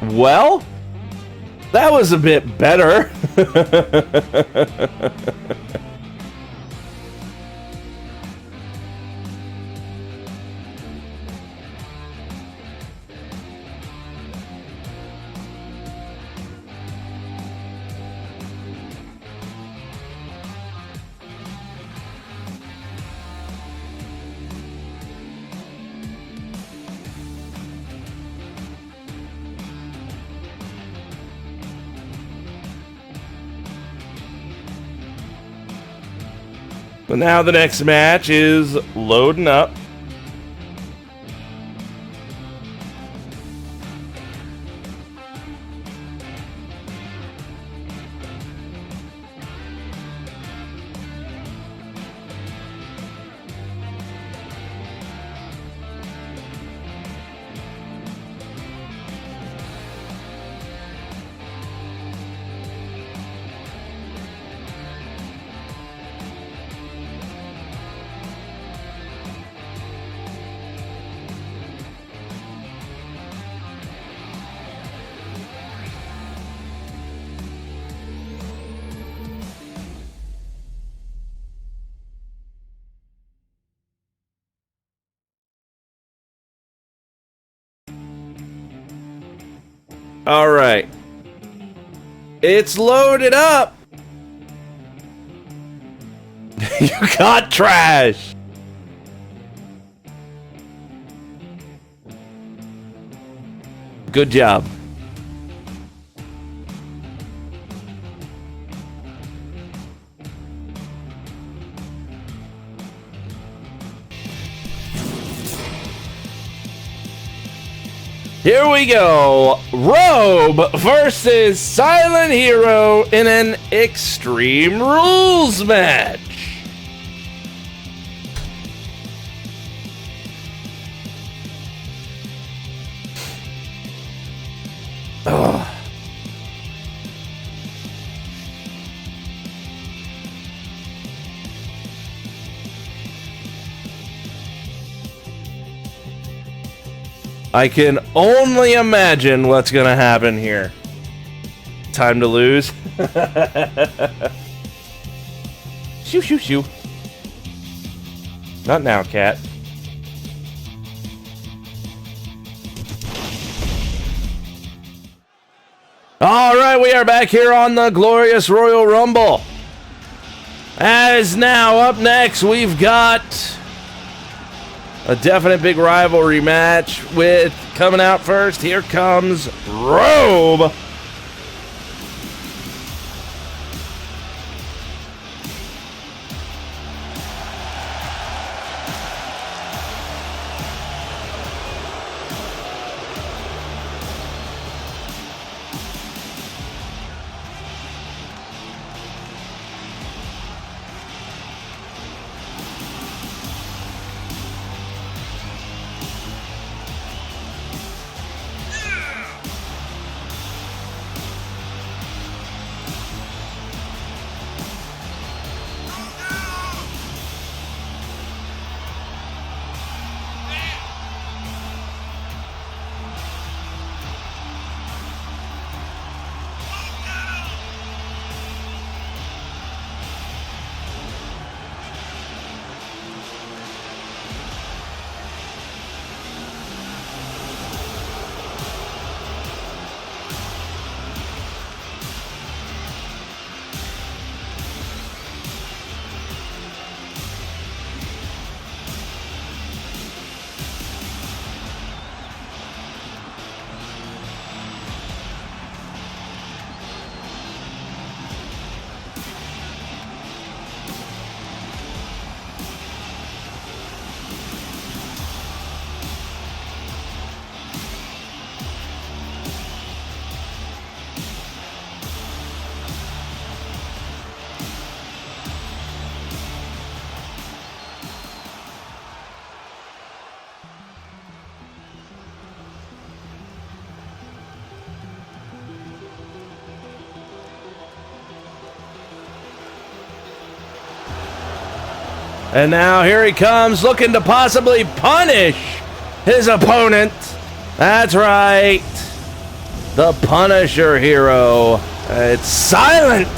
Well, that was a bit better. But now the next match is loading up. All right. It's loaded up. You got trash. Good job. Here we go. Robe versus Silent Hero in an Extreme Rules match. Ugh. I can only imagine what's going to happen here. Time to lose. Shoo, shoo, shoo. Not now, cat. All right, we are back here on the glorious Royal Rumble. As now, up next, we've got a definite big rivalry match with, coming out first, here comes Robe. And now here he comes, looking to possibly punish his opponent. That's right. The Punisher hero. It's Silent.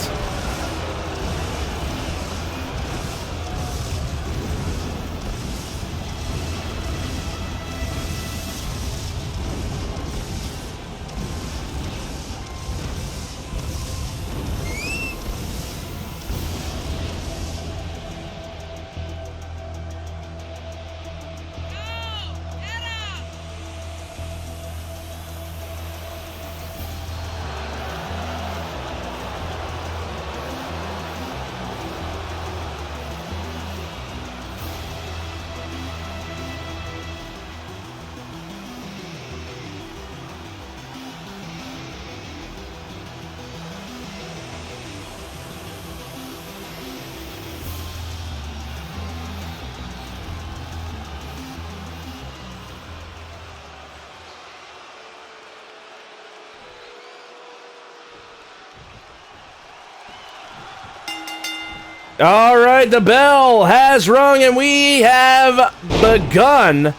All right, the bell has rung, and we have begun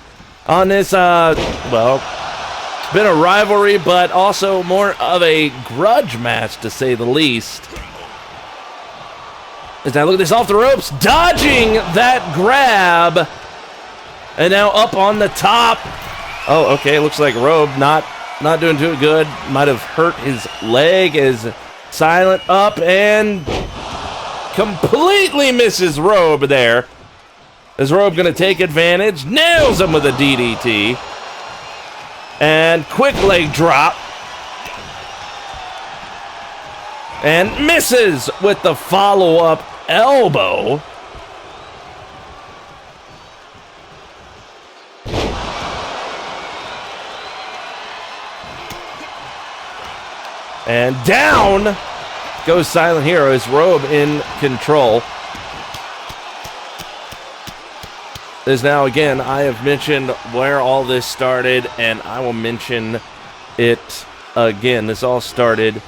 on this, well, it's been a rivalry, but also more of a grudge match, to say the least. As I look at this off the ropes, dodging that grab, and now up on the top. Oh, okay, looks like Robe not doing too good. Might have hurt his leg as Silent up and completely misses Robe there. Is Robe going to take advantage? Nails him with a DDT. And quick leg drop. And misses with the follow-up elbow. And down goes Silent Hero as Robe in control. As now, again, I have mentioned where all this started, and I will mention it again. This all started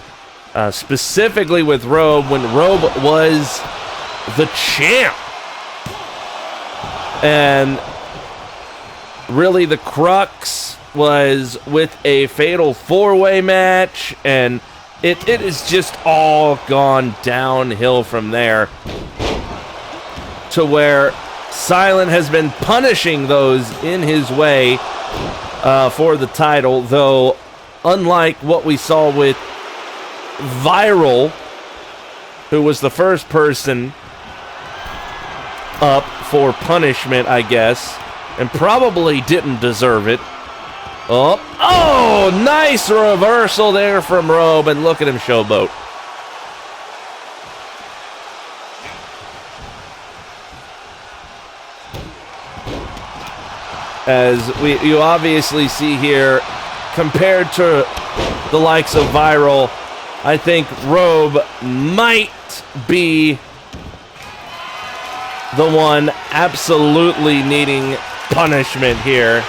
specifically with Robe when Robe was the champ. And really the crux was with a fatal four-way match, and it is just all gone downhill from there. to where Silent has been punishing those in his way for the title, though unlike what we saw with Viral, who was the first person up for punishment, I guess, and probably didn't deserve it. Oh, nice reversal there from Robe, and look at him showboat. As you obviously see here, compared to the likes of Viral, I think Robe might be the one absolutely needing punishment here.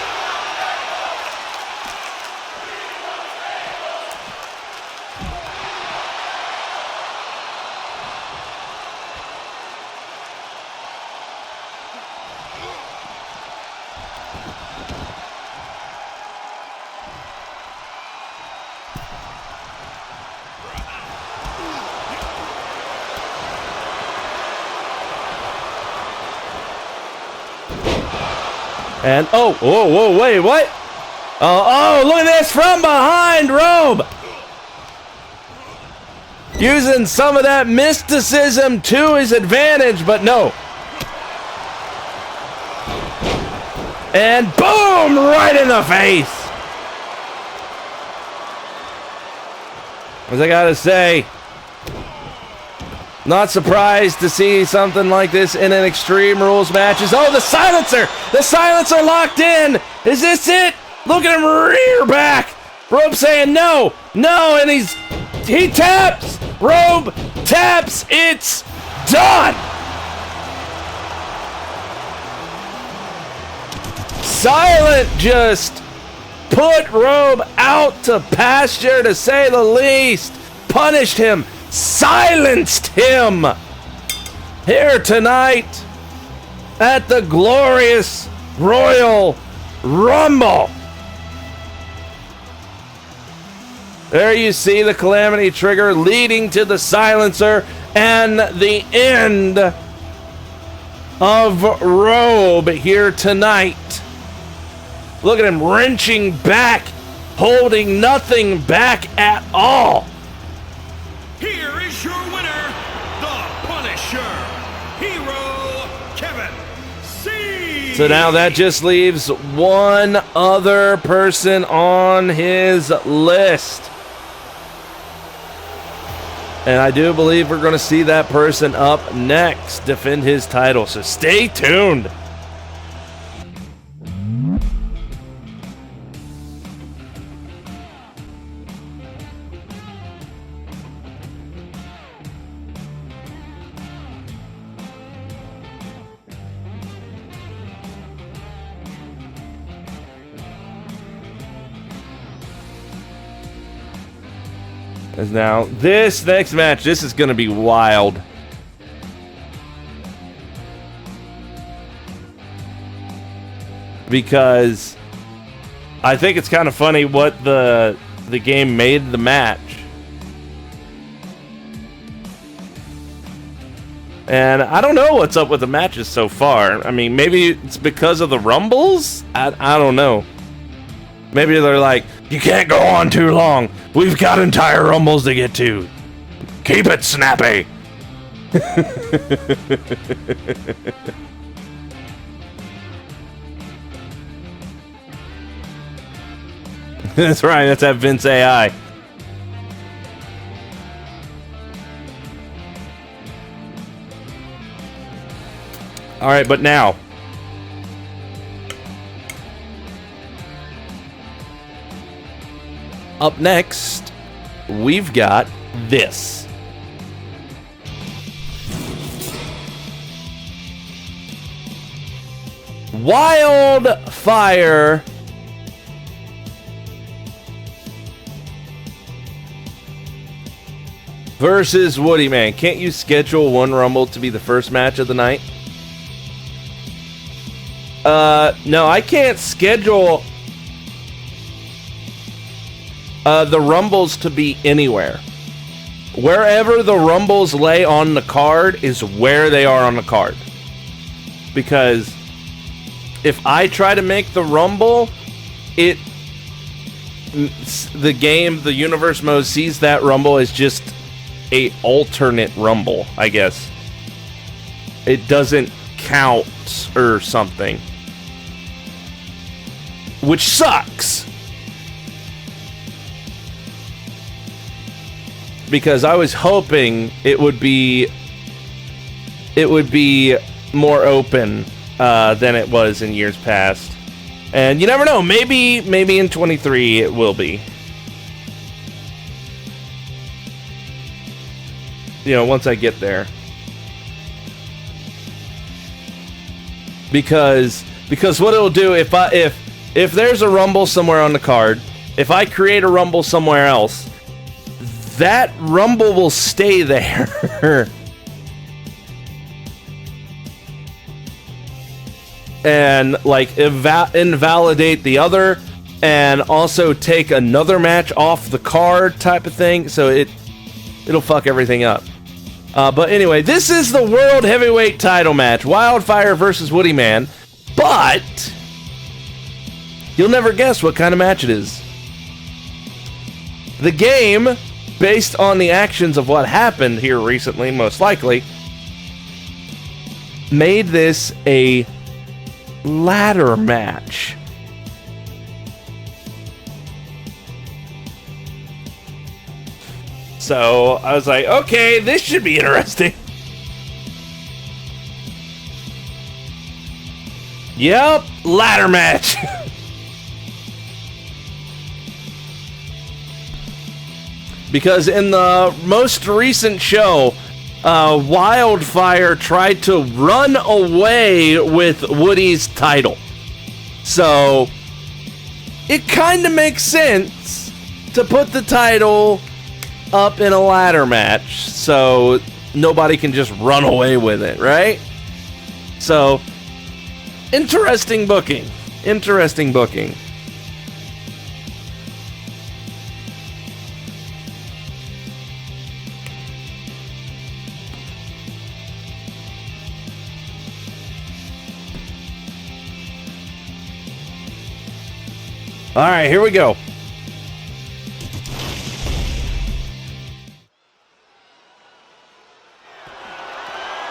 And, whoa, wait, what? Oh, look at this from behind, Robe! Using some of that mysticism to his advantage, but no. And boom, right in the face. As I gotta say, not surprised to see something like this in an Extreme Rules matches. Oh, the silencer! The silencer locked in! Is this it? Look at him rear back! Robe saying no! No! And he taps! Robe taps! It's done! Silent just put Robe out to pasture, to say the least. Punished him. Silenced him here tonight at the glorious Royal Rumble. There you see the Calamity Trigger leading to the silencer and the end of Robe here tonight. Look at him wrenching back, holding nothing back at all. Here is your winner, the Punisher, Hero Kevin C. So now that just leaves one other person on his list. And I do believe we're going to see that person up next defend his title. So stay tuned. As now, this next match, this is going to be wild. Because I think it's kind of funny what the game made the match. And I don't know what's up with the matches so far. I mean, maybe it's because of the Rumbles? I don't know. Maybe they're like, you can't go on too long. We've got entire Rumbles to get to. Keep it snappy. That's right. That's that Vince AI. All right, but now. Up next, we've got this. Wildfire versus Woody Man. Can't you schedule one Rumble to be the first match of the night? No, I can't schedule the Rumbles to be anywhere. Wherever the Rumbles lay on the card is where they are on the card. because if I try to make the Rumble, the universe mode sees that Rumble as just a alternate Rumble, I guess. It doesn't count or something, which sucks. Because I was hoping it would be more open than it was in years past. And you never know, maybe in 23 it will be. You know, once I get there. Because what it'll do if there's a Rumble somewhere on the card, if I create a Rumble somewhere else, that Rumble will stay there. And like invalidate the other, and also take another match off the card type of thing. So it'll fuck everything up. But anyway, this is the World Heavyweight title match, Wildfire versus Woody Man. But you'll never guess what kind of match it is. The game, based on the actions of what happened here recently, most likely, made this a ladder match. So I was like, okay, this should be interesting. Yep, ladder match. Because in the most recent show, Wildfire tried to run away with Woody's title. So it kind of makes sense to put the title up in a ladder match so nobody can just run away with it, right? So interesting booking. Interesting booking. All right, here we go.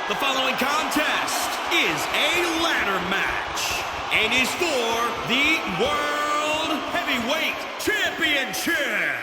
The following contest is a ladder match and is for the World Heavyweight Championship.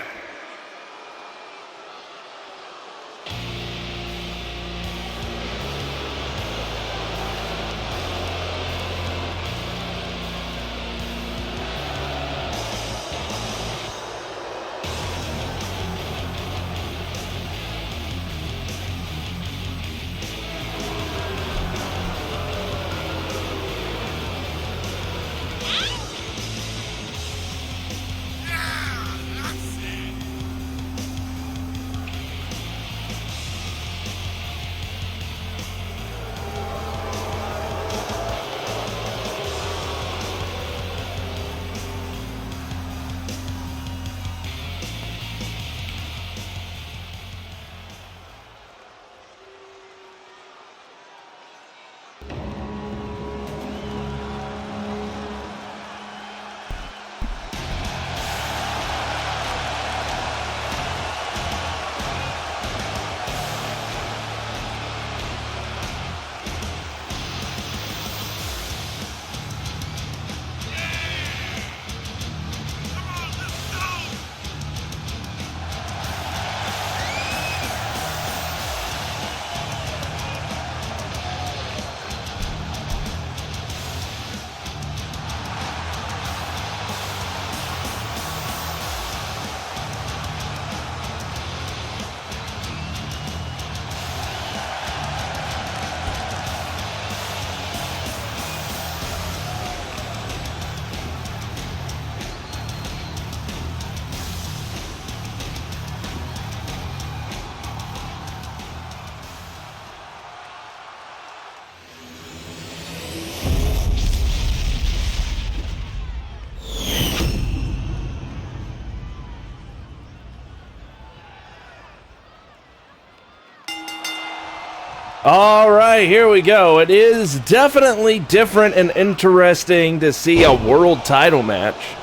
All right, here we go. It is definitely different and interesting to see a world title match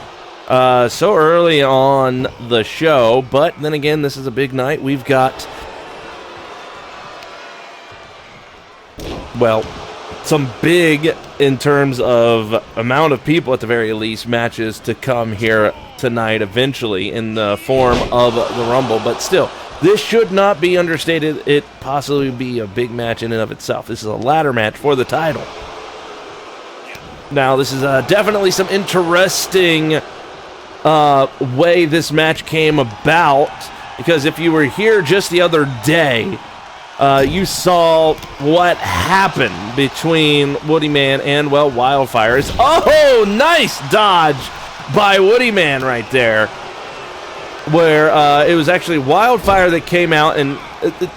so early on the show. But then again, this is a big night. We've got, well, some big, in terms of amount of people at the very least, matches to come here tonight eventually in the form of the Rumble. But still, this should not be understated. It possibly be a big match in and of itself. This is a ladder match for the title. Now, this is definitely some interesting way this match came about, because if you were here just the other day, you saw what happened between Woody Man and, well, Wildfire. Oh, nice dodge by Woody Man right there, where it was actually Wildfire that came out and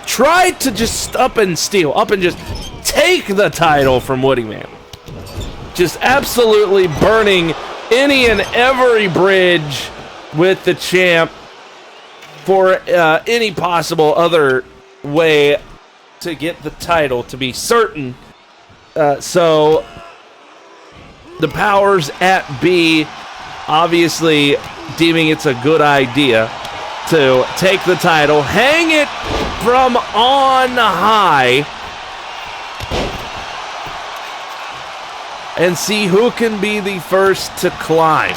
tried to just up and just take the title from Woody Man. Just absolutely burning any and every bridge with the champ for any possible other way to get the title, to be certain. So the powers at B obviously deeming it's a good idea to take the title, hang it from on high, and see who can be the first to climb.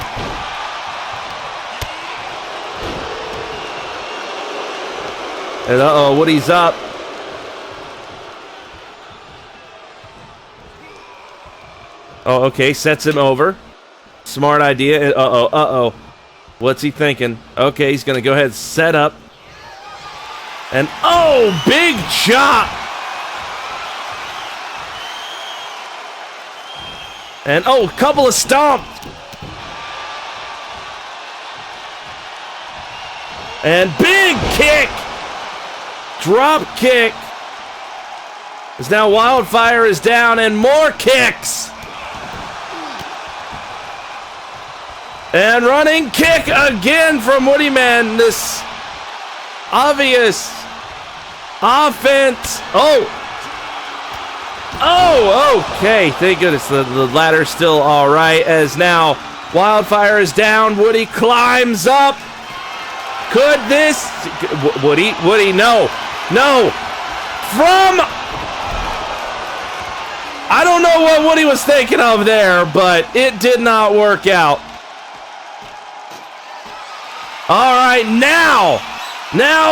And uh-oh, Woody's up. Oh, okay, sets him over. Smart idea. Uh-oh. What's he thinking? Okay, he's going to go ahead and set up. And, oh, big chop! And, oh, a couple of stomps! And big kick! Drop kick! As now Wildfire is down, and more kicks! And running kick again from Woody Man. This obvious offense. Oh, okay. Thank goodness the ladder's still all right. As now Wildfire is down. Woody climbs up. Could this... Woody, no. From... I don't know what Woody was thinking of there, but it did not work out. All right, now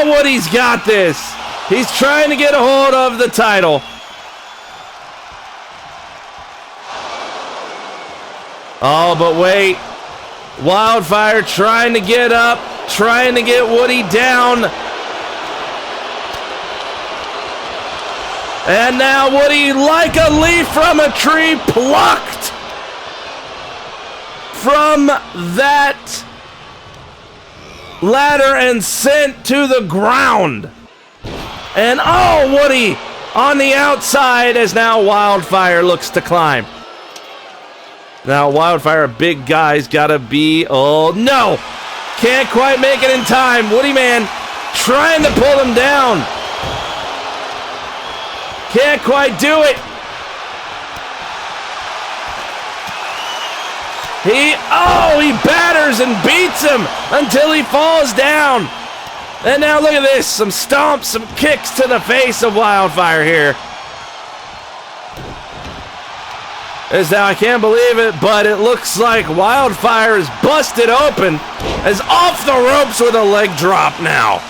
Woody's got this. He's trying to get a hold of the title. Oh, but wait. Wildfire trying to get up, trying to get Woody down. And now Woody, like a leaf from a tree, plucked from that ladder and sent to the ground. And oh, Woody on the outside as now Wildfire looks to climb. Now Wildfire, a big guy's gotta be, oh no, can't quite make it in time. Woody Man trying to pull him down. Can't quite do it. He batters and beats him until he falls down. And now look at this, some stomps, some kicks to the face of Wildfire here. As now I can't believe it, but it looks like Wildfire is busted open, as off the ropes with a leg drop now.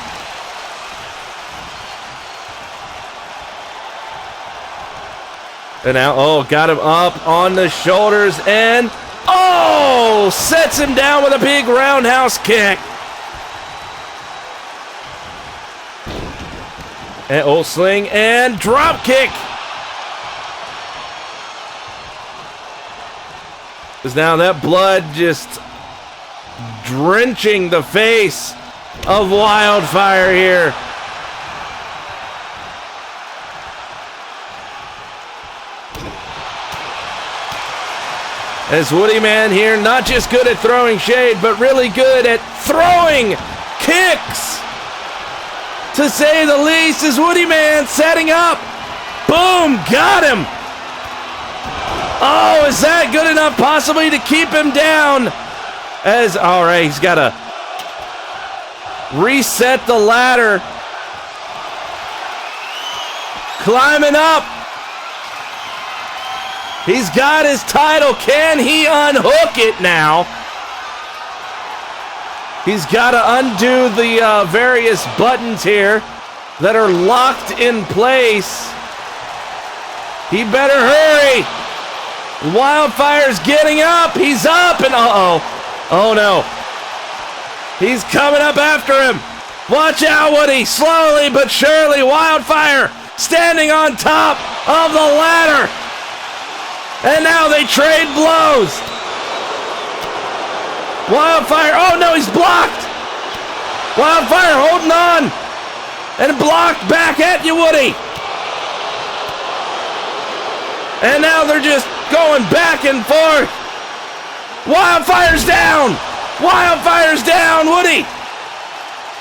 And now, got him up on the shoulders and sets him down with a big roundhouse kick. And sling and drop kick. Because now that blood just drenching the face of Wildfire here. As Woody Man here, not just good at throwing shade, but really good at throwing kicks. To say the least, is Woody Man setting up Boom! Got him! Oh, is that good enough possibly to keep him down? All right, he's got to reset the ladder. Climbing up. He's got his title. Can he unhook it now? He's got to undo the various buttons here that are locked in place. He better hurry. Wildfire's getting up. He's up and oh no. He's coming up after him. Watch out, Woody. Slowly but surely, Wildfire standing on top of the ladder. And now they trade blows. Wildfire, oh no, he's blocked. Wildfire holding on. And blocked back at you, Woody. And now they're just going back and forth. Wildfire's down. Wildfire's down. Woody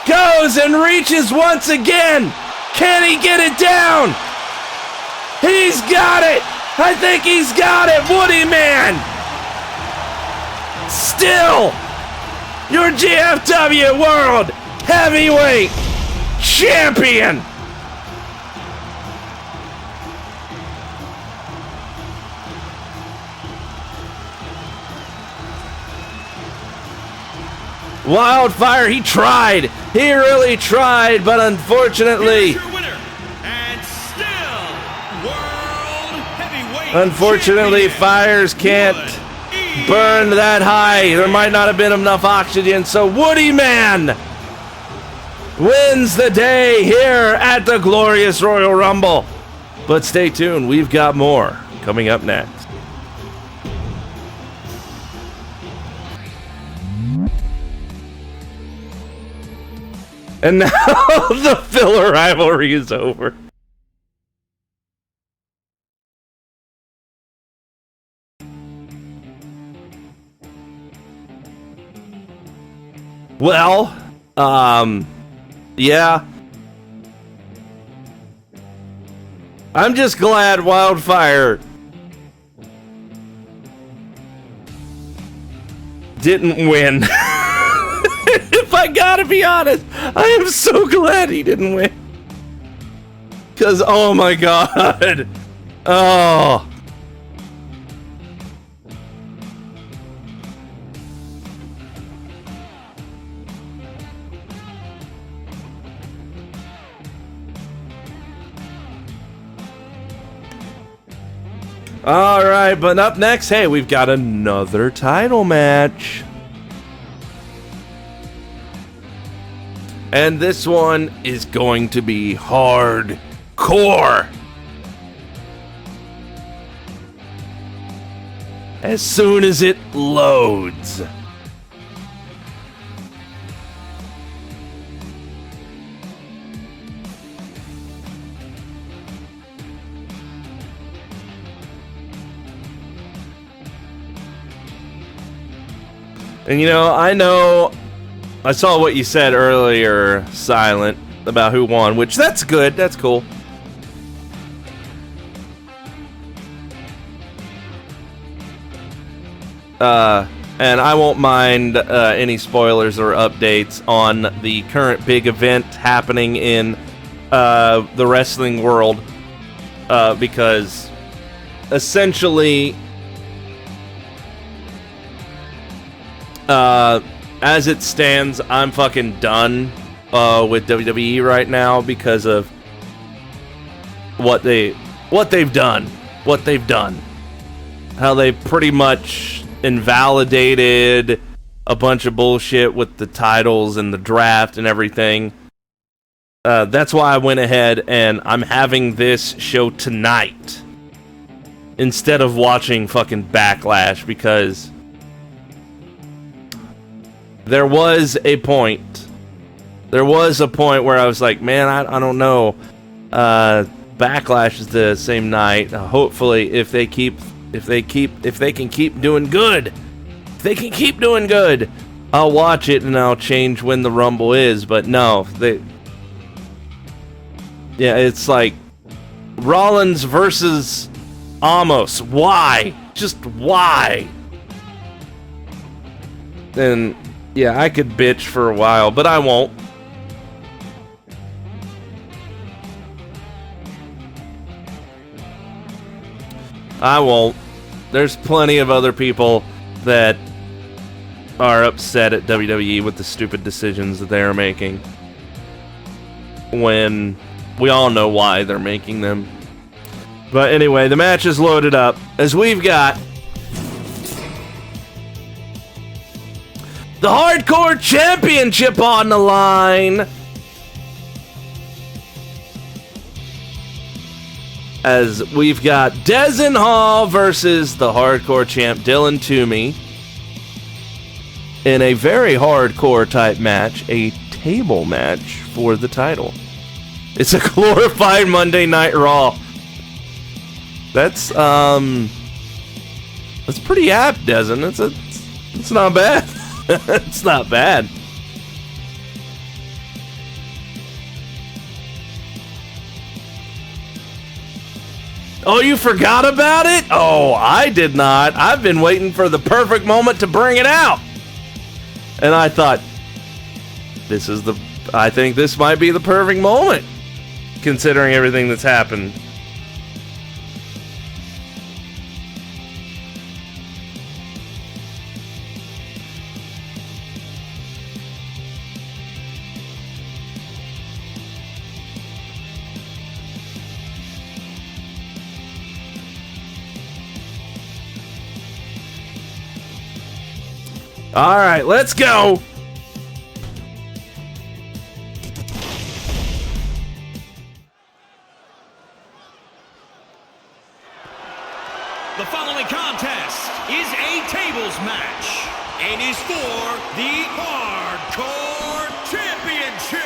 goes and reaches once again. Can he get it down? He's got it. I think he's got it. Woody man. Still your GFW World Heavyweight Champion. Wildfire, he tried. He really tried, but unfortunately, Here's your winner, and still World Heavyweight unfortunately, Champion, fires can't burn that high. There might not have been enough oxygen, so Woody Man wins the day here at the glorious Royal Rumble. But stay tuned, we've got more coming up next. And now the filler rivalry is over. Well, yeah. I'm just glad Wildfire didn't win. If I gotta be honest, I am so glad he didn't win. Because, oh my god. Oh. Alright, but up next, hey, we've got another title match. And this one is going to be hardcore. As soon as it loads. And I saw what you said earlier, Silent, about who won, which that's good, that's cool. And I won't mind any spoilers or updates on the current big event happening in the wrestling world, because essentially, as it stands, I'm fucking done with WWE right now because of what they've done. How they pretty much invalidated a bunch of bullshit with the titles and the draft and everything. That's why I went ahead and I'm having this show tonight instead of watching fucking Backlash, because there was a point where I was like, man, I don't know. Backlash is the same night. Hopefully, if they can keep doing good, I'll watch it and I'll change when the Rumble is. But no, it's like Rollins versus Amos. Why? Just why? And yeah, I could bitch for a while, but I won't. I won't. There's plenty of other people that are upset at WWE with the stupid decisions that they are making, when we all know why they're making them. But anyway, the match is loaded up as we've got the Hardcore Championship on the line, as we've got Dezen Hall versus the Hardcore Champ Dylan Toomey in a very hardcore type match, a table match for the title. It's a glorified Monday Night Raw. That's pretty apt, Dezen. It's not bad. It's not bad. Oh, you forgot about it? Oh, I did not. I've been waiting for the perfect moment to bring it out. And I thought, I think this might be the perfect moment, considering everything that's happened. All right, let's go. The following contest is a tables match and is for the Hardcore Championship.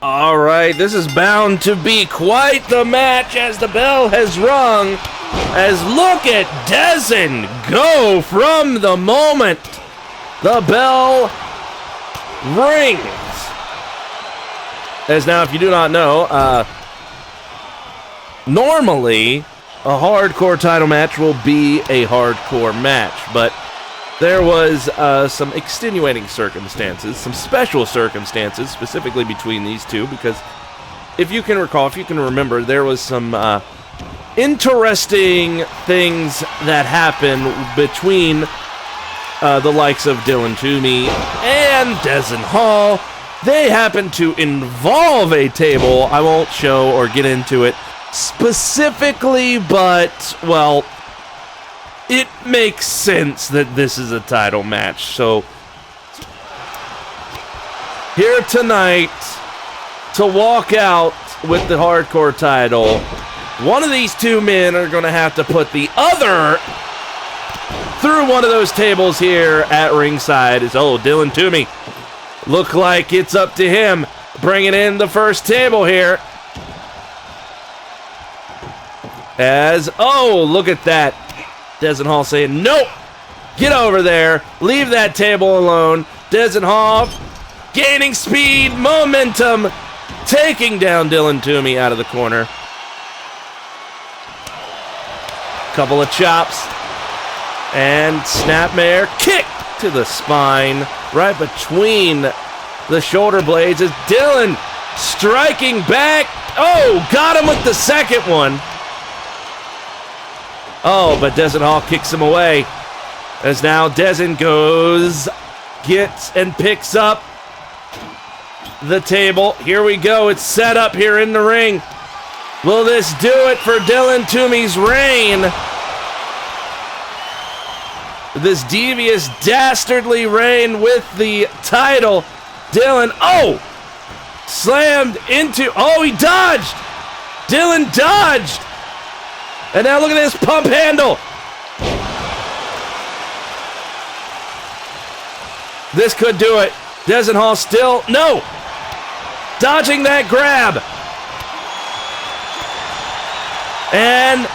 All right, this is bound to be quite the match as the bell has rung. As look at Dezen go from the moment the bell rings. As now, if you do not know, normally a hardcore title match will be a hardcore match, but there was some extenuating circumstances, some special circumstances, specifically between these two, because if you can recall, if you can remember, there was some interesting things that happened between the likes of Dylan Toomey and Dezen Hall. They happened to involve a table. I won't show or get into it specifically, but, well, it makes sense that this is a title match. So, here tonight to walk out with the hardcore title, one of these two men are going to have to put the other through one of those tables here at ringside. Is Dylan Toomey. Look like it's up to him bringing in the first table here. As, look at that. Dezen Hall saying, nope, get over there, leave that table alone. Dezen Hall gaining speed, momentum, taking down Dylan Toomey out of the corner. Couple of chops, and snapmare kick to the spine, right between the shoulder blades as Dylan striking back. Got him with the second one. But Dezen Hall kicks him away. As now Dezen gets and picks up the table. Here we go. It's set up here in the ring. Will this do it for Dylan Toomey's reign? This devious, dastardly reign with the title. Dylan, slammed into, he dodged. Dylan dodged. And now look at this pump handle. This could do it. Dezen Hall still, no. Dodging that grab. And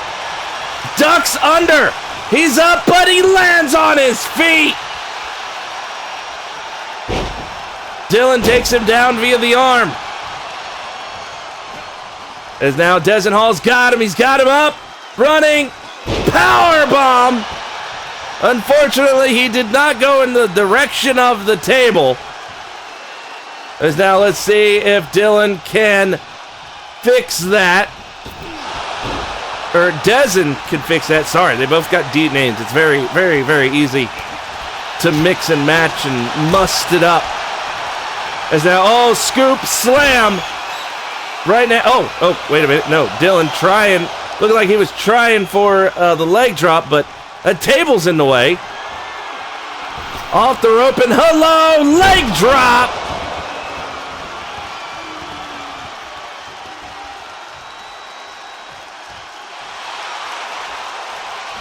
ducks under. He's up, but he lands on his feet. Dylan takes him down via the arm. As now Dezen Hall's got him. He's got him up. Running, power bomb. Unfortunately, he did not go in the direction of the table. As now, let's see if Dylan can fix that. Or Dezen can fix that. Sorry, they both got D names. It's very, very, very easy to mix and match and must it up. As now, scoop, slam. Right now, wait a minute. No, Dylan trying. Looked like he was trying for the leg drop, but a table's in the way. Off the rope and hello, leg drop.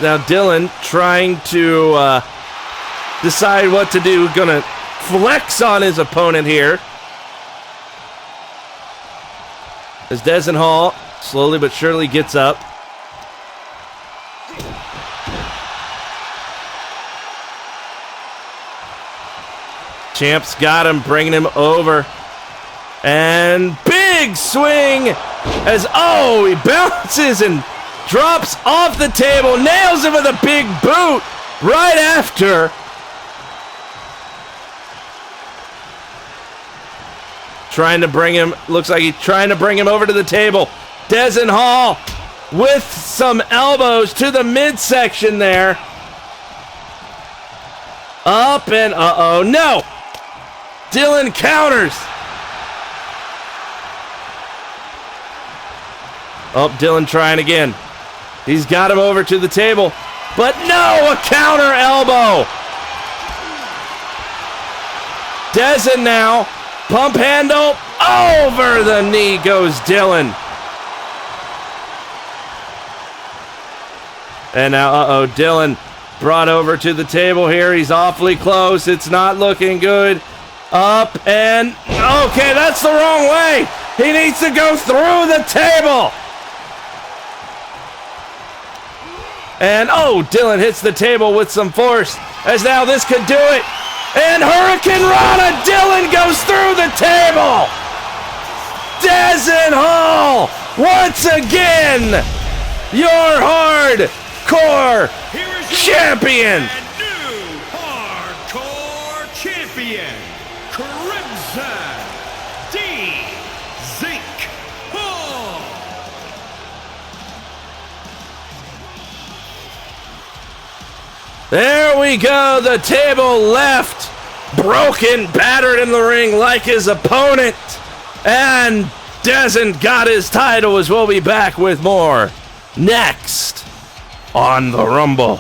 Now Dylan trying to decide what to do. Gonna flex on his opponent here. As Dezen Hall slowly but surely gets up. Champ's got him, bringing him over. And big swing as, he bounces and drops off the table, nails him with a big boot right after. Trying to bring him, looks like he's trying to bring him over to the table. Dezen Hall with some elbows to the midsection there. Up and no! Dylan counters. Dylan trying again. He's got him over to the table. But no, a counter elbow. Dezen now. Pump handle. Over the knee goes Dylan. And now, Dylan brought over to the table here. He's awfully close. It's not looking good. Up and, okay, that's the wrong way. He needs to go through the table. And oh, Dylan hits the table with some force, as now this could do it. And Hurricane Rana, Dylan goes through the table. Dezen Hall, once again, your hardcore champion. New hardcore champion, Crimson D. Zeke Hall. There we go, the table left, broken, battered in the ring like his opponent. And Dezen got his title, as we'll be back with more next on the Rumble.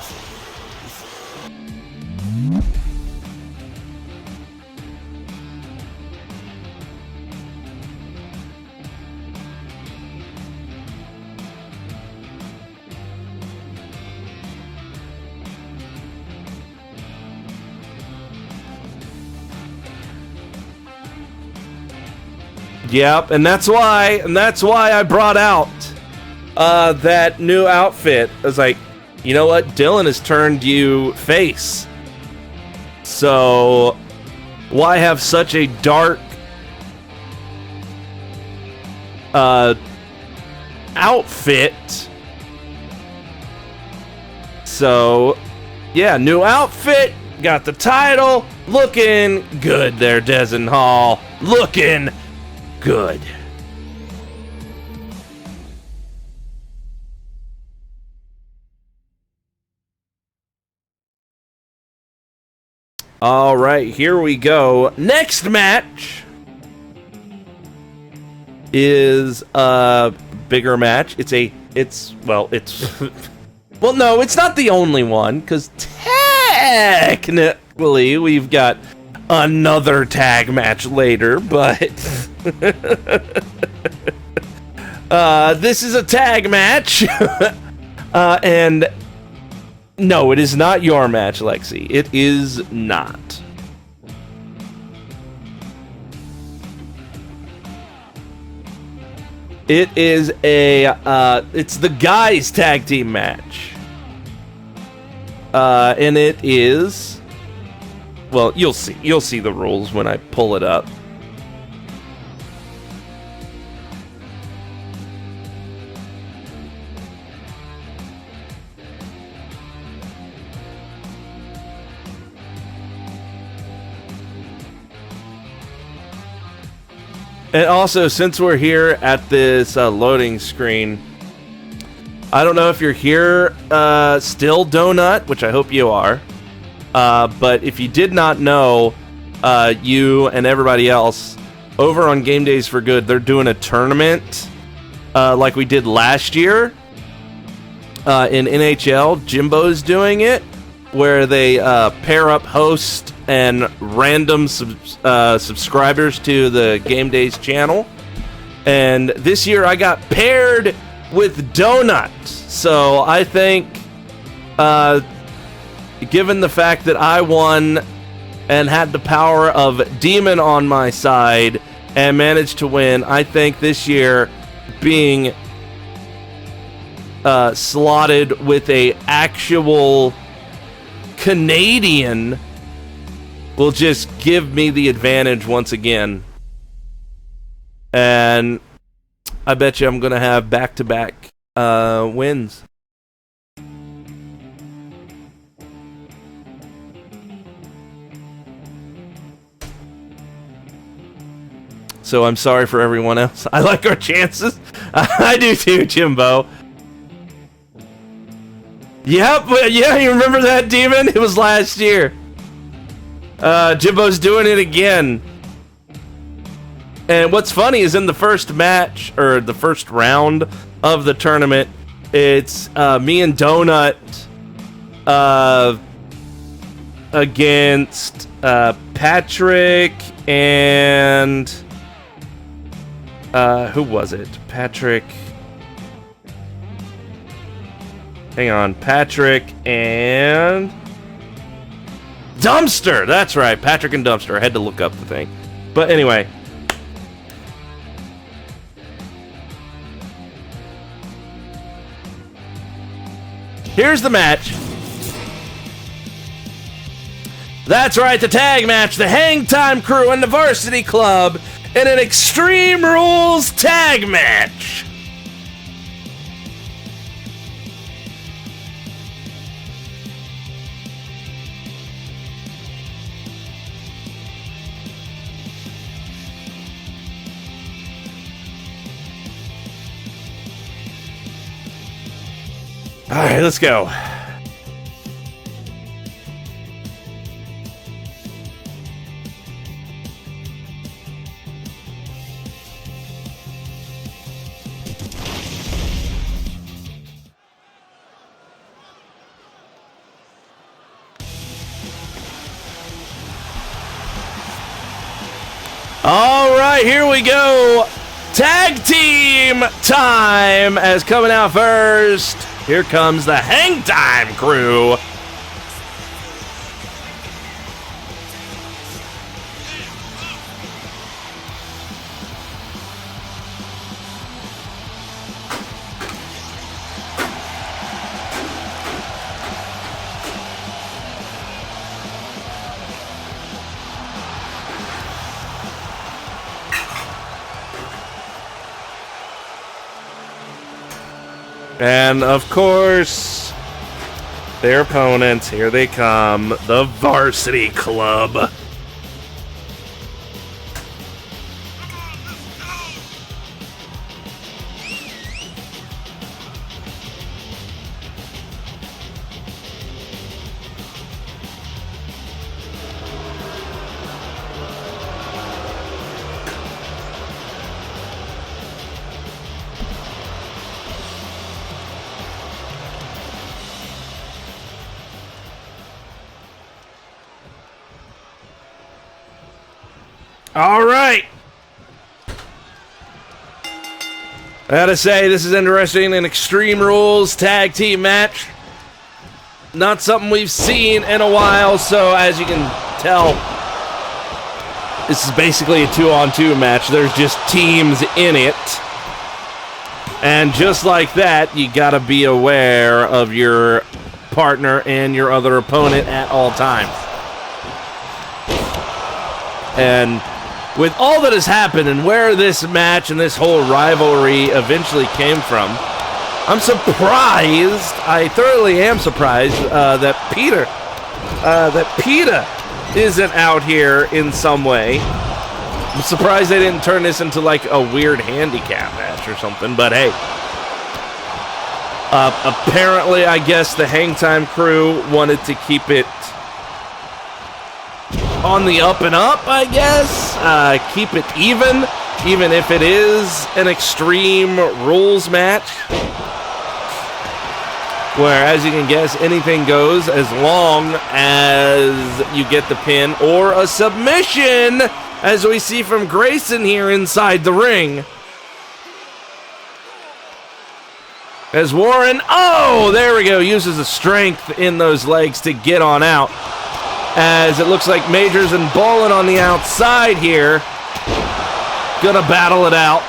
Yep, and that's why I brought out that new outfit. I was like, you know what? Dylan has turned you face. So why have such a dark outfit? So yeah, new outfit, got the title, looking good there, Dezen Hall. Looking good. All right, here we go. Next match is a bigger match. Well, no, it's not the only one, because technically we've got another tag match later, but this is a tag match. And no, it is not your match, Lexi. It is not. It is it's the guys tag team match. And it is, well, you'll see the rules when I pull it up. And also, since we're here at this loading screen, I don't know if you're here still, Donut, which I hope you are. But if you did not know, you and everybody else, over on Game Days for Good, they're doing a tournament like we did last year in NHL. Jimbo's doing it, where they pair up host and random subscribers to the Game Days channel. And this year I got paired with Donut. So I think, given the fact that I won and had the power of Demon on my side and managed to win, I think this year being slotted with a actual Canadian will just give me the advantage once again. And I bet you I'm going to have back-to-back wins. So I'm sorry for everyone else. I like our chances. I do too, Jimbo. Yep, yeah, you remember that, Demon? It was last year. Jimbo's doing it again. And what's funny is in the first match, or the first round of the tournament, it's me and Donut against Patrick and... who was it? Patrick... Hang on. Patrick and... Dumpster! That's right. Patrick and Dumpster. I had to look up the thing. But anyway. here's the match. That's right, the tag match. The Hang Time Crew and the Varsity Club in an Extreme Rules tag match. All right, let's go. All right, here we go. Tag team time. As coming out first, here comes the Hang Time Crew. And, of course, their opponents, here they come, the Varsity Club. All right. I gotta say, this is interesting. An Extreme Rules tag team match. Not something we've seen in a while, so as you can tell, this is basically a 2-on-2 match. There's just teams in it. And just like that, you gotta be aware of your partner and your other opponent at all times. And with all that has happened and where this match and this whole rivalry eventually came from, I'm surprised, I thoroughly am surprised, that PETA isn't out here in some way. I'm surprised they didn't turn this into like a weird handicap match or something, but hey. Apparently, I guess the Hang Time Crew wanted to keep it on the up and up, I guess. Keep it even if it is an Extreme Rules match. Where, as you can guess, anything goes as long as you get the pin or a submission, as we see from Grayson here inside the ring. As Warren, oh, there we go, uses the strength in those legs to get on out. As it looks like Majors and Bolin on the outside here. Gonna battle it out.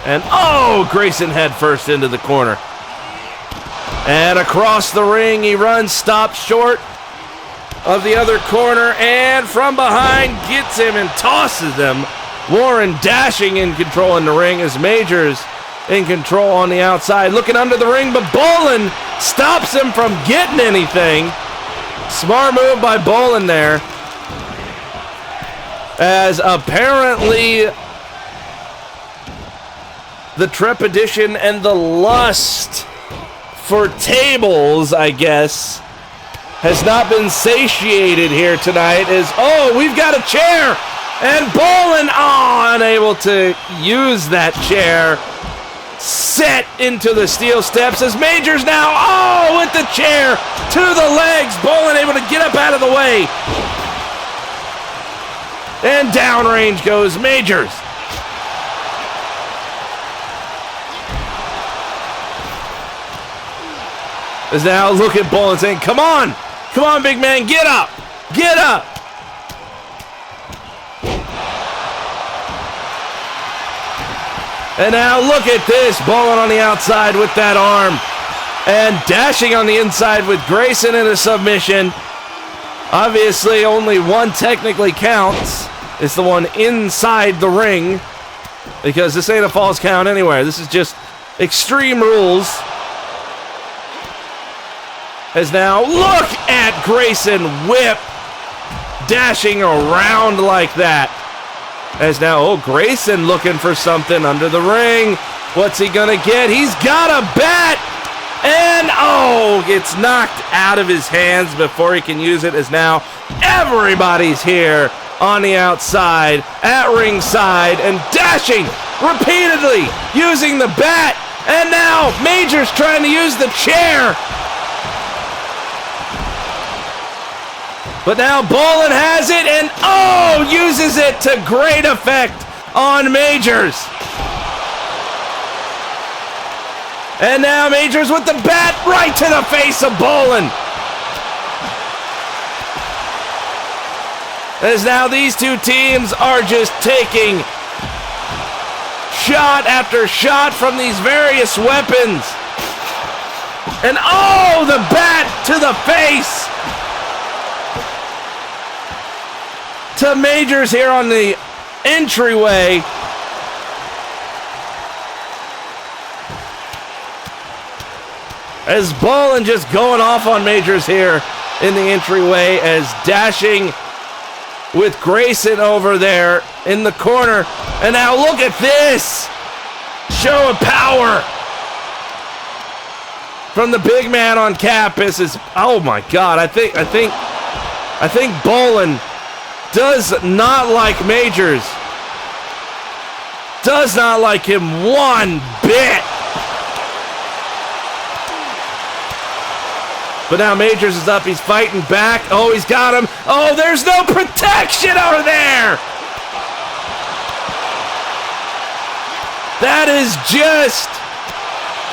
And oh, Grayson head first into the corner. And across the ring he runs, stops short of the other corner, and from behind gets him and tosses him. Warren dashing in control in the ring as Majors in control on the outside, looking under the ring, but Bolin stops him from getting anything. Smart move by Bolin there. As apparently the trepidation and the lust for tables, I guess, has not been satiated here tonight. As, oh, we've got a chair! And Bolin, oh, unable to use that chair. Set into the steel steps as Majors now, oh, with the chair to the legs. Bolin able to get up out of the way. And downrange goes Majors. As now look at Bolin saying, come on, big man, get up, get up. And now look at this. Bolin on the outside with that arm. And dashing on the inside with Grayson in a submission. Obviously, only one technically counts. It's the one inside the ring. Because this ain't a false count anywhere. This is just Extreme Rules. As now, look at Grayson whip. Dashing around like that. As now, Grayson looking for something under the ring. What's he gonna get? He's got a bat! And, gets knocked out of his hands before he can use it. As now, everybody's here on the outside, at ringside, and dashing repeatedly, using the bat. And now, Major's trying to use the chair. But now Bolin has it, and uses it to great effect on Majors. And now Majors with the bat right to the face of Bolin. As now these two teams are just taking shot after shot from these various weapons. And the bat to the face to Majors here on the entryway. As Bolin just going off on Majors here in the entryway, as dashing with Grayson over there in the corner. And now look at this show of power from the big man on campus. Is my God! I think Bolin does not like Majors. Does not like him one bit. But now Majors is up. He's fighting back. He's got him. There's no protection over there. That is just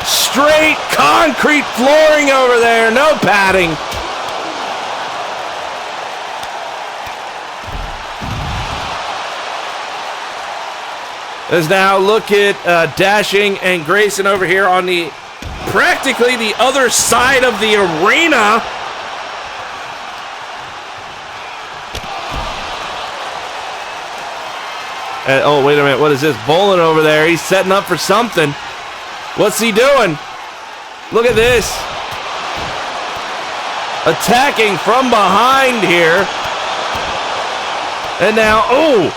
straight concrete flooring over there. No padding. As now look at Dashing and Grayson over here on the practically the other side of the arena. And, wait a minute. What is this? Bolin over there. He's setting up for something. What's he doing? Look at this. Attacking from behind here. And now,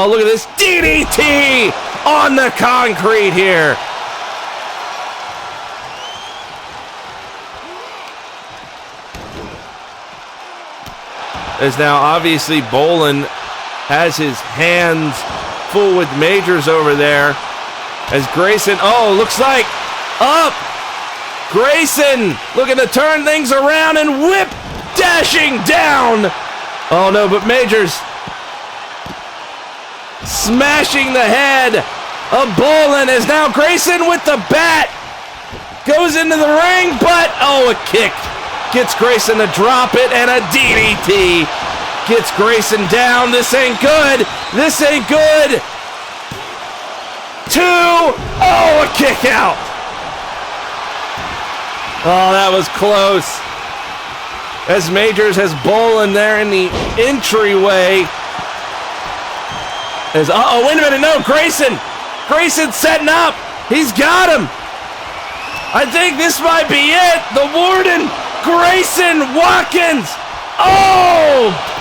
look at this DDT on the concrete here. As now obviously Bolin has his hands full with Majors over there. As Grayson, looks like up. Grayson looking to turn things around and whip dashing down. Oh no, but Majors smashing the head of Bolin. As now Grayson with the bat goes into the ring, but a kick gets Grayson to drop it, and a DDT gets Grayson down. This ain't good. This ain't good. 2. A kick out. That was close. As Majors has Bolin there in the entryway. As wait a minute, no, Grayson's setting up. He's got him. I think this might be it. The Warden, Grayson Watkins.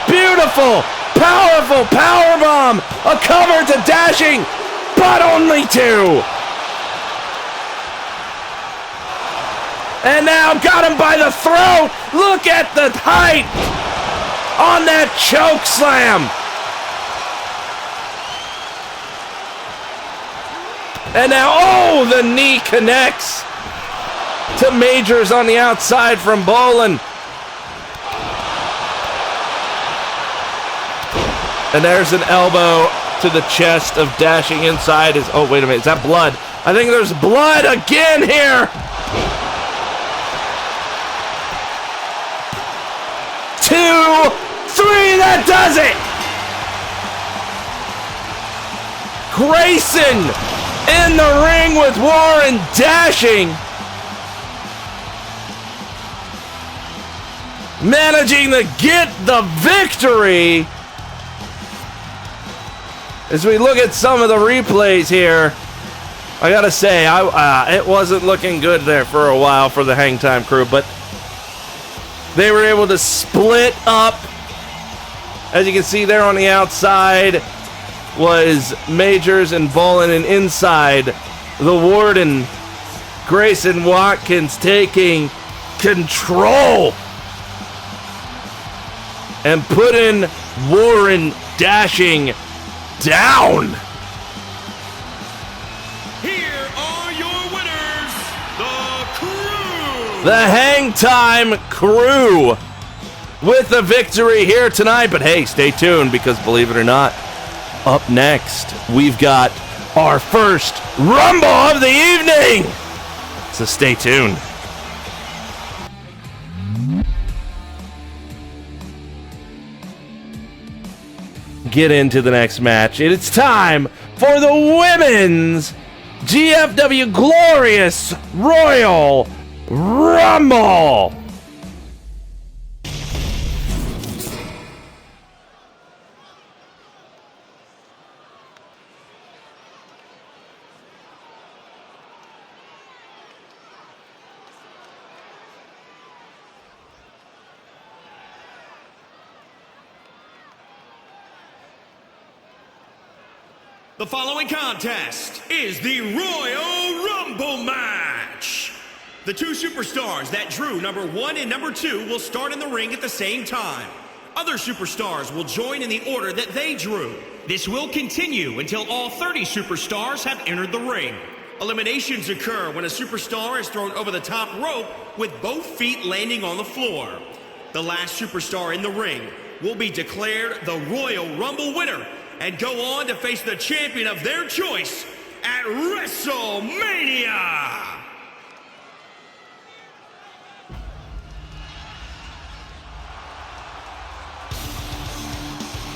Beautiful, powerful powerbomb. A cover to Dashing, but only 2. And now got him by the throat. Look at the height on that choke slam. And now, the knee connects to Majors on the outside from Bolin. And there's an elbow to the chest of Dashing inside. Wait a minute, is that blood? I think there's blood again here. 2, 3, that does it. Grayson in the ring with Warren dashing. Managing to get the victory. As we look at some of the replays here, I gotta say, it wasn't looking good there for a while for the Hang Time crew, but they were able to split up. As you can see there on the outside was Majors and Bolin, and inside the Warden, Grayson Watkins taking control and putting Warren dashing down. Here are your winners, the Crew. The Hang Time crew with the victory here tonight. But hey, stay tuned, because believe it or not, up next we've got our first Rumble of the evening. So stay tuned. Get into the next match. It's time for the women's GFW Glorious Royal Rumble. The following contest is the Royal Rumble match. The two superstars that drew number 1 and number 2 will start in the ring at the same time. Other superstars will join in the order that they drew. This will continue until all 30 superstars have entered the ring. Eliminations occur when a superstar is thrown over the top rope with both feet landing on the floor. The last superstar in the ring will be declared the Royal Rumble winner and go on to face the champion of their choice at WrestleMania!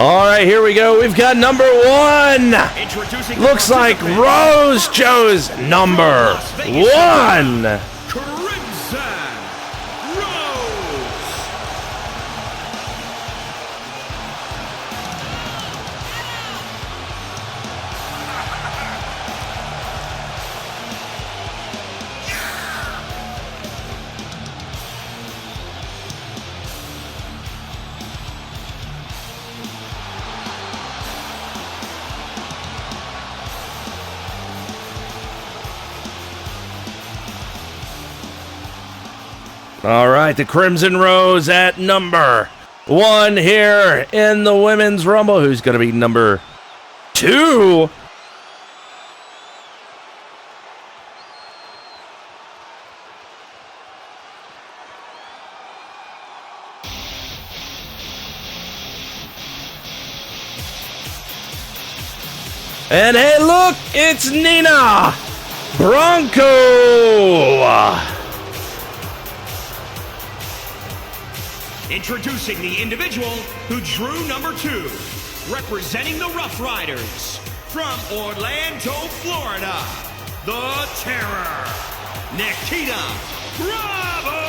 All right, here we go. We've got number 1. Introducing Looks like Rose chose number 1. Crimson Rose. All right, the Crimson Rose at number 1 here in the Women's Rumble. Who's going to be number 2? And hey, look, it's Nina Bronco. Introducing the individual who drew number 2, representing the Rough Riders, from Orlando, Florida, the Terror, Nikita Bravo!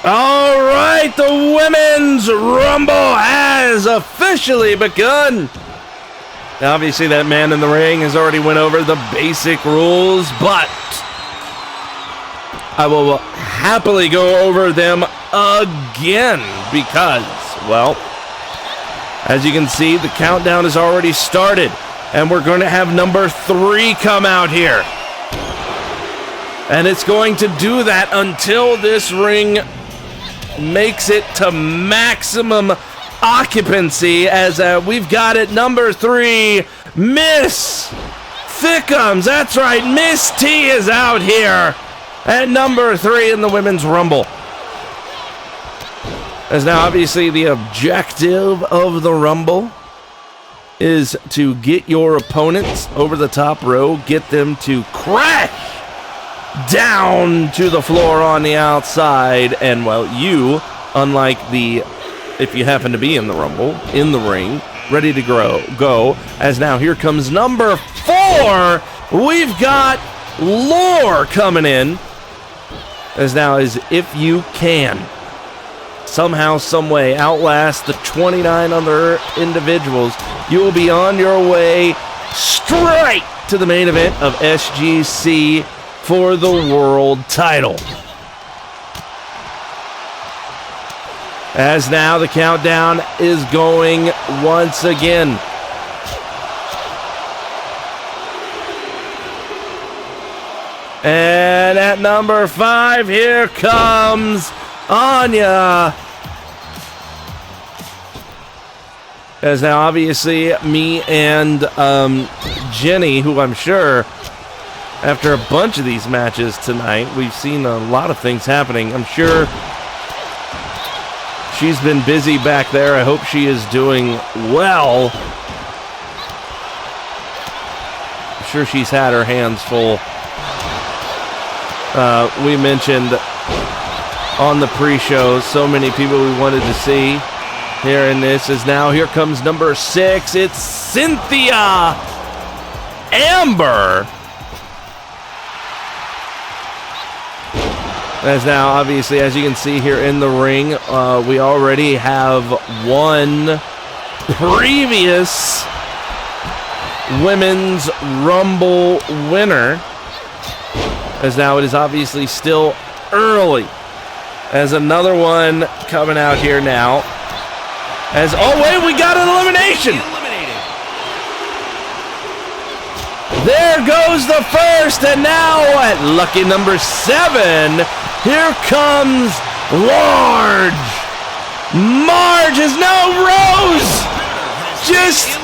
All right, the Women's Rumble has officially begun. Now, obviously, that man in the ring has already went over the basic rules, but I will happily go over them again because, well, as you can see, the countdown has already started, and we're going to have number 3 come out here. And it's going to do that until this ring makes it to maximum occupancy as we've got at number 3, Miss Thickums. That's right, Miss T is out here at number 3 in the Women's Rumble. As now obviously the objective of the Rumble is to get your opponents over the top row, get them to crash down to the floor on the outside, and well, you, unlike if you happen to be in the Rumble, in the ring, ready to go, as now here comes number 4, we've got Lore coming in, as now as if you can somehow, some way outlast the 29 other individuals, you will be on your way straight to the main event of SGC for the world title. As now the countdown is going once again. And at number 5, here comes Anya. As now obviously me and Jenny, who I'm sure after a bunch of these matches tonight, we've seen a lot of things happening. I'm sure she's been busy back there. I hope she is doing well. I'm sure she's had her hands full. We mentioned on the pre-show so many people we wanted to see here in this. Is now here comes number 6. It's Cynthia Amber. As now, obviously, as you can see here in the ring, we already have one previous Women's Rumble winner. As now it is obviously still early. As another one coming out here now. As, oh wait, we got an elimination! There goes the first, and now at lucky number 7, here comes Large. Marge is now Rose. Just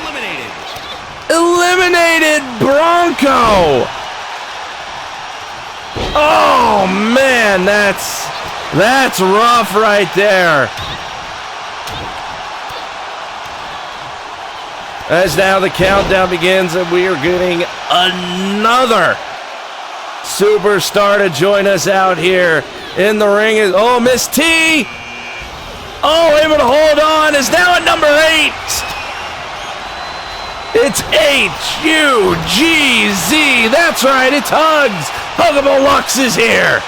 eliminated Bronco. Oh man, that's rough right there. As now the countdown begins, and we are getting another superstar to join us out here in the ring. Is Miss T. Oh, able to hold on. Is now at number 8. It's HUGZ. That's right. It's Hugs. Huggable Lux is here.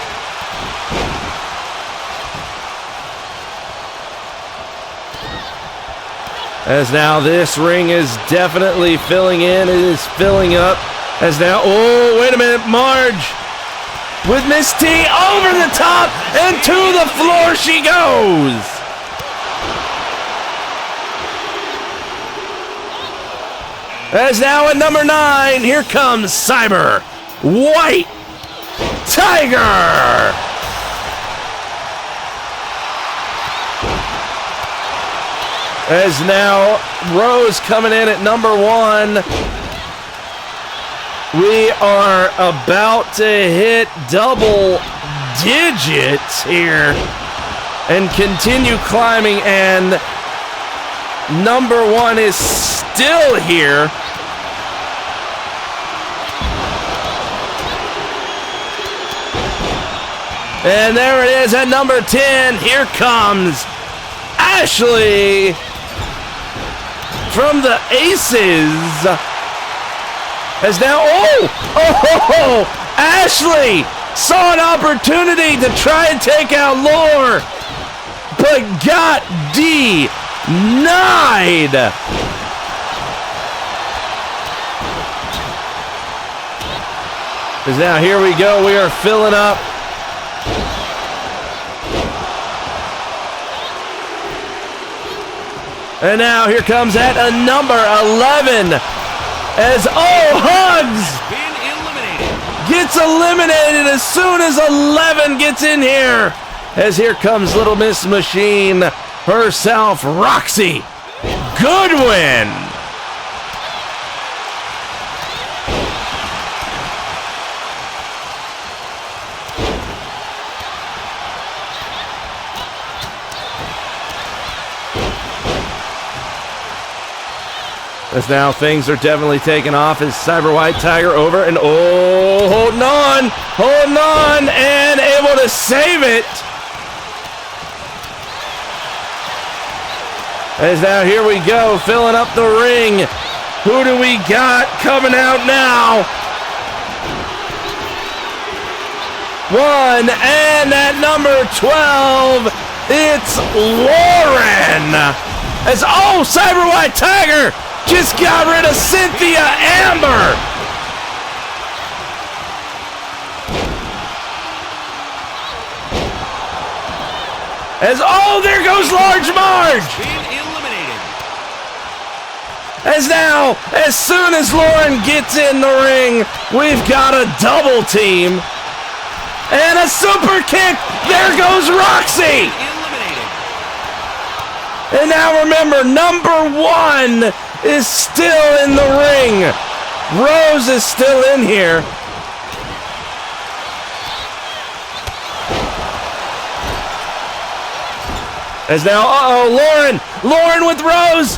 As now this ring is definitely filling in. It is filling up. As now, oh, wait a minute, Marge with Miss T over the top, and to the floor she goes. As now at number 9, here comes Cyber White Tiger. As now Rose coming in at number 1. We are about to hit double digits here and continue climbing, and number 1 is still here. And there it is at number 10. Here comes Ashley from the Aces. As now, Ashley saw an opportunity to try and take out Lore, but got denied. As now, here we go. We are filling up. And now here comes at a number 11 as Hugs gets eliminated as soon as 11 gets in here. As here comes Little Miss Machine herself, Roxy Goodwin. As now things are definitely taking off as Cyber White Tiger over and holding on, and able to save it. As now here we go, filling up the ring. Who do we got coming out now? One, and at number 12, it's Lauren. As Cyber White Tiger just got rid of Cynthia Amber. As there goes Large Marge. As now, as soon as Lauren gets in the ring, we've got a double team. And a super kick. There goes Roxy. And now remember, number 1 is still in the ring. Rose is still in here. As now, Lauren with Rose.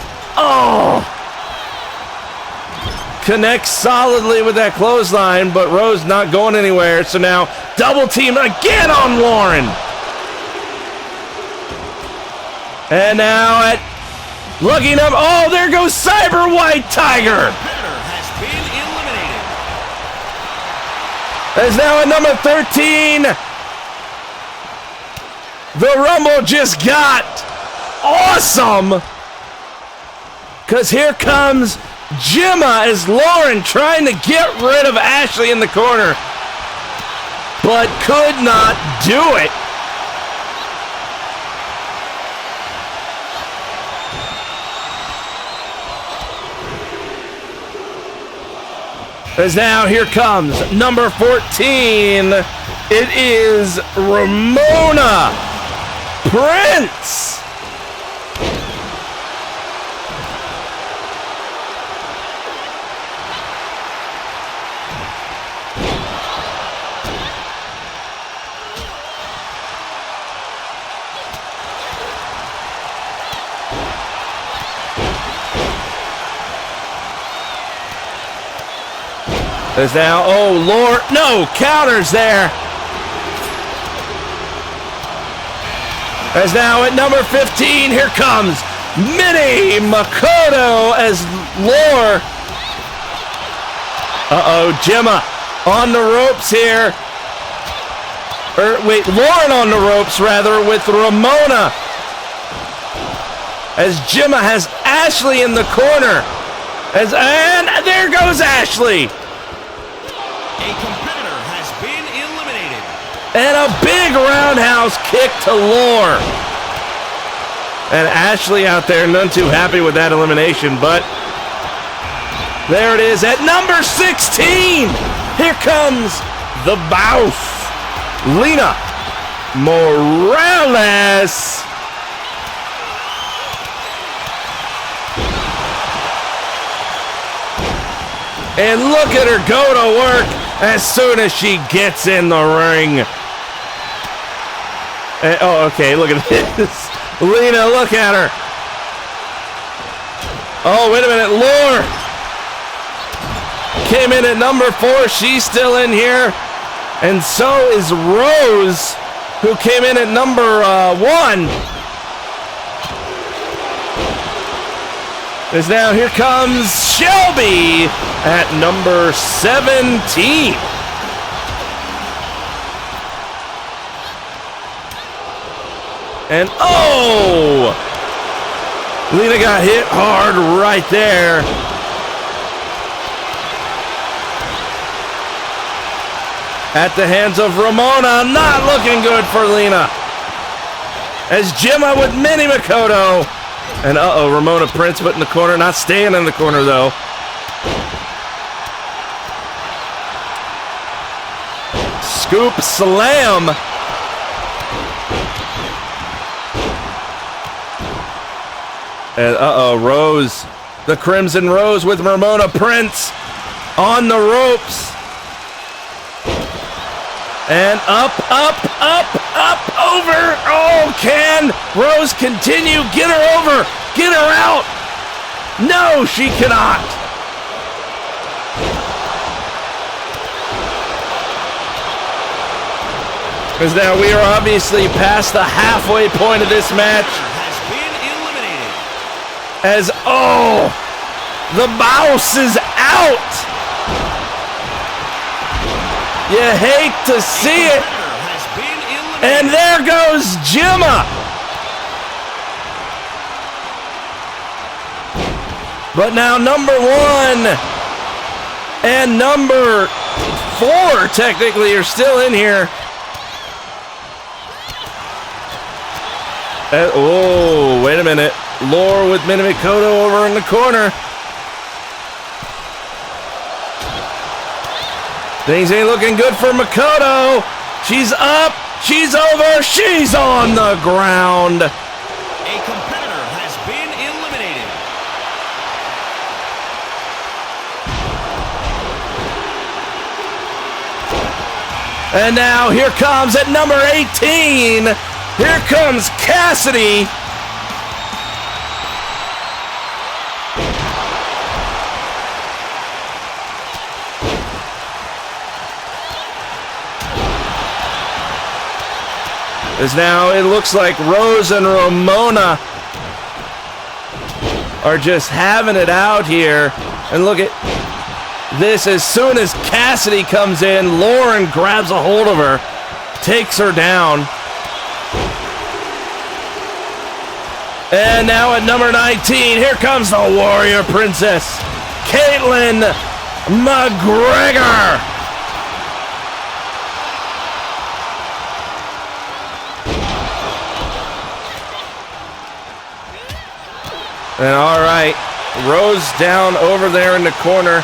Connects solidly with that clothesline, but Rose not going anywhere. So now, double team again on Lauren. And now looking up, there goes Cyber White Tiger. Has been eliminated. As now at number 13, the Rumble just got awesome. Because here comes Gemma as Lauren trying to get rid of Ashley in the corner, but could not do it. As now here comes number 14. It is Ramona Prince. As now, Lord, no, counters there. As now at number 15, here comes Minnie Makoto as Lore. Gemma on the ropes here. Lauren on the ropes rather with Ramona. As Gemma has Ashley in the corner. And there goes Ashley. A competitor has been eliminated. And a big roundhouse kick to Lore. And Ashley out there, none too happy with that elimination, but there it is at number 16. Here comes the boss, Lena Morales. And look at her go to work as soon as she gets in the ring. And, okay, look at this. Lena, look at her. Wait a minute. Lore came in at number 4. She's still in here. And so is Rose, who came in at number 1. As now here comes Shelby at number 17. And Lena got hit hard right there. At the hands of Ramona, not looking good for Lena. As Gemma with Minnie Makoto. And Ramona Prince put in the corner, not staying in the corner though. Scoop slam. And Rose, the Crimson Rose with Ramona Prince on the ropes. And up, over. Oh, can Rose continue? Get her over. Get her out. No, she cannot. Because now we are obviously past the halfway point of this match. As, the mouse is out. You hate to see it. And there goes Gemma. But now number 1 and number 4 technically are still in here. Wait a minute. Lore with Minamikoto over in the corner. Things ain't looking good for Makoto. She's up. She's over. She's on the ground. A competitor has been eliminated. And now here comes at number 18. Here comes Cassidy. As now it looks like Rose and Ramona are just having it out here. And look at this. As soon as Cassidy comes in, Lauren grabs a hold of her, takes her down. And now at number 19, here comes the Warrior Princess, Caitlin McGregor. And all right, Rose down over there in the corner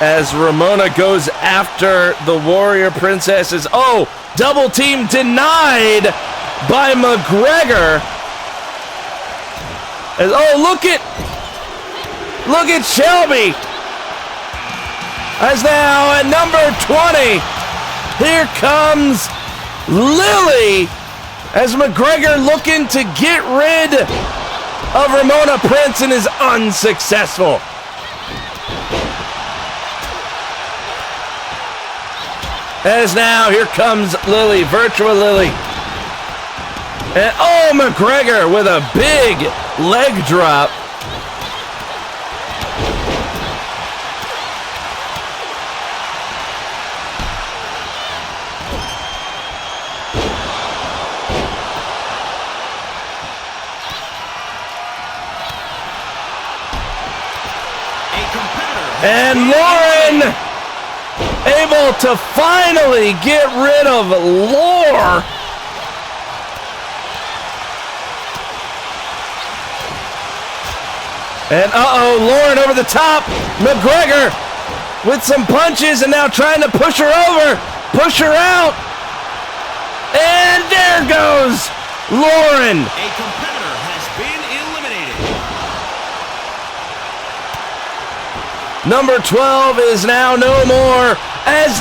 as Ramona goes after the Warrior Princesses. Oh, double team denied by McGregor. As, look at Shelby. As now at number 20, here comes Lily. As McGregor looking to get rid of Ramona Prince and is unsuccessful. As now here comes Lily, Virtual Lily. And McGregor with a big leg drop. And Lauren able to finally get rid of Lore. And Lauren over the top. McGregor with some punches and now trying to push her over. Push her out. And there goes Lauren. A competitor has been eliminated. Number 12 is now no more as,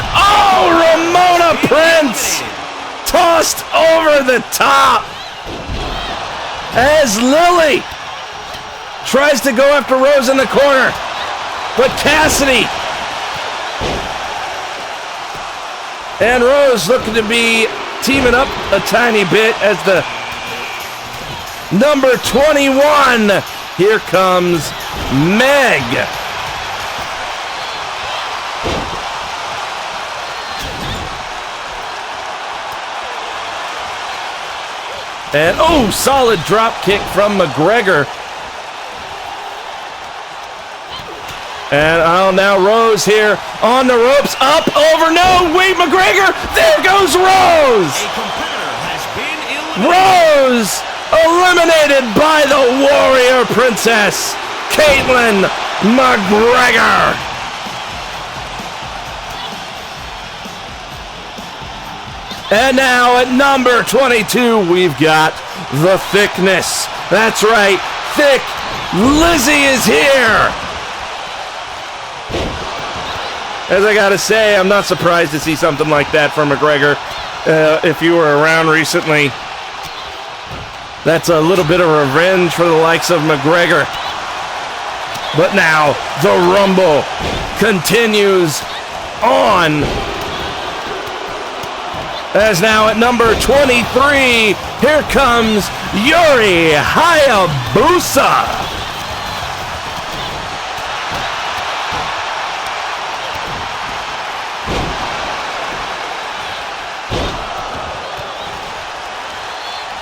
Ramona Prince tossed over the top as Lily tries to go after Rose in the corner, but Cassidy and Rose looking to be teaming up a tiny bit as the number 21, here comes Meg. And solid drop kick from McGregor. And now Rose here on the ropes, up, over, no, wait, McGregor, there goes Rose! A competitor has been eliminated. Rose eliminated by the Warrior Princess, Caitlin McGregor. And now at number 22, we've got the thickness. That's right, Thick Lizzie is here. As I gotta say, I'm not surprised to see something like that from McGregor. If you were around recently, that's a little bit of revenge for the likes of McGregor. But now, the Rumble continues on. As now at number 23, here comes Yuri Hayabusa.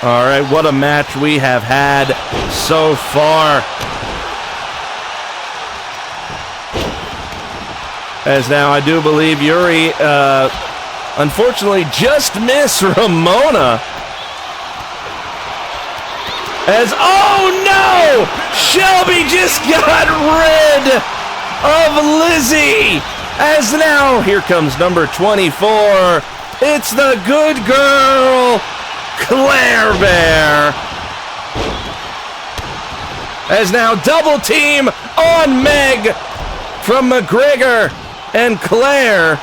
All right, what a match we have had so far. As now I do believe Yuri, unfortunately, just missed Ramona. As, oh no! Shelby just got rid of Lizzie. As now, here comes number 24. It's the good girl, Claire Bear. As now double team on Meg from McGregor and Claire,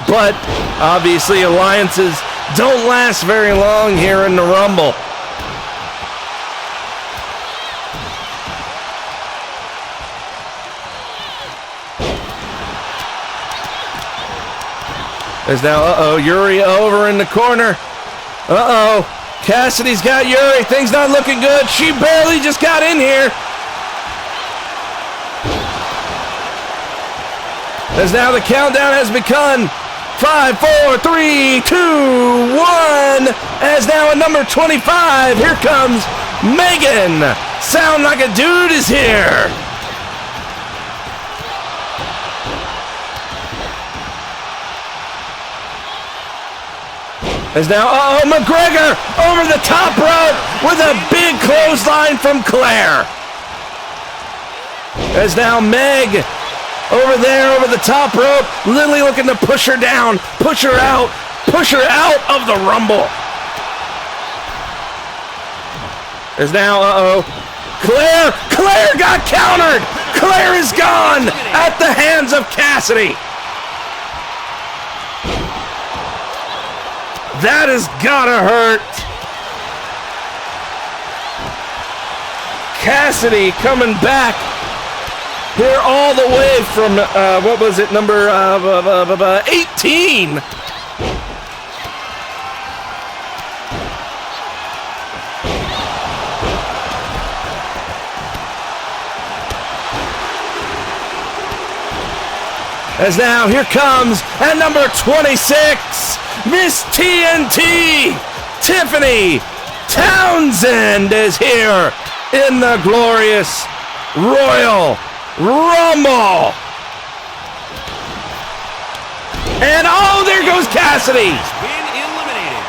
but obviously alliances don't last very long here in the Rumble. As now, Yuri over in the corner. Cassidy's got Yuri. Things not looking good. She barely just got in here. As now the countdown has begun. 5, 4, 3, 2, 1. As now at number 25, here comes Megan. Sound Like a Dude is here. As now, McGregor over the top rope with a big clothesline from Claire. As now Meg over there over the top rope, Lily looking to push her down, push her out of the Rumble. As now, Claire got countered. Claire is gone at the hands of Cassidy. That has gotta hurt. Cassidy coming back here all the way from, what was it, number 18. As now, here comes at number 26, Miss TNT, Tiffany Townsend is here in the glorious Royal Rumble. And oh, there goes Cassidy. Been eliminated.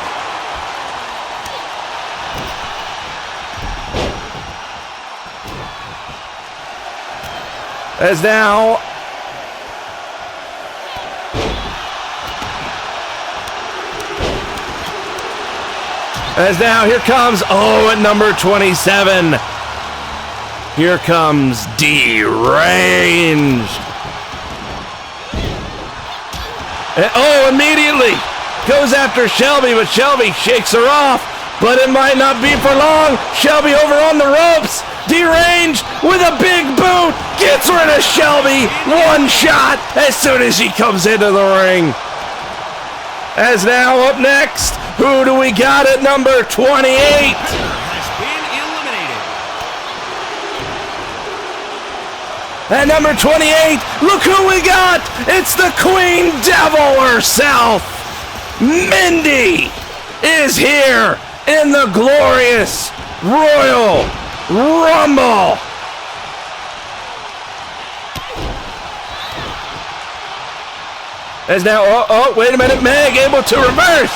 As now, here comes, at number 27, here comes Deranged. And, immediately goes after Shelby, but Shelby shakes her off, but it might not be for long. Shelby over on the ropes. Deranged with a big boot gets rid of Shelby. One shot as soon as she comes into the ring. As now up next, who do we got at number 28? Has been eliminated. At number 28, look who we got! It's the Queen Devil herself! Mindy is here in the glorious Royal Rumble! As now, wait a minute, Meg able to reverse!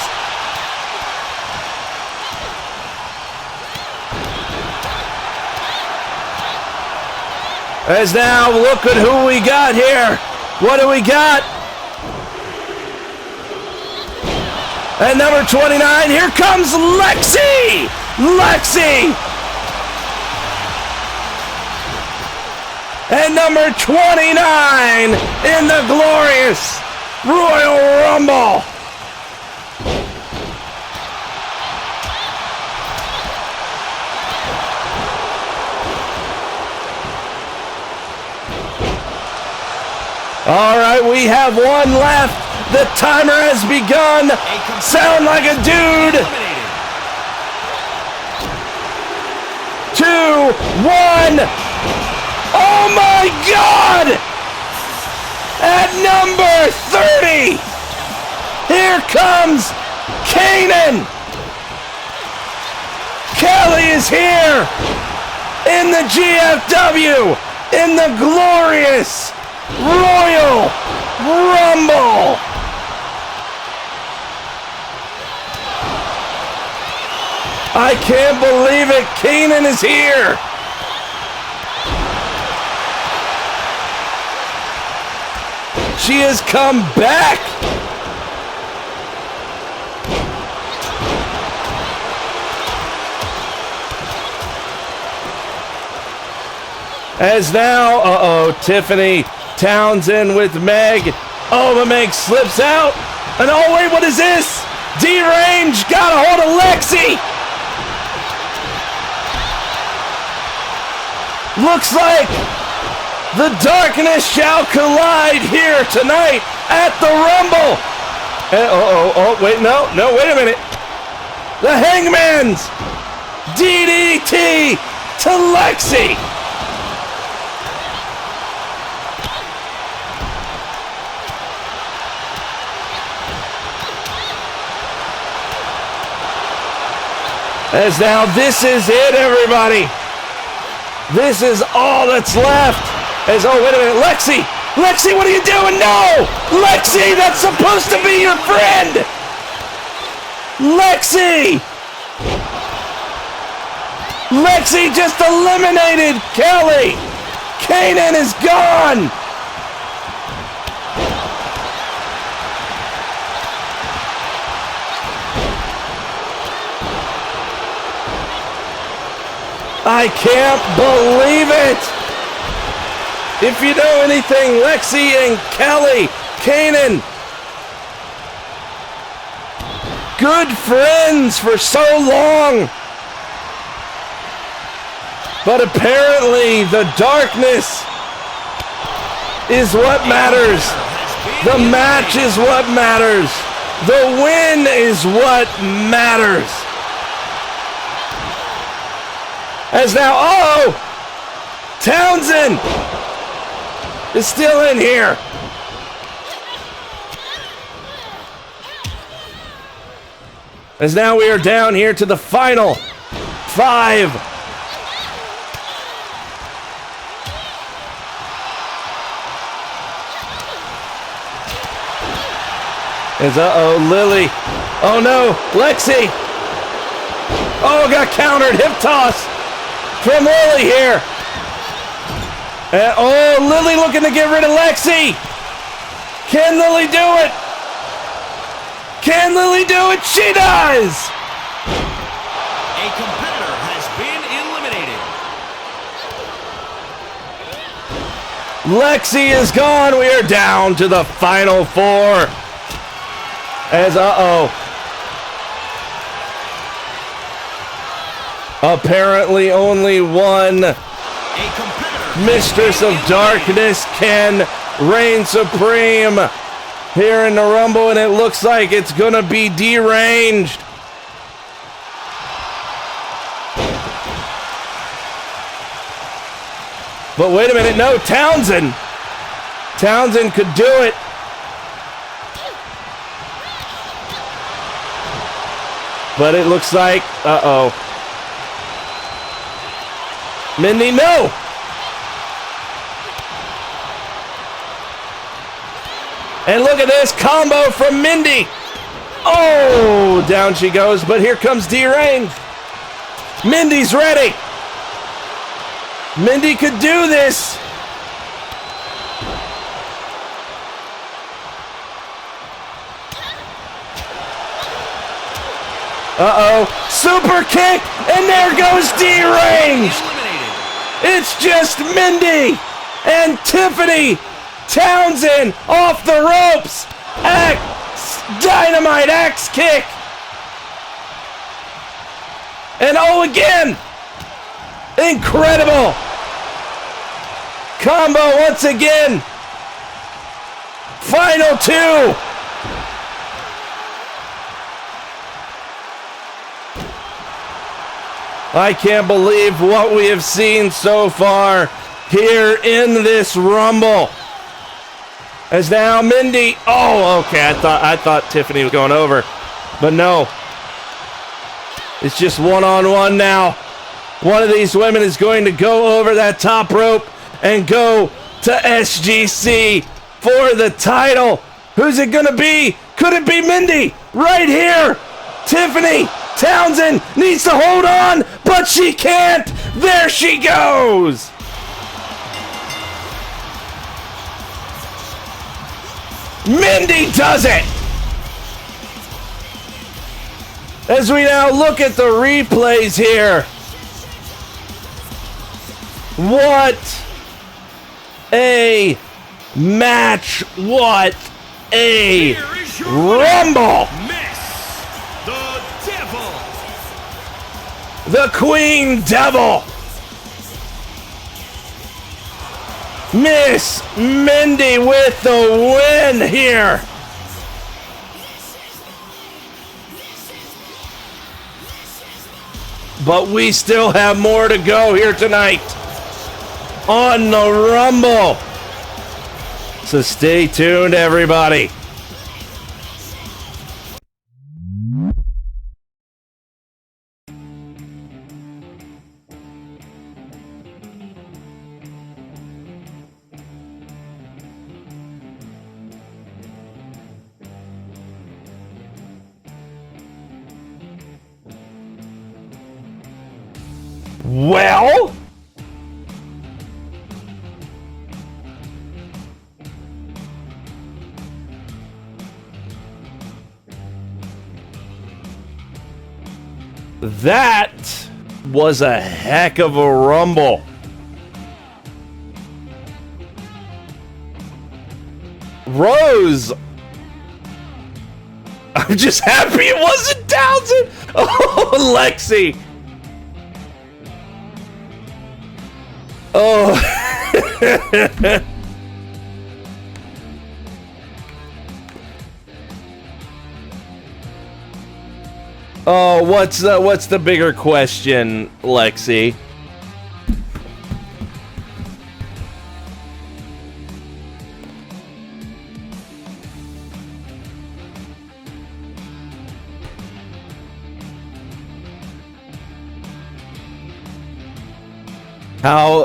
As now, look at who we got here. What do we got? And number 29, here comes Lexi! Lexi! And number 29 in the glorious Royal Rumble. All right, we have one left. The timer has begun. Sound like a dude. 2, 1. Oh my God! At number 30, here comes Kanan. Kelly is here in the GFW in the glorious Royal Rumble. I can't believe it. Kanan is here. She has come back. As now, Tiffany Townsend with Meg. Oh, but Meg slips out. And oh, wait, what is this? Deranged got a hold of Lexi. Looks like the darkness shall collide here tonight at the Rumble. And, wait, no, wait a minute. The Hangman's DDT to Lexi. As now this is it, everybody. This is all that's left. As, oh, wait a minute, Lexi! Lexi, what are you doing? No! Lexi, that's supposed to be your friend! Lexi! Lexi just eliminated Kelly! Kanan is gone! I can't believe it! If you know anything, Lexi and Kelly, Kanan, good friends for so long. But apparently the darkness is what matters. The match is what matters. The win is what matters. As now, Townsend is still in here. As now we are down here to the final 5. As Lily. Oh no, Lexi. Oh, got countered, hip toss from Lily here. And, Lily looking to get rid of Lexi. Can Lily do it? Can Lily do it? She does! A competitor has been eliminated. Lexi is gone. We are down to the final 4. As, apparently only one Mistress of Darkness can reign supreme here in the Rumble, and it looks like it's gonna be Deranged. But wait a minute, no, Townsend. Townsend could do it. But it looks like, Mindy, no! And look at this combo from Mindy. Oh, down she goes, but here comes Deranged. Mindy's ready. Mindy could do this. Uh-oh. Super kick, and there goes Deranged. It's just Mindy and Tiffany Townsend off the ropes. Dynamite axe kick. And oh, again. Incredible. Combo once again. Final two. I can't believe what we have seen so far here in this Rumble. As now Mindy, oh, okay, I thought Tiffany was going over, but no. It's just one-on-one now. One of these women is going to go over that top rope and go to SGC for the title. Who's it gonna be? Could it be Mindy? Right here. Tiffany Townsend needs to hold on, but she can't. There she goes. Mindy does it. As we now look at the replays here. What a match. What a Rumble. The Devil. The Queen Devil. Miss Mindy with the win here. But we still have more to go here tonight on the Rumble. So stay tuned, everybody. Well, that was a heck of a Rumble. Rose, I'm just happy it wasn't Townsend. Oh, Lexi. Oh. Oh, what's the bigger question, Lexi? How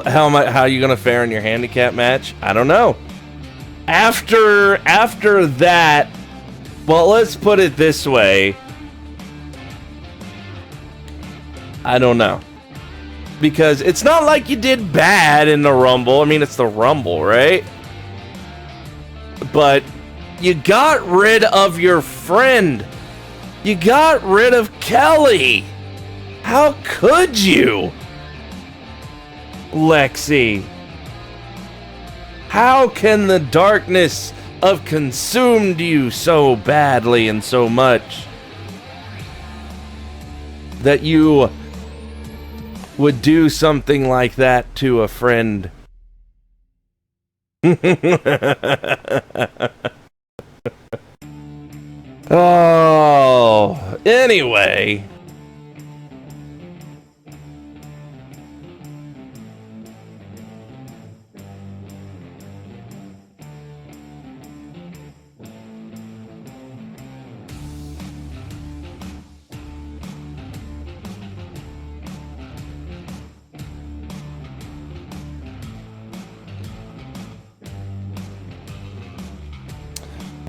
are you gonna fare in your handicap match? I don't know. After that, well, let's put it this way. I don't know. Because it's not like you did bad in the Rumble. I mean, it's the Rumble, right? But you got rid of your friend. You got rid of Kelly. How could you? Lexi, how can the darkness have consumed you so badly and so much that you would do something like that to a friend? Oh, anyway.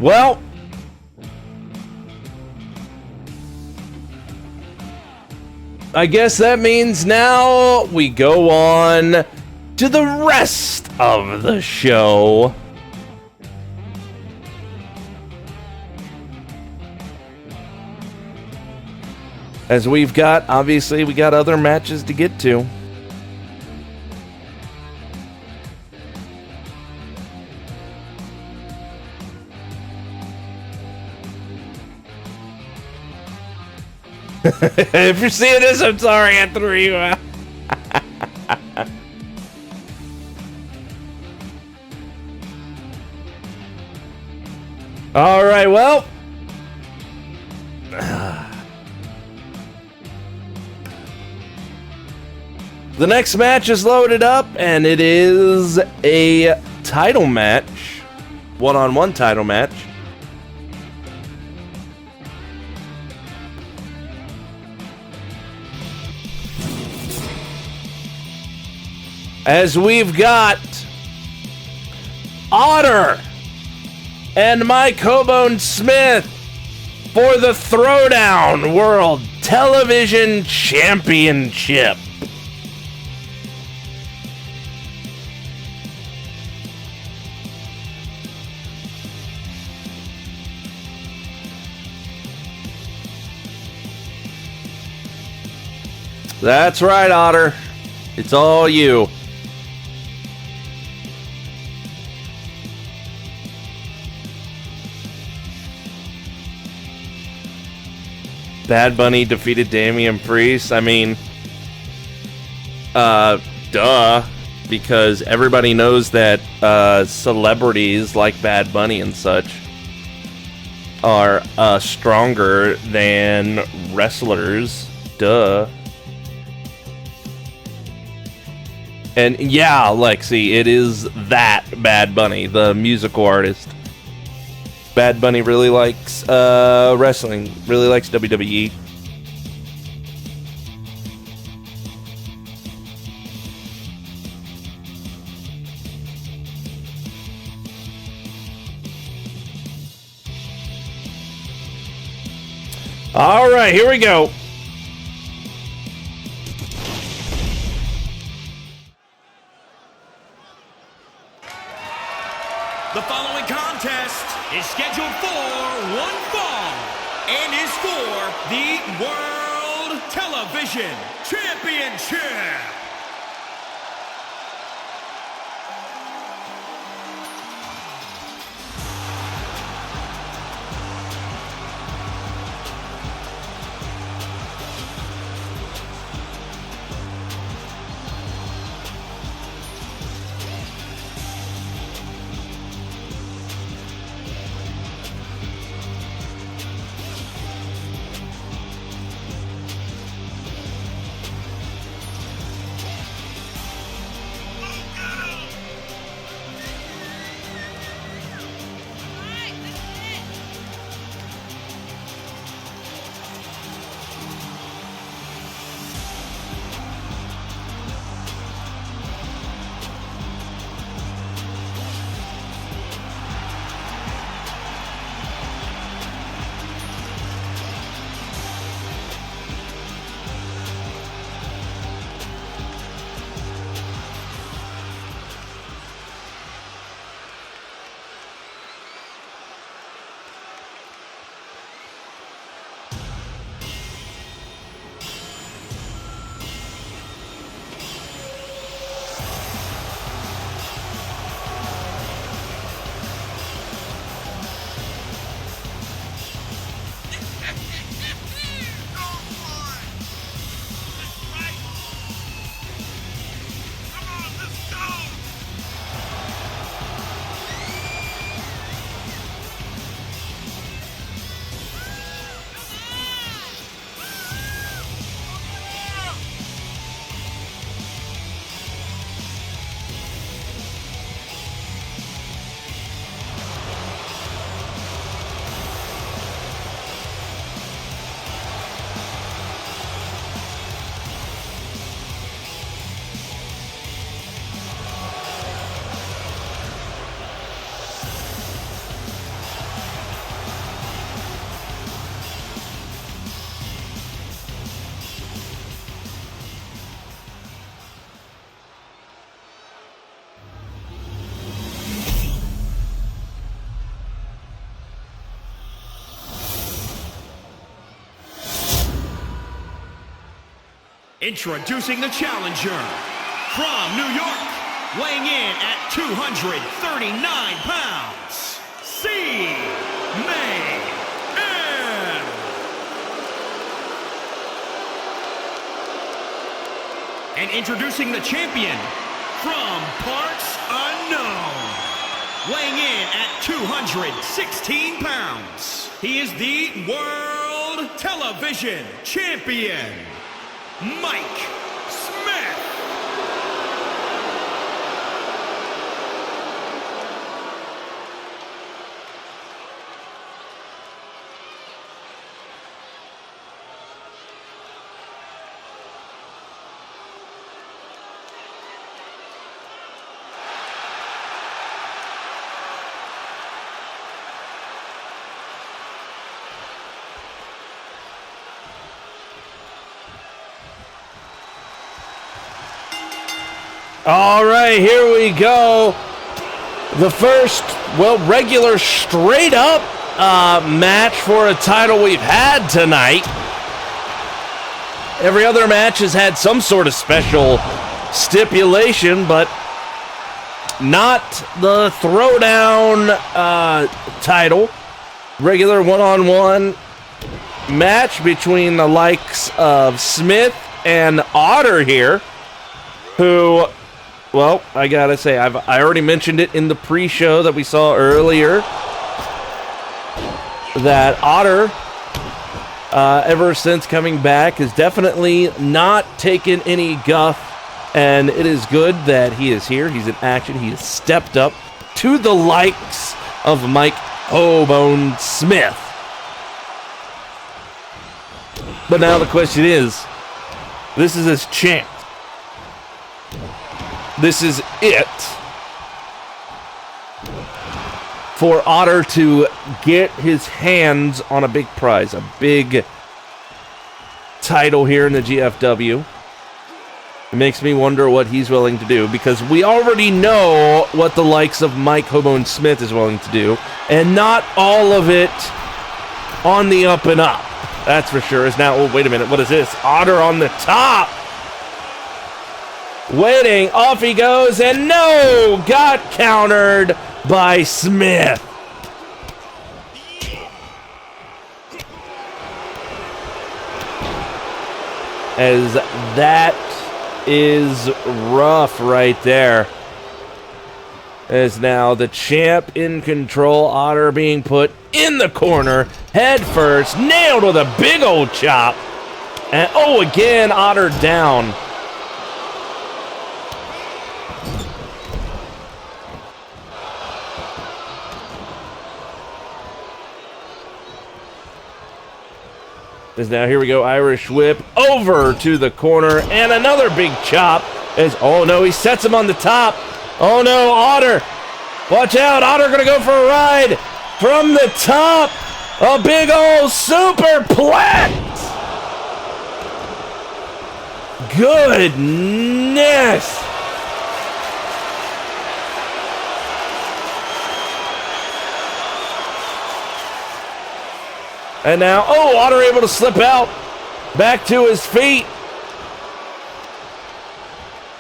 Well, I guess that means now we go on to the rest of the show. As we got other matches to get to. If you're seeing this, I'm sorry, I threw you out. All right, well. The next match is loaded up, and it is a title match. One-on-one title match. As we've got Otter and Mike Hobone Smith for the Throwdown World Television Championship. That's right, Otter. It's all you. Bad Bunny defeated Damian Priest. I mean, duh. Because everybody knows that celebrities like Bad Bunny and such are stronger than wrestlers. Duh. And yeah, Lexi, it is that Bad Bunny, the musical artist. Bad Bunny really likes wrestling, really likes WWE. All right, here we go. The following contest is scheduled for one fall and is for the World Television Championship. Introducing the challenger from New York, weighing in at 239 pounds, C-May. And introducing the champion from parts unknown, weighing in at 216 pounds. He is the World Television Champion, Mike Smith. All right, here we go. The first, regular straight up match for a title we've had tonight. Every other match has had some sort of special stipulation, but not the throwdown title. Regular one-on-one match between the likes of Smith and Otter here, who... Well, I gotta say, I already mentioned it in the pre-show that we saw earlier, that Otter, ever since coming back, has definitely not taken any guff, and it is good that he is here. He's in action. He has stepped up to the likes of Mike Hobone Smith. But now the question is, this is his chance. This is it for Otter to get his hands on a big prize, a big title here in the GFW. It makes me wonder what he's willing to do, because we already know what the likes of Mike Hobone Smith is willing to do, and not all of it on the up and up. That's for sure. Is now, oh, wait a minute, what is this? Otter on the top. Waiting, off he goes, and no! Got countered by Smith. As that is rough right there. As now the champ in control, Otter being put in the corner, head first, nailed with a big old chop. And oh, again, Otter down. As now, here we go, Irish whip over to the corner, and another big chop. As, oh no, he sets him on the top. Oh no, Otter. Watch out, Otter gonna go for a ride from the top. A big old superplex. Goodness. And now, oh, Otter able to slip out. Back to his feet.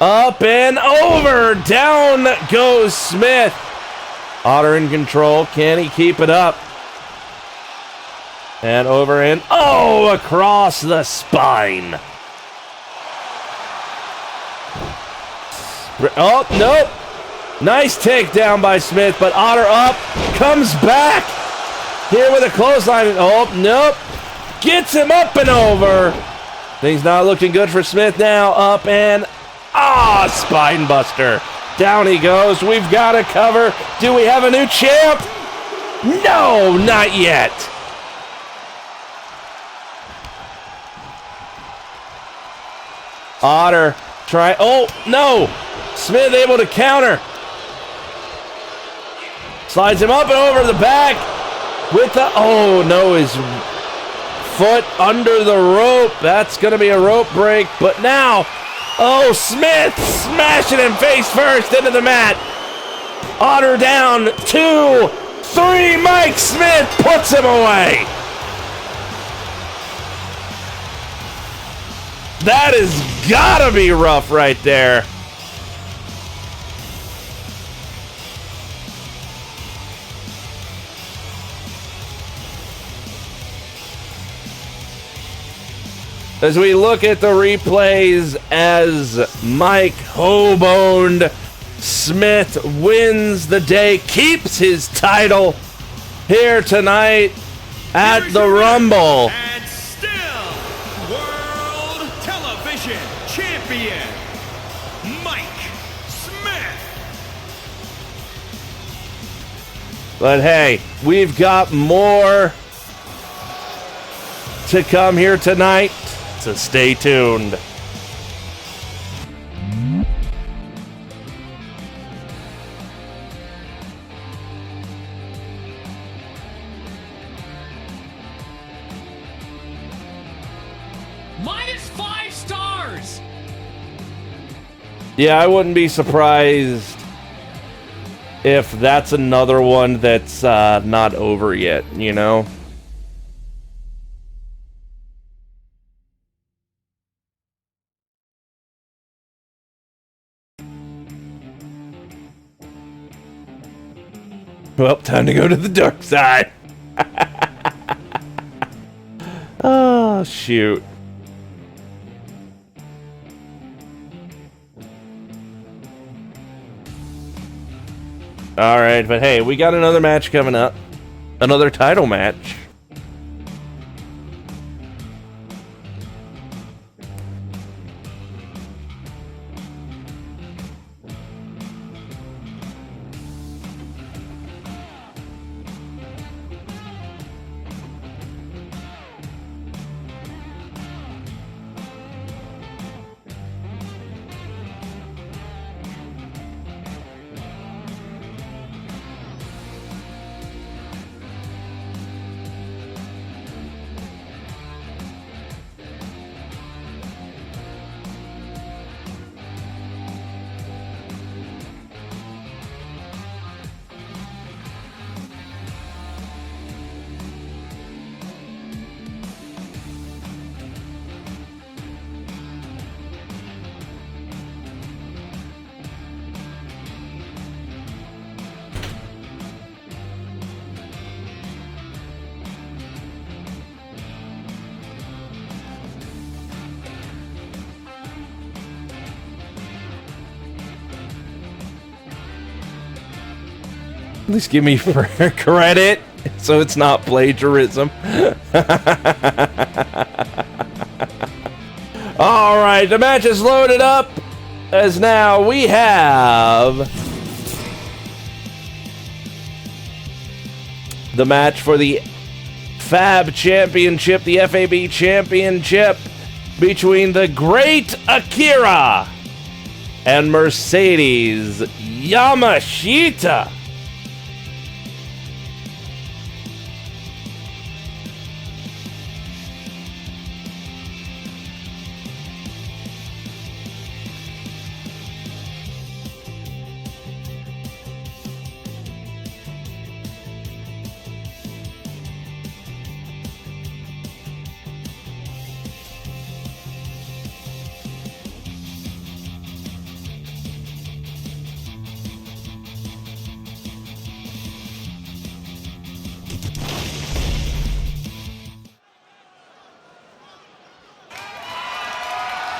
Up and over. Down goes Smith. Otter in control. Can he keep it up? And over and, oh, across the spine. Oh, nope. Nice takedown by Smith, but Otter up. Comes back. Here with a clothesline. Oh, nope. Gets him up and over. Things not looking good for Smith now. Up and, spine buster. Down he goes. We've got a cover. Do we have a new champ? No, not yet. Otter try. Oh, no. Smith able to counter. Slides him up and over the back. With the, oh no, his foot under the rope. That's going to be a rope break. But now, oh, Smith smashing him face first into the mat. Otter down, 2, 3. Mike Smith puts him away. That is gotta be rough right there. As we look at the replays as Mike Hoboned Smith wins the day, keeps his title here tonight at the Rumble. And still World Television Champion, Mike Smith. But hey, we've got more to come here tonight, so stay tuned. -5 stars. Yeah, I wouldn't be surprised if that's another one that's not over yet, you know? Well, time to go to the dark side. Oh, shoot. All right, but hey, we got another match coming up. Another title match. At least give me credit so it's not plagiarism. All right, the match is loaded up as now we have the match for the FAB Championship, the FAB Championship between the Great Akira and Mercedes Yamashita.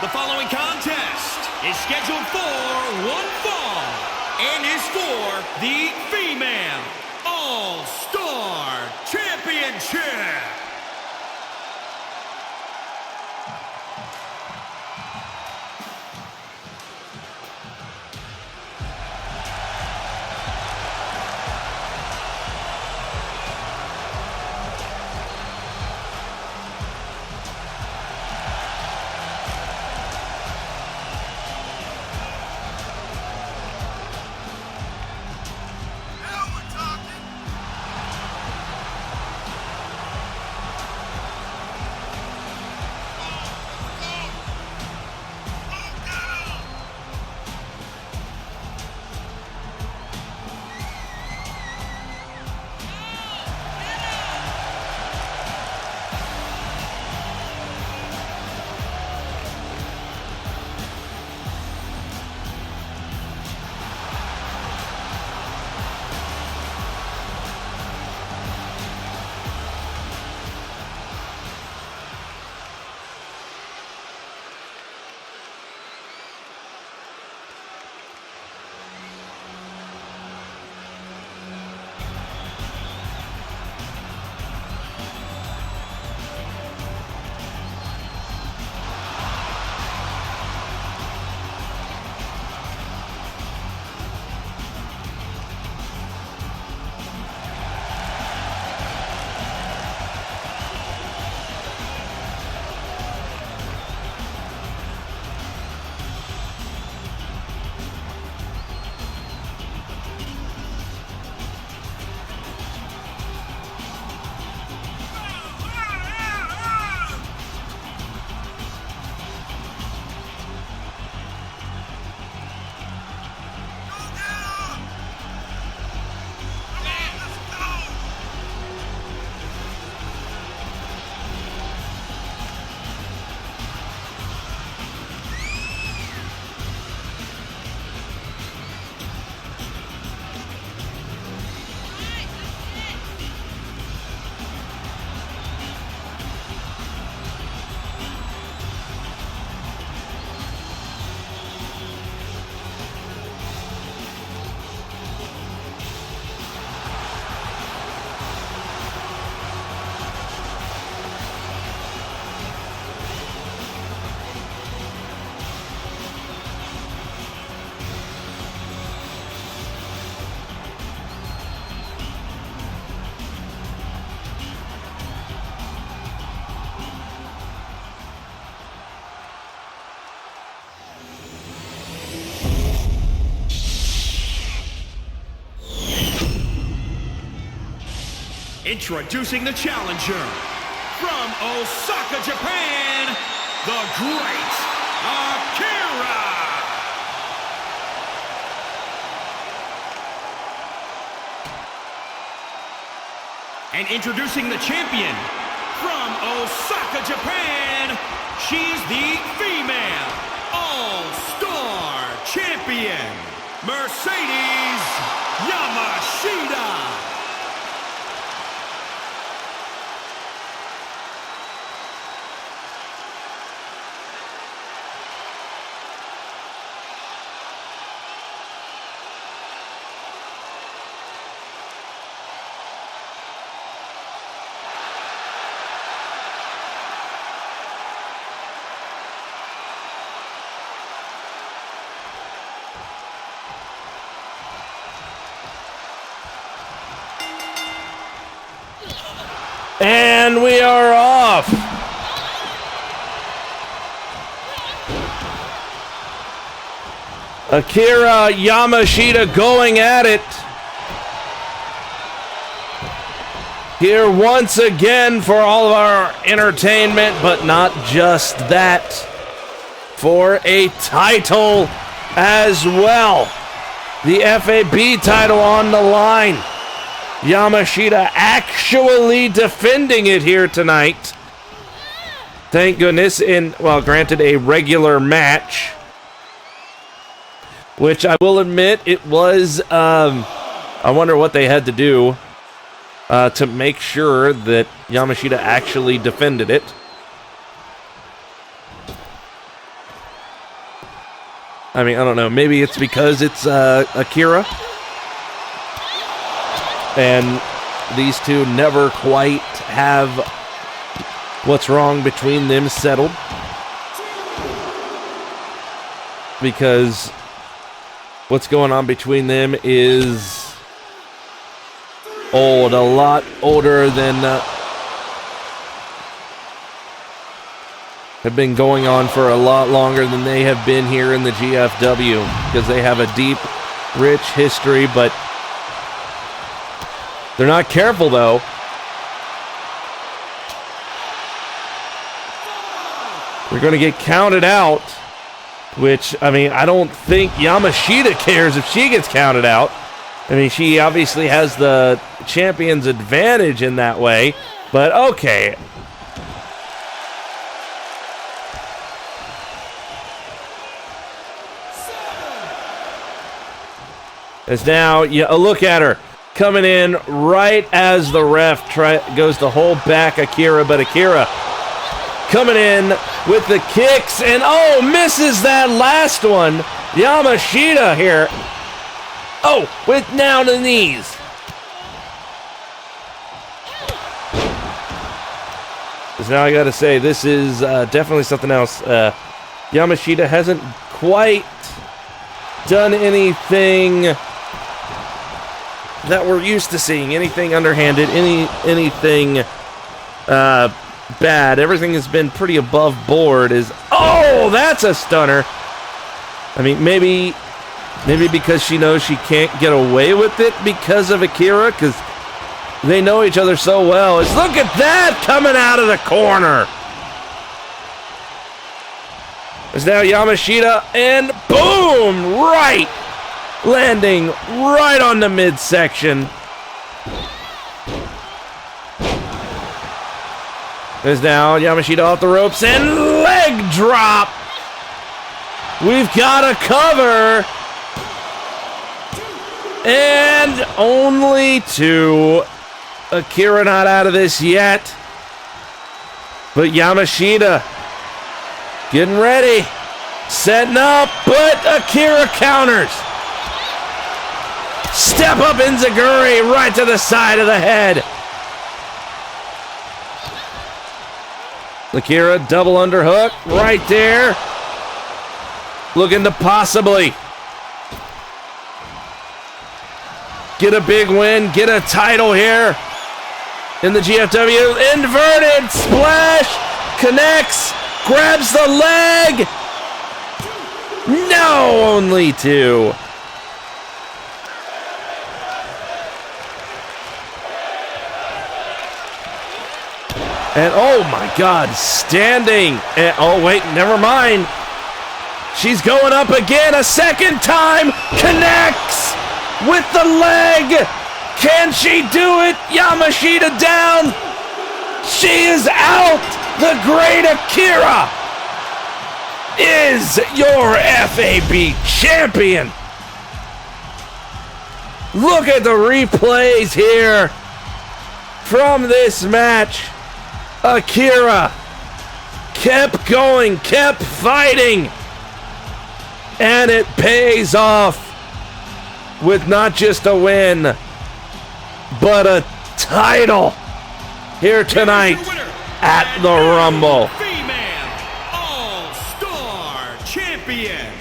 The following contest is scheduled for one fall and is for the Female All-Star Championship. Introducing the challenger from Osaka, Japan, the Great Akira. And introducing the champion from Osaka, Japan, she's the female All-Star Champion, Mercedes Yamashita. And we are off. Akira Yamashita going at it. Here once again for all of our entertainment, but not just that. For a title as well. The FAB title on the line. Yamashita actually defending it here tonight. Thank goodness in, well, granted a regular match. Which I will admit, it was, I wonder what they had to do to make sure that Yamashita actually defended it. I mean, I don't know, maybe it's because it's Akira. And these two never quite have what's wrong between them settled. Because what's going on between them is old, a lot older than have been going on for a lot longer than they have been here in the GFW, because they have a deep, rich history, but they're not careful, though. They're going to get counted out, which, I mean, I don't think Yamashita cares if she gets counted out. I mean, she obviously has the champion's advantage in that way, but okay. As now, look at her. Coming in right as the ref goes to hold back Akira, but Akira coming in with the kicks, and oh, misses that last one. Yamashita here. Oh, with down to the knees. Because now I got to say, this is definitely something else. Yamashita hasn't quite done anything that we're used to seeing, anything underhanded, anything bad. Everything has been pretty above board. Oh, that's a stunner. I mean, maybe because she knows she can't get away with it because of Akira, because they know each other so well. Look at that coming out of the corner. There's now Yamashita, and boom, right. Landing right on the midsection. There's now Yamashita off the ropes and leg drop. We've got a cover. And only two. Akira not out of this yet. But Yamashita getting ready. Setting up, but Akira counters. Step up Enziguri right to the side of the head. Akira double underhook right there. Looking to possibly get a big win, get a title here in the GFW. Inverted splash, connects, grabs the leg. No, only two. And oh my God, standing. And, oh wait, never mind. She's going up again a second time. Connects with the leg. Can she do it? Yamashita down. She is out. The great Akira is your FAB champion. Look at the replays here from this match. Akira kept going, kept fighting, and it pays off with not just a win, but a title here tonight at the Rumble. Female All-Star Champion,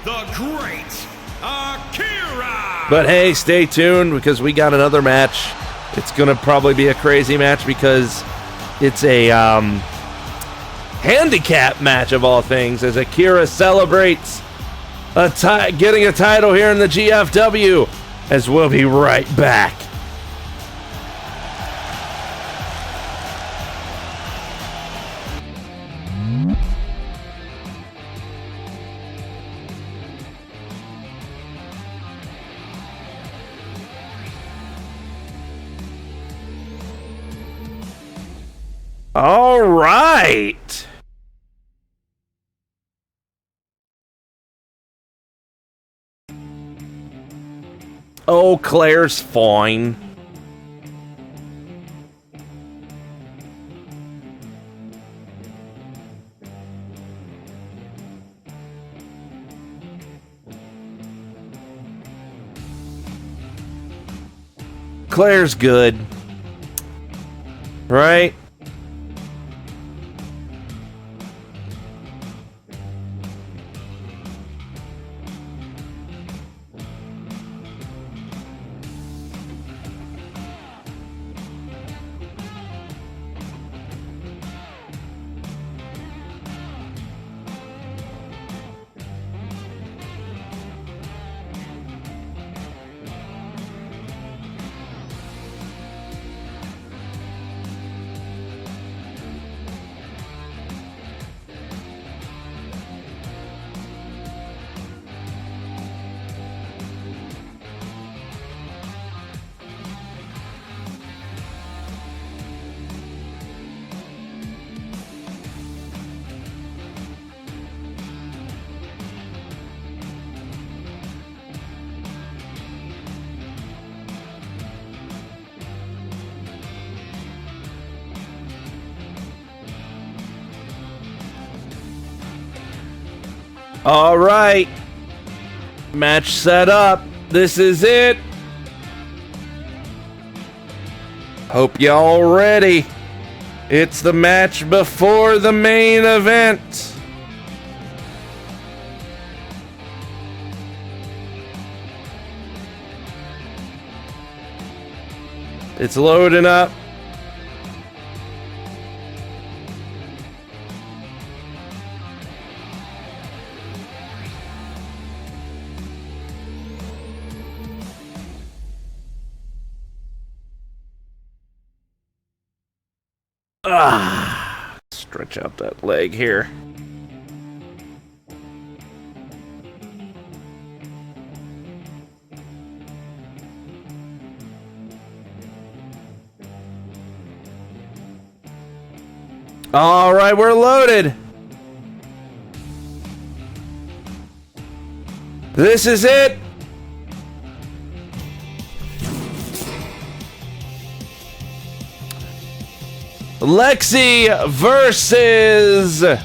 the great Akira. But hey, stay tuned because we got another match. It's going to probably be a crazy match because it's a handicap match of all things as Akira celebrates getting a title here in the GFW, as we'll be right back. All right. Oh, Claire's fine. Claire's good. Right? All right. Match set up. This is it. Hope y'all ready. It's the match before the main event. It's loading up. Stretch out that leg here. All right, we're loaded. This is it. Lexi versus the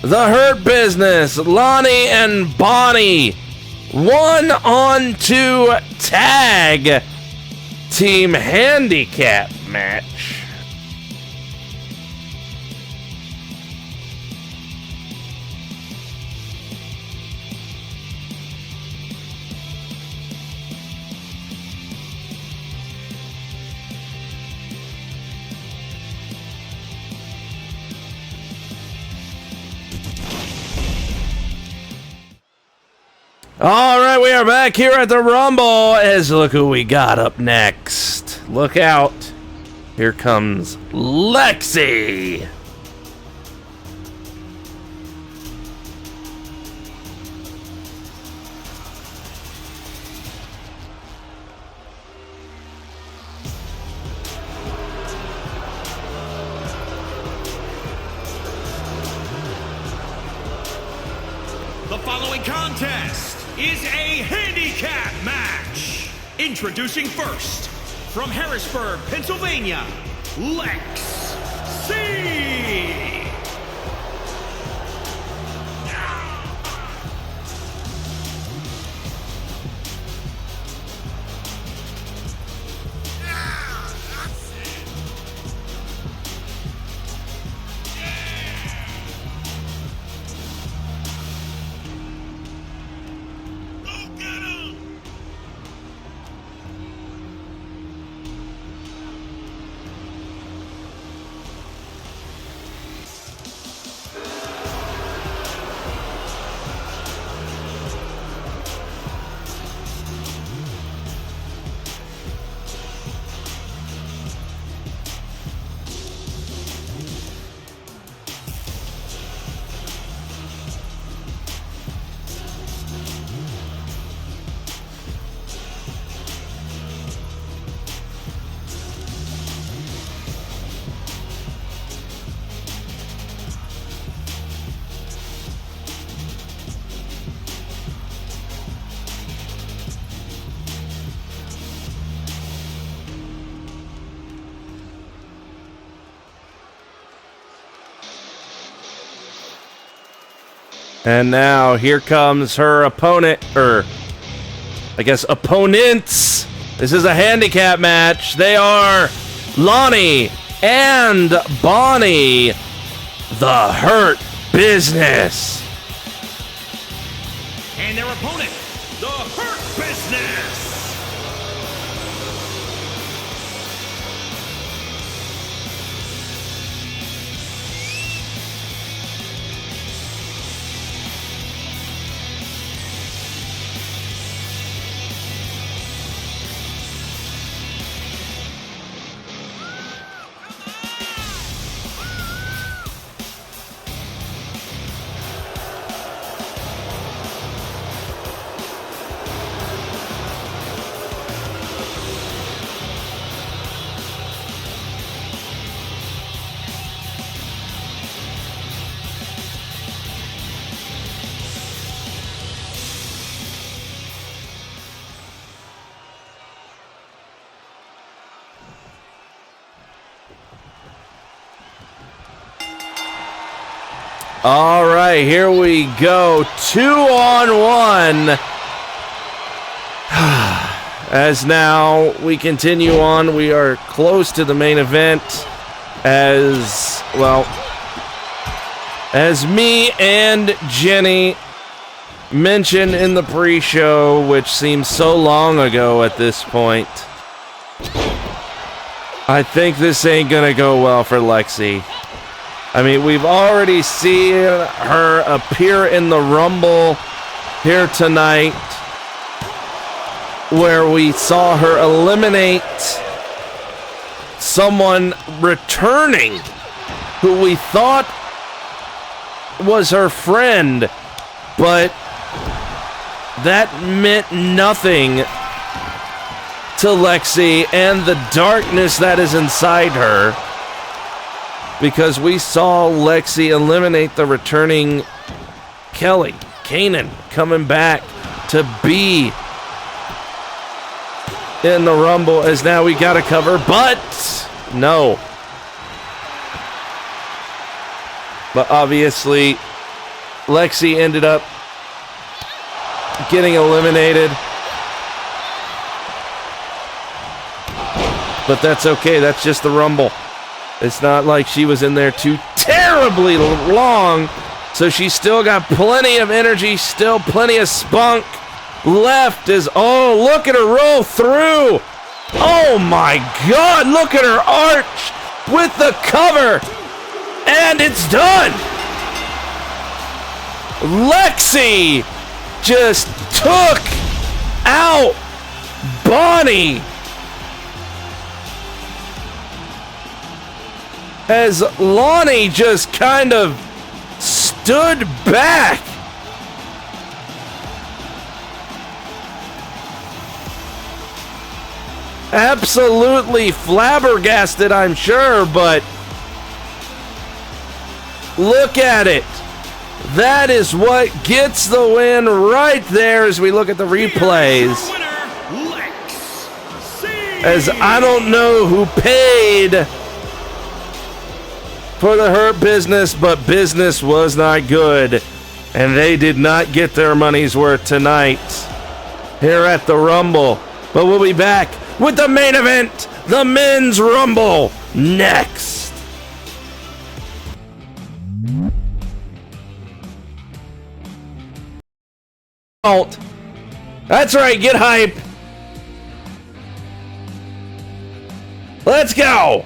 Hurt Business, Lonnie and Bonnie. 1-on-2 tag team handicap match. All right, we are back here at the Rumble as look who we got up next. Look out. Here comes Lexi. The following contest is a handicap match. Introducing first, from Harrisburg, Pennsylvania, Lex C. And now here comes her opponent, or I guess opponents. This is a handicap match. They are Lonnie and Bonnie, the Hurt Business. And their opponent, the Hurt Business. All right, here we go. 2-on-1. As now we continue on, we are close to the main event. As me and Jenny mentioned in the pre-show, which seems so long ago at this point, I think this ain't gonna go well for Lexi. I mean, we've already seen her appear in the Rumble here tonight, where we saw her eliminate someone returning who we thought was her friend, but that meant nothing to Lexi and the darkness that is inside her, because we saw Lexi eliminate the returning Kelly, Kanan, coming back to be in the Rumble, as now we got to cover, but no. But obviously, Lexi ended up getting eliminated. But that's okay, that's just the Rumble. It's not like she was in there too terribly long, so she's still got plenty of energy, still plenty of spunk left. Oh, look at her roll through. Oh my God, look at her arch with the cover, and it's done. Lexi just took out Bonnie. as Lonnie just kind of stood back. Absolutely flabbergasted, I'm sure, but look at it. That is what gets the win right there as we look at the replays. As I don't know who paid for the Hurt Business, but business was not good. And they did not get their money's worth tonight here at the Rumble. But we'll be back with the main event, the Men's Rumble, next. That's right, get hype. Let's go.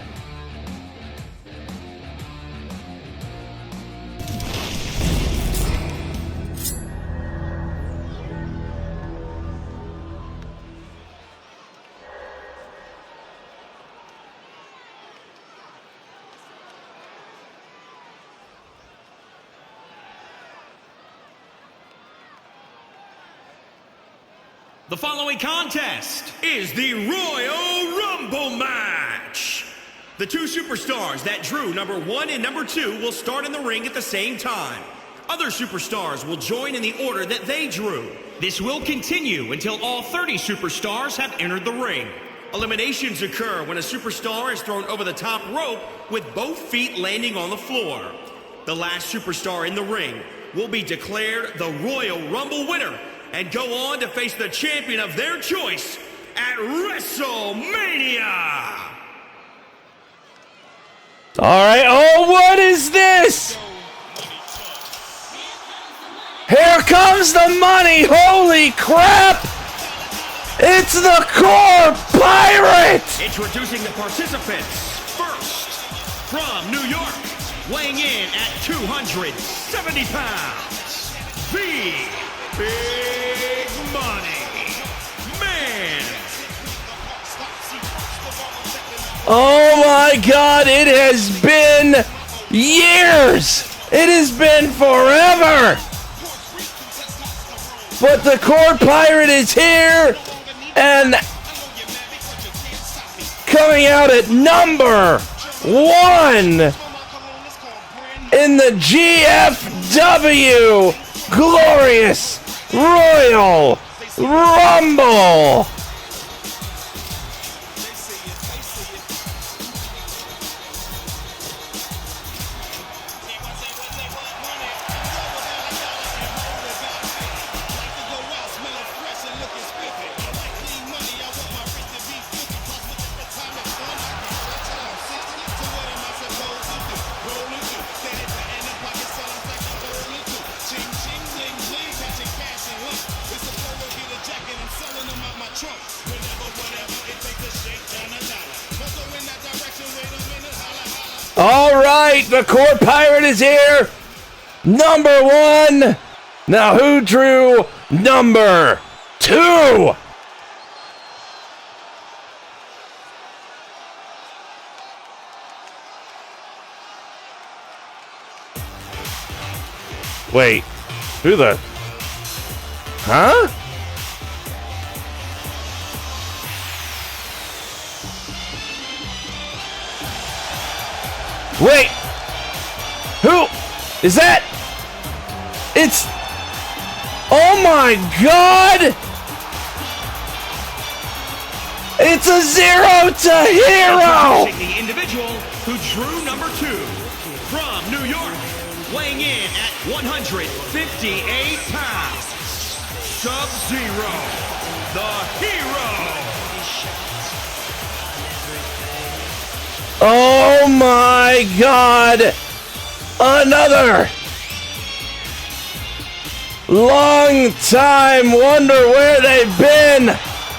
The following contest is the Royal Rumble match. The two superstars that drew number 1 and number 2 will start in the ring at the same time. Other superstars will join in the order that they drew. This will continue until all 30 superstars have entered the ring. Eliminations occur when a superstar is thrown over the top rope with both feet landing on the floor. The last superstar in the ring will be declared the Royal Rumble winner and go on to face the champion of their choice at WrestleMania. All right. Oh, what is this? Here comes the money. Holy crap. It's the Core Pirate. Introducing the participants. First, from New York, weighing in at 270 pounds, the Big Money Man. Oh my God, it has been years. It has been forever. But the Core Pirate is here and coming out at number 1 in the GFW Glorious Royal Rumble. All right, the Core Pirate is here. Number 1. Now, who drew number 2? Wait, who the? Huh? Wait! Who? Is that? It's... Oh my God! It's a 0 to Hero! The individual who drew number 2 from New York, weighing in at 158 pounds, Sub-Zero, the Hero. Oh my God! Another long time wonder where they've been,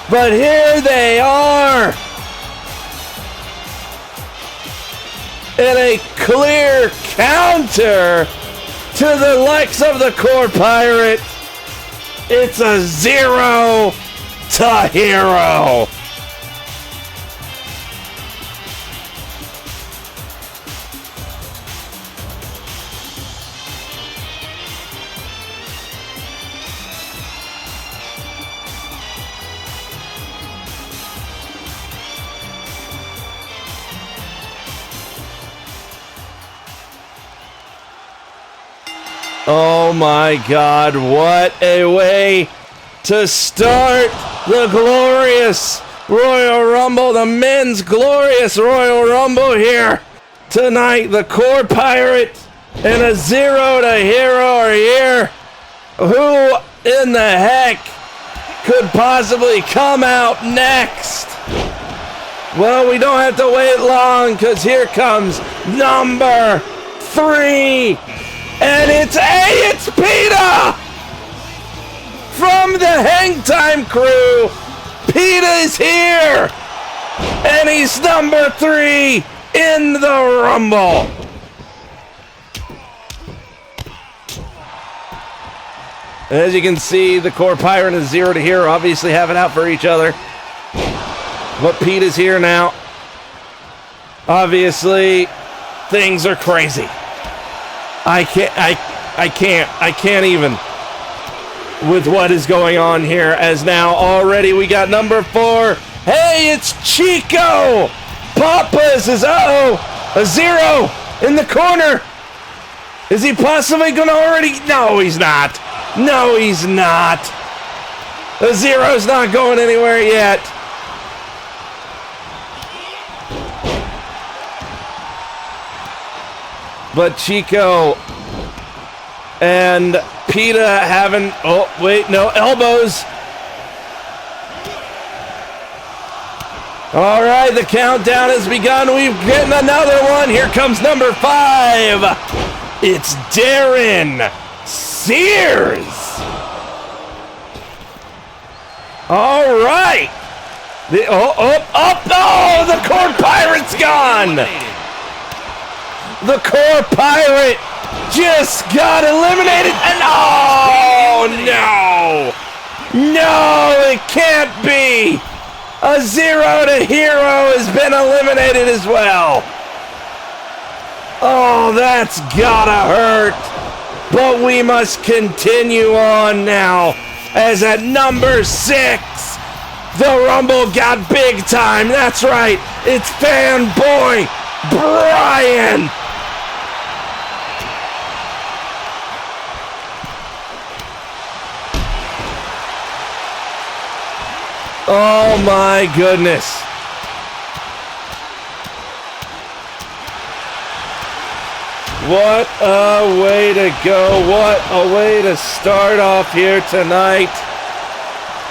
but here they are in a clear counter to the likes of the Core Pirate. It's a 0 to Hero. Oh my God, what a way to start the glorious Royal Rumble, the men's glorious Royal Rumble here tonight. The Core Pirate and a Zero to Hero are here. Who in the heck could possibly come out next? Well, we don't have to wait long because here comes number 3. And it's PETA! From the Hang Time crew, PETA is here! And he's number 3 in the Rumble. As you can see, the Core Pirate and Zero to Hero obviously have it out for each other. But PETA's here now. Obviously, things are crazy. I can't even with what is going on here, as now already we got number 4. Hey, it's Chico! Papa says, uh-oh, a Zero in the corner. Is he possibly gonna already? No, he's not. No, he's not. The Zero's not going anywhere yet. But Chico and PETA having, oh wait, no, elbows. All right, the countdown has begun. We've getting another one. Here comes number 5. It's Darren Sears. All right. The Core Pirate's gone. The Core Pirate just got eliminated, and oh no! No, it can't be! A Zero to Hero has been eliminated as well. Oh, that's gotta hurt. But we must continue on now, as at number 6, the Rumble got big time. That's right, it's Fanboy Brian. Oh my goodness. What a way to go. What a way to start off here tonight.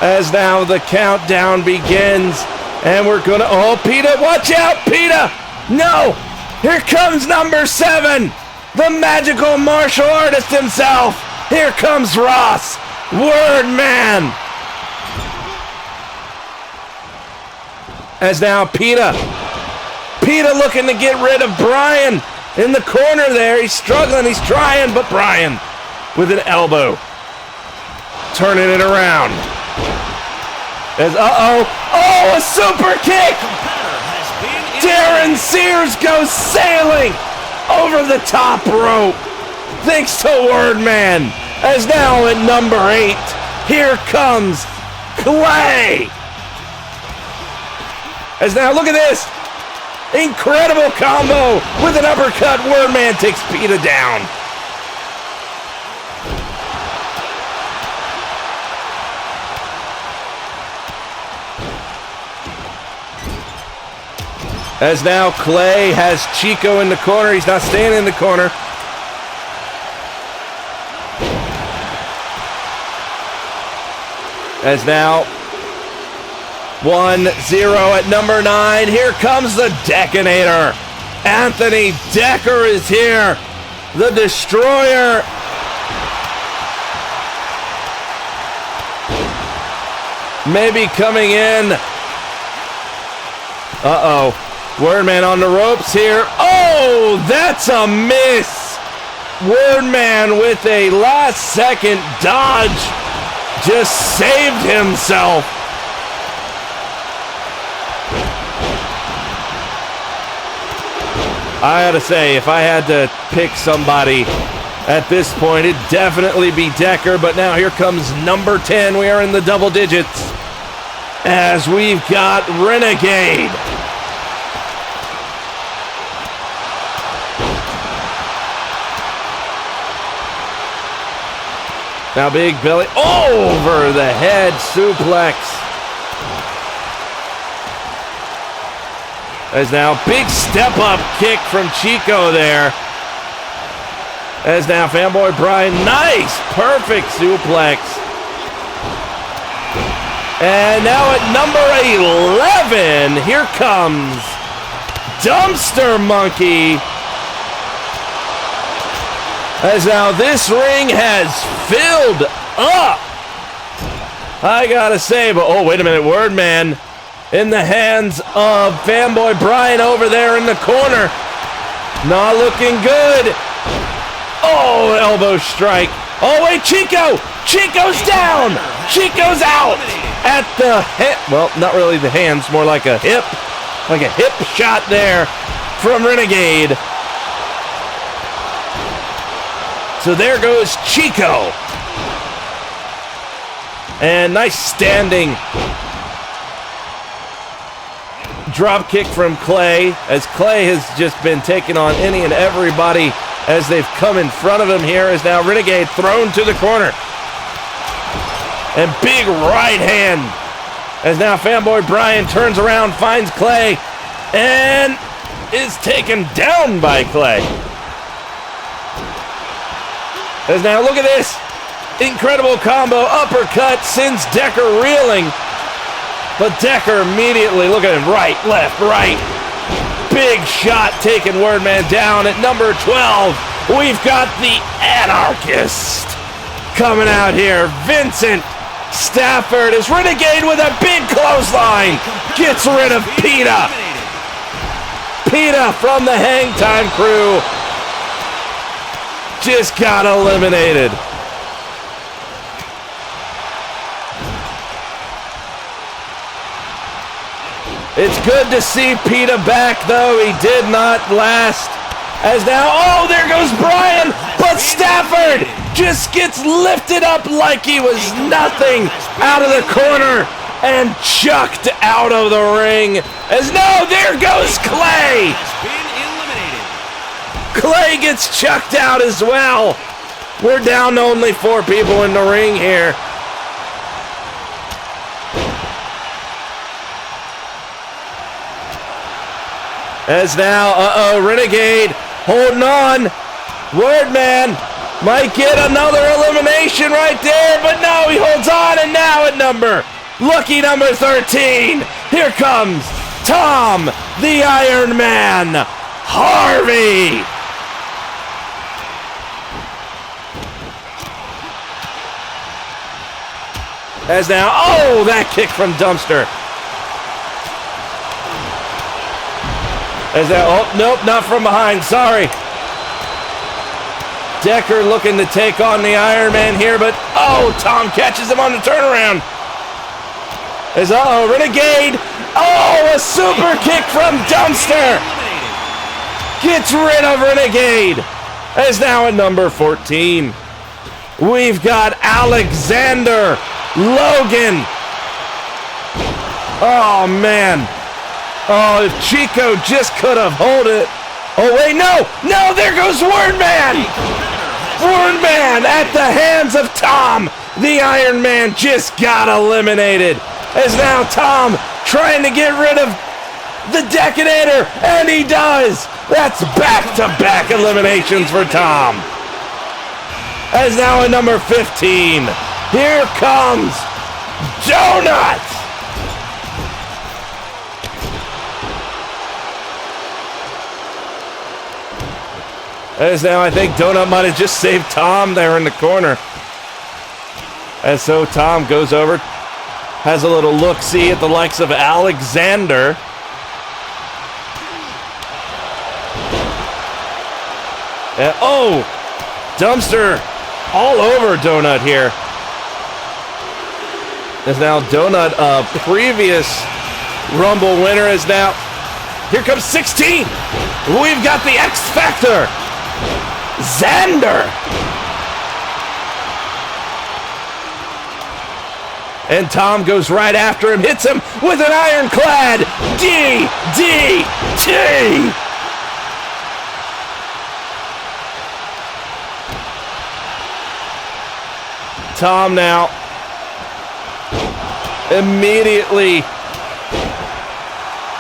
As now the countdown begins. And we're gonna, oh, PETA, watch out, PETA! No! Here comes number 7, the magical martial artist himself. Here comes Ross, Word Man. As now PETA looking to get rid of Brian in the corner there. He's struggling, he's trying, but Brian with an elbow. Turning it around. As, oh, a super kick! Darren Sears goes sailing over the top rope. Thanks to Word Man. As now at number 8, here comes Clay. As now, look at this. Incredible combo with an uppercut. Word Man takes PETA down. As now Clay has Chico in the corner. He's not staying in the corner. As now 1-0 at number 9. Here comes the Deconator. Anthony Decker is here. The Destroyer. Maybe coming in. Uh-oh. Word Man on the ropes here. Oh, that's a miss. Word Man with a last-second dodge just saved himself. I gotta say, if I had to pick somebody at this point, it'd definitely be Decker, but now here comes number 10. We are in the double digits as we've got Renegade. Now Big Billy over the head suplex. As now big step up kick from Chico there. As now Fanboy Brian, nice, perfect suplex. And now at number 11, here comes Dumpster Monkey. As now this ring has filled up. I gotta say, but oh, wait a minute, Word Man in the hands of Fanboy Brian over there in the corner. Not looking good. Oh, elbow strike. Oh, wait, Chico. Chico's down. Chico's out at the hip. Well, not really the hands, more like a hip shot there from Renegade. So there goes Chico. And nice standing drop kick from Clay, as Clay has just been taking on any and everybody as they've come in front of him here. Is now Renegade thrown to the corner. And big right hand as now Fanboy Brian turns around, finds Clay, and is taken down by Clay. As now, look at this. Incredible combo, uppercut, sends Decker reeling. But Decker immediately, look at him, right, left, right. Big shot taking Wordman down at number 12. We've got the Anarchist coming out here. Vincent Stafford is Renegade with a big clothesline. Gets rid of PETA. PETA from the Hang Time Crew just got eliminated. It's good to see PETA back, though. He did not last. As now, oh, there goes Brian, but Stafford just gets lifted up like he was nothing out of the corner and chucked out of the ring. As no, there goes Clay. Clay gets chucked out as well. We're down to only 4 people in the ring here. As now, Renegade holding on. Wordman might get another elimination right there, but no, he holds on, and now at lucky number 13, here comes Tom, the Iron Man, Harvey. As now, oh, that kick from Dumpster. As that, oh, nope, not from behind, sorry. Decker looking to take on the Iron Man here, but oh, Tom catches him on the turnaround. As Renegade, oh, a super kick from Dumpster. Gets rid of Renegade. As now at number 14, we've got Alexander Logan. Oh, man. Oh, if Chico just could have held it. Oh, wait, no, there goes Wordman. Wordman at the hands of Tom. The Iron Man just got eliminated. As now Tom trying to get rid of the Decanator, and he does. That's back-to-back eliminations for Tom. As now at number 15, here comes Donut. As now I think Donut might have just saved Tom there in the corner. As so Tom goes over, has a little look-see at the likes of Alexander. And, oh, Dumpster all over Donut here. As now Donut, previous Rumble winner, is now, here comes 16. We've got the X Factor, Xander. And Tom goes right after him, hits him with an ironclad DDT. Tom now. Immediately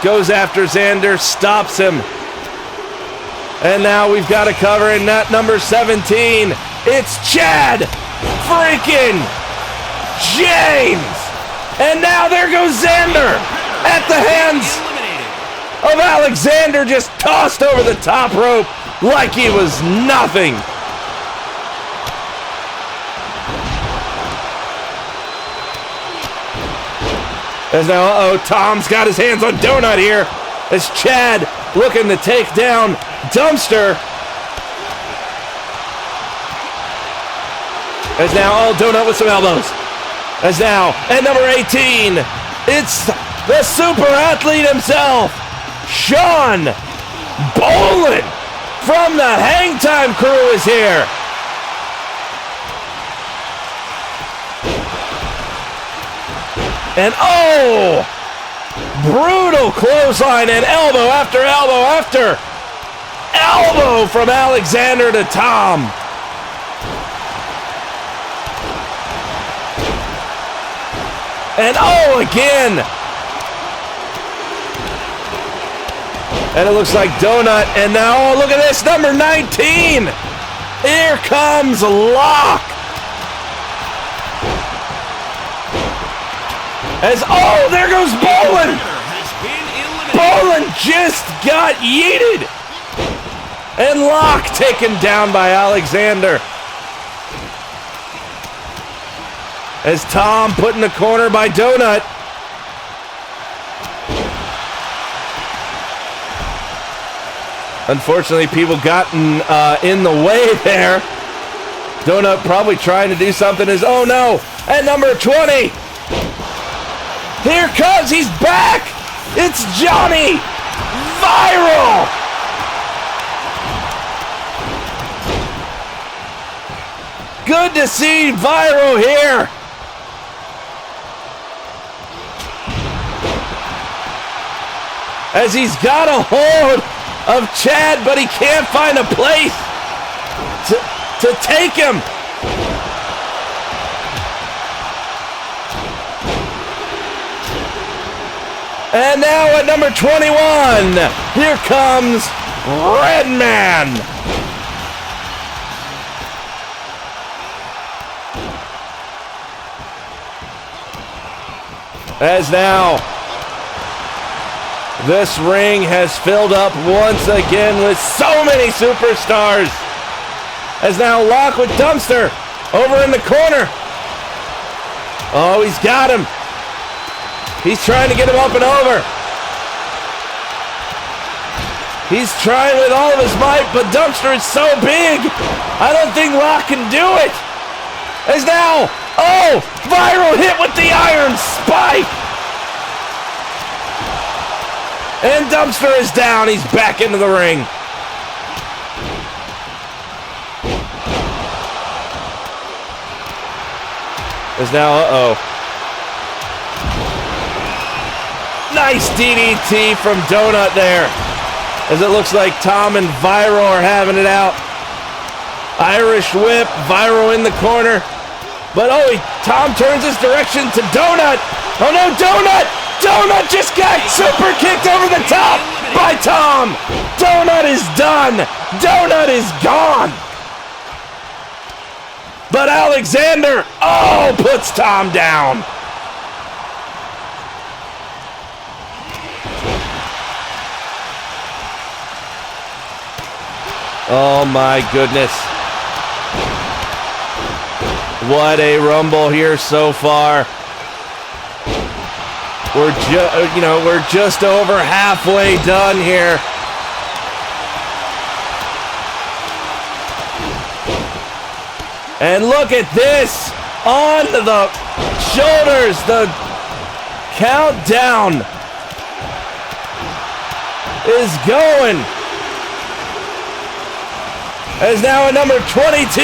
goes after Xander, stops him. And now we've got to cover in net number 17. It's Chad freaking James. And now there goes Xander at the hands of Alexander, just tossed over the top rope like he was nothing. As now, Tom's got his hands on Donut here. As Chad looking to take down Dumpster. As now, Donut with some elbows. As now, at number 18, it's the super athlete himself, Sean Bolin from the Hang Time Crew is here. And brutal clothesline and elbow after elbow after elbow from Alexander to Tom. And again. And it looks like Donut. And now, look at this, number 19. Here comes Locke. As, there goes Bolin! Bolin just got yeeted! And Locke taken down by Alexander. As Tom put in the corner by Donut. Unfortunately, people gotten in the way there. Donut probably trying to do something as, no! At number 20! Here comes, he's back! It's Johnny Viral! Good to see Viral here! As he's got a hold of Chad, but he can't find a place to take him. And now at number 21, here comes Redman. As now, this ring has filled up once again with so many superstars. As now Locke with Dumpster over in the corner. He's got him. He's trying to get him up and over. He's trying with all of his might, but Dumpster is so big. I don't think Locke can do it. As now, Viral hit with the iron spike. And Dumpster is down. He's back into the ring. As now, nice DDT from Donut there. As it looks like Tom and Viral are having it out. Irish whip, Viral in the corner. But Tom turns his direction to Donut. Oh no, Donut! Donut just got super kicked over the top by Tom. Donut is done. Donut is gone. But Alexander, puts Tom down. Oh my goodness. What a rumble here so far. We're just over halfway done here. And look at this. On the shoulders, the countdown is going. As now at number 22,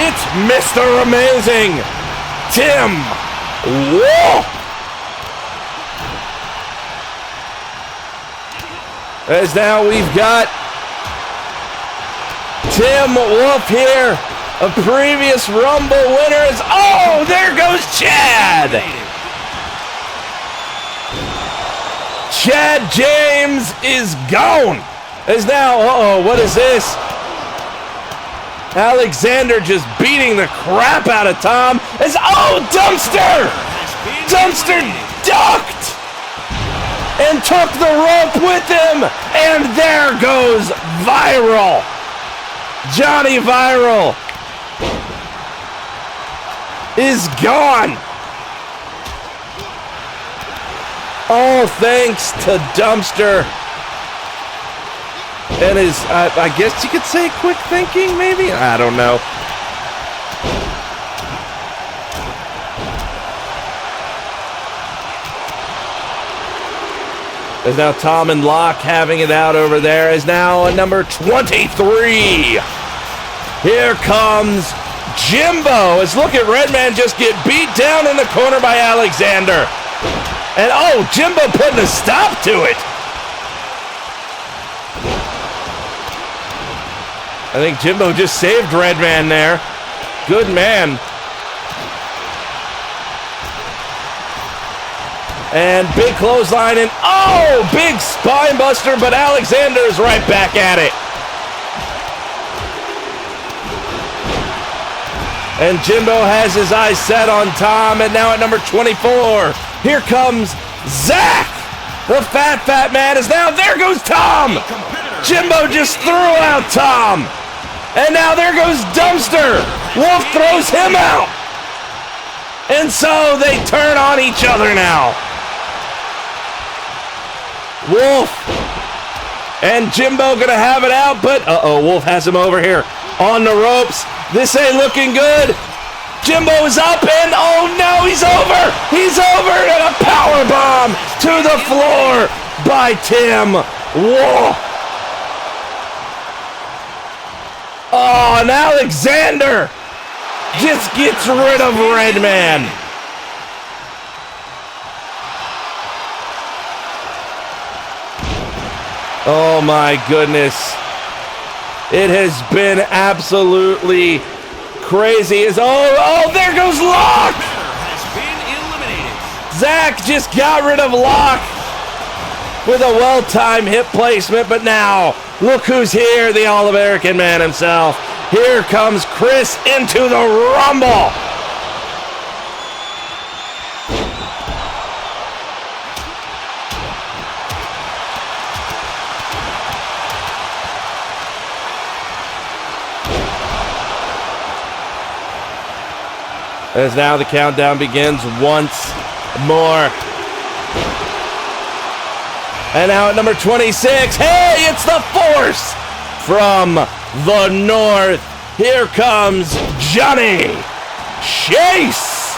it's Mr. Amazing, Tim Wolf. As now we've got Tim Wolf here of previous Rumble winners. Oh, there goes Chad. Chad James is gone. Is now, what is this? Alexander just beating the crap out of Tom. Dumpster! Dumpster ducked and took the rope with him. And there goes Viral. Johnny Viral is gone. All thanks to Dumpster and his, I guess you could say quick thinking, maybe? I don't know. As now Tom and Locke having it out over there is now number 23. Here comes Jimbo. As look at Redman just get beat down in the corner by Alexander. And Jimbo putting a stop to it. I think Jimbo just saved Redman there. Good man. And big clothesline and big spine buster, but Alexander is right back at it. And Jimbo has his eyes set on Tom, and now at number 24, here comes Zach. The fat man is now, there goes Tom. Jimbo just threw out Tom. And now there goes Dumpster. Wolf throws him out. And so they turn on each other now. Wolf and Jimbo gonna have it out, but Wolf has him over here on the ropes. This ain't looking good. Jimbo's up and no, he's over. He's over and a power bomb to the floor by Tim Wolf. And Alexander just gets rid of Redman. Oh my goodness. It has been absolutely crazy. There goes Locke! Zach just got rid of Locke with a well-timed hip placement, but now look who's here, the All-American man himself. Here comes Chris into the Rumble. As now the countdown begins once more. And now at number 26, hey, it's the Force from the North. Here comes Johnny Chase.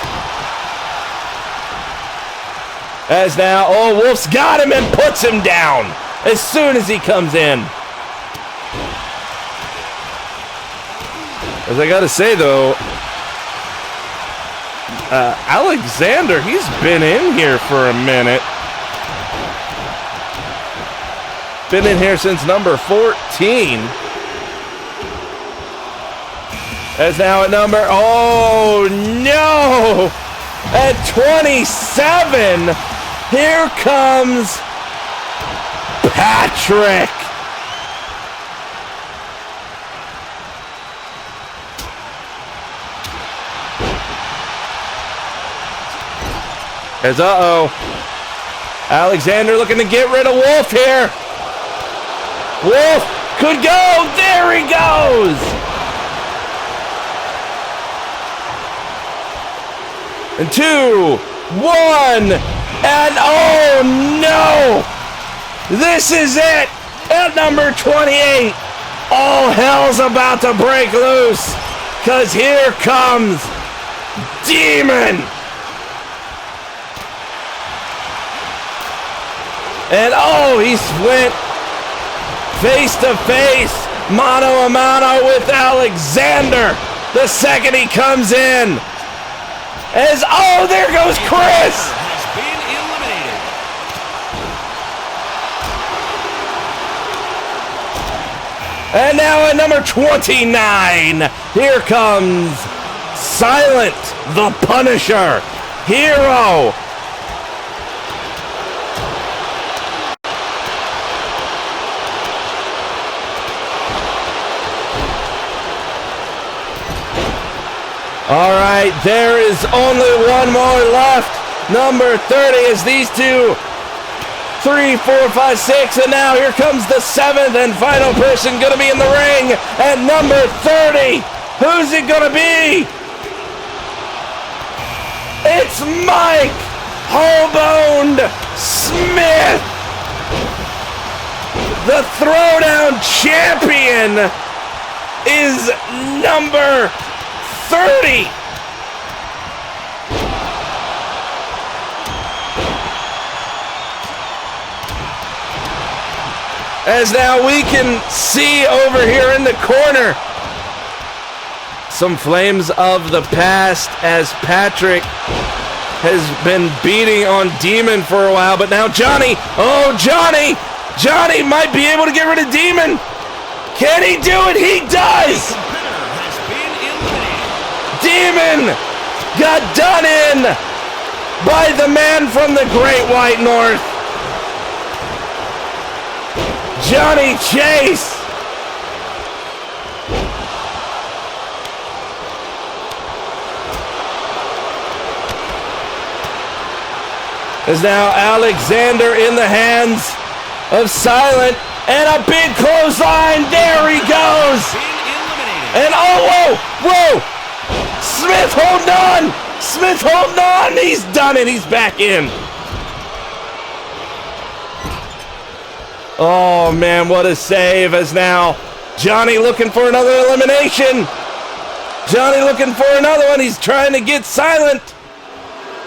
As now, Wolf's got him and puts him down as soon as he comes in. As I gotta say though, Alexander, he's been in here for a minute. Been in here since number 14. As now at number, no! At 27, here comes Patrick. As Alexander looking to get rid of Wolf here. Wolf could go. There he goes. And 2, 1, and no! This is it. At number 28, all hell's about to break loose, because here comes Demon. And he went face to face, mano a mano with Alexander the second he comes in. As there goes Chris. And now at number 29, here comes Silent the Punisher, Hero. All right, there is only one more left. Number 30 is these two. 3, 4, 5, 6, and now here comes the 7th and final person going to be in the ring at number 30. Who's it going to be? It's Mike Hoboned Smith, the Throwdown Champion, is number 30. As now we can see over here in the corner some flames of the past as Patrick has been beating on Demon for a while, but now Johnny, Johnny might be able to get rid of Demon. Can he do it? He does! Demon got done in by the man from the Great White North, Johnny Chase. Is now Alexander in the hands of Silent, and a big clothesline. There he goes. And oh, whoa. Smith holding on. Smith holding on. He's done it. He's back in. Oh, man, what a save. As now Johnny looking for another elimination. Johnny looking for another one. He's trying to get Silent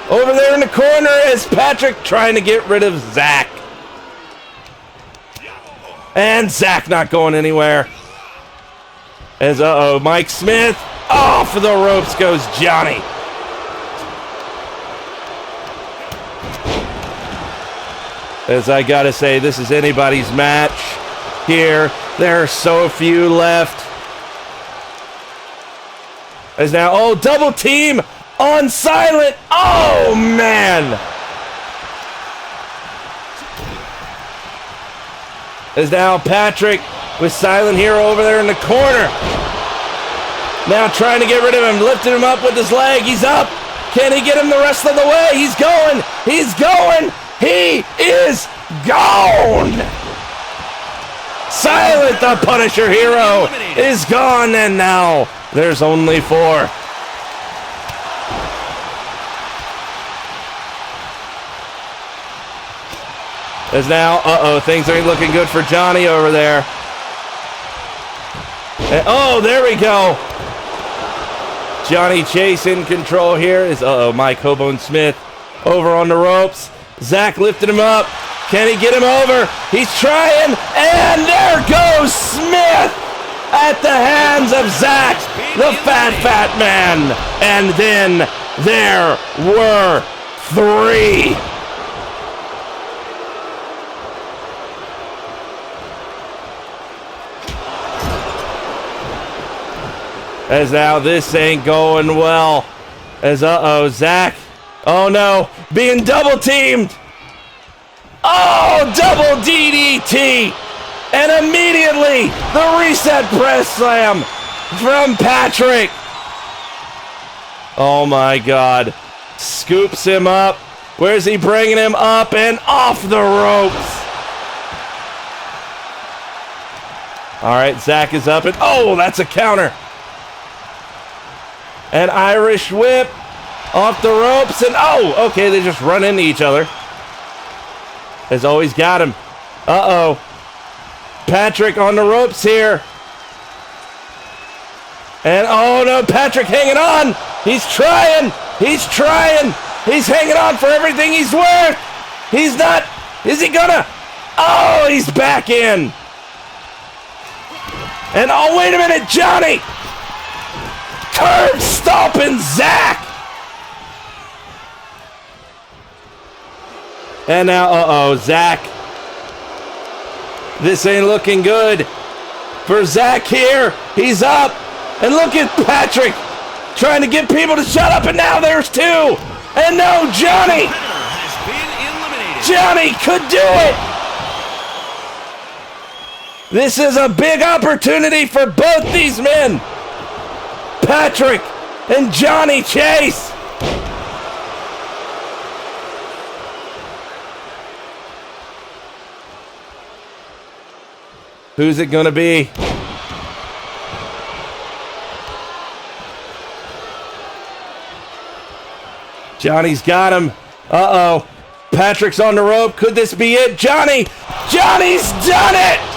over there in the corner as Patrick trying to get rid of Zach. And Zach not going anywhere. As, Mike Smith. Off the ropes goes Johnny. As I gotta say, this is anybody's match here. There are so few left. As now, double team on Silent. Oh, man. As now Patrick with Silent Hero over there in the corner. Now trying to get rid of him, lifting him up with his leg. He's up. Can he get him the rest of the way? He's going. He's going. He is gone. Silent the Punisher Hero is gone, and now there's only 4. As now, things ain't looking good for Johnny over there. And, there we go. Johnny Chase in control here is, Mike Hobone Smith over on the ropes. Zach lifted him up. Can he get him over? He's trying, and there goes Smith at the hands of Zach, the fat man. And then there were 3. As now this ain't going well. As Zach. Oh no, being double teamed. Oh, double DDT. And immediately the reset press slam from Patrick. Oh my God. Scoops him up. Where's he bringing him up and off the ropes? All right, Zach is up and that's a counter. An Irish whip off the ropes, and okay, they just run into each other. Has always got him. Patrick on the ropes here. And no, Patrick hanging on. He's trying. He's hanging on for everything he's worth. He's not. Is he gonna? He's back in. And wait a minute, Johnny. Curb stomping Zach. And now, Zach. This ain't looking good. for Zach here. He's up. And look at Patrick trying to get people to shut up. And now there's two. And no, Johnny. Has been eliminated. Johnny could do it. This is a big opportunity for both these men. Patrick and Johnny Chase. Who's it going to be? Johnny's got him. Uh-oh. Patrick's on the rope. Could this be it? Johnny! Johnny's done it!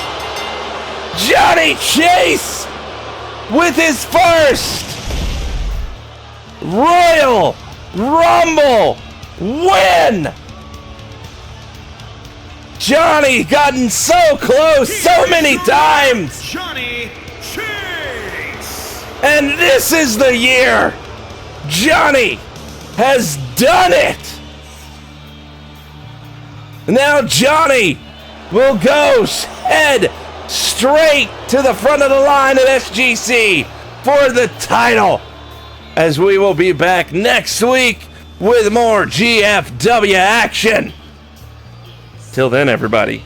Johnny Chase with his first Royal Rumble win! Johnny gotten so close so many times! Johnny Chase. And this is the year Johnny has done it! Now Johnny will go head straight to the front of the line at SGC for the title, as we will be back next week with more GFW action. Till then, everybody.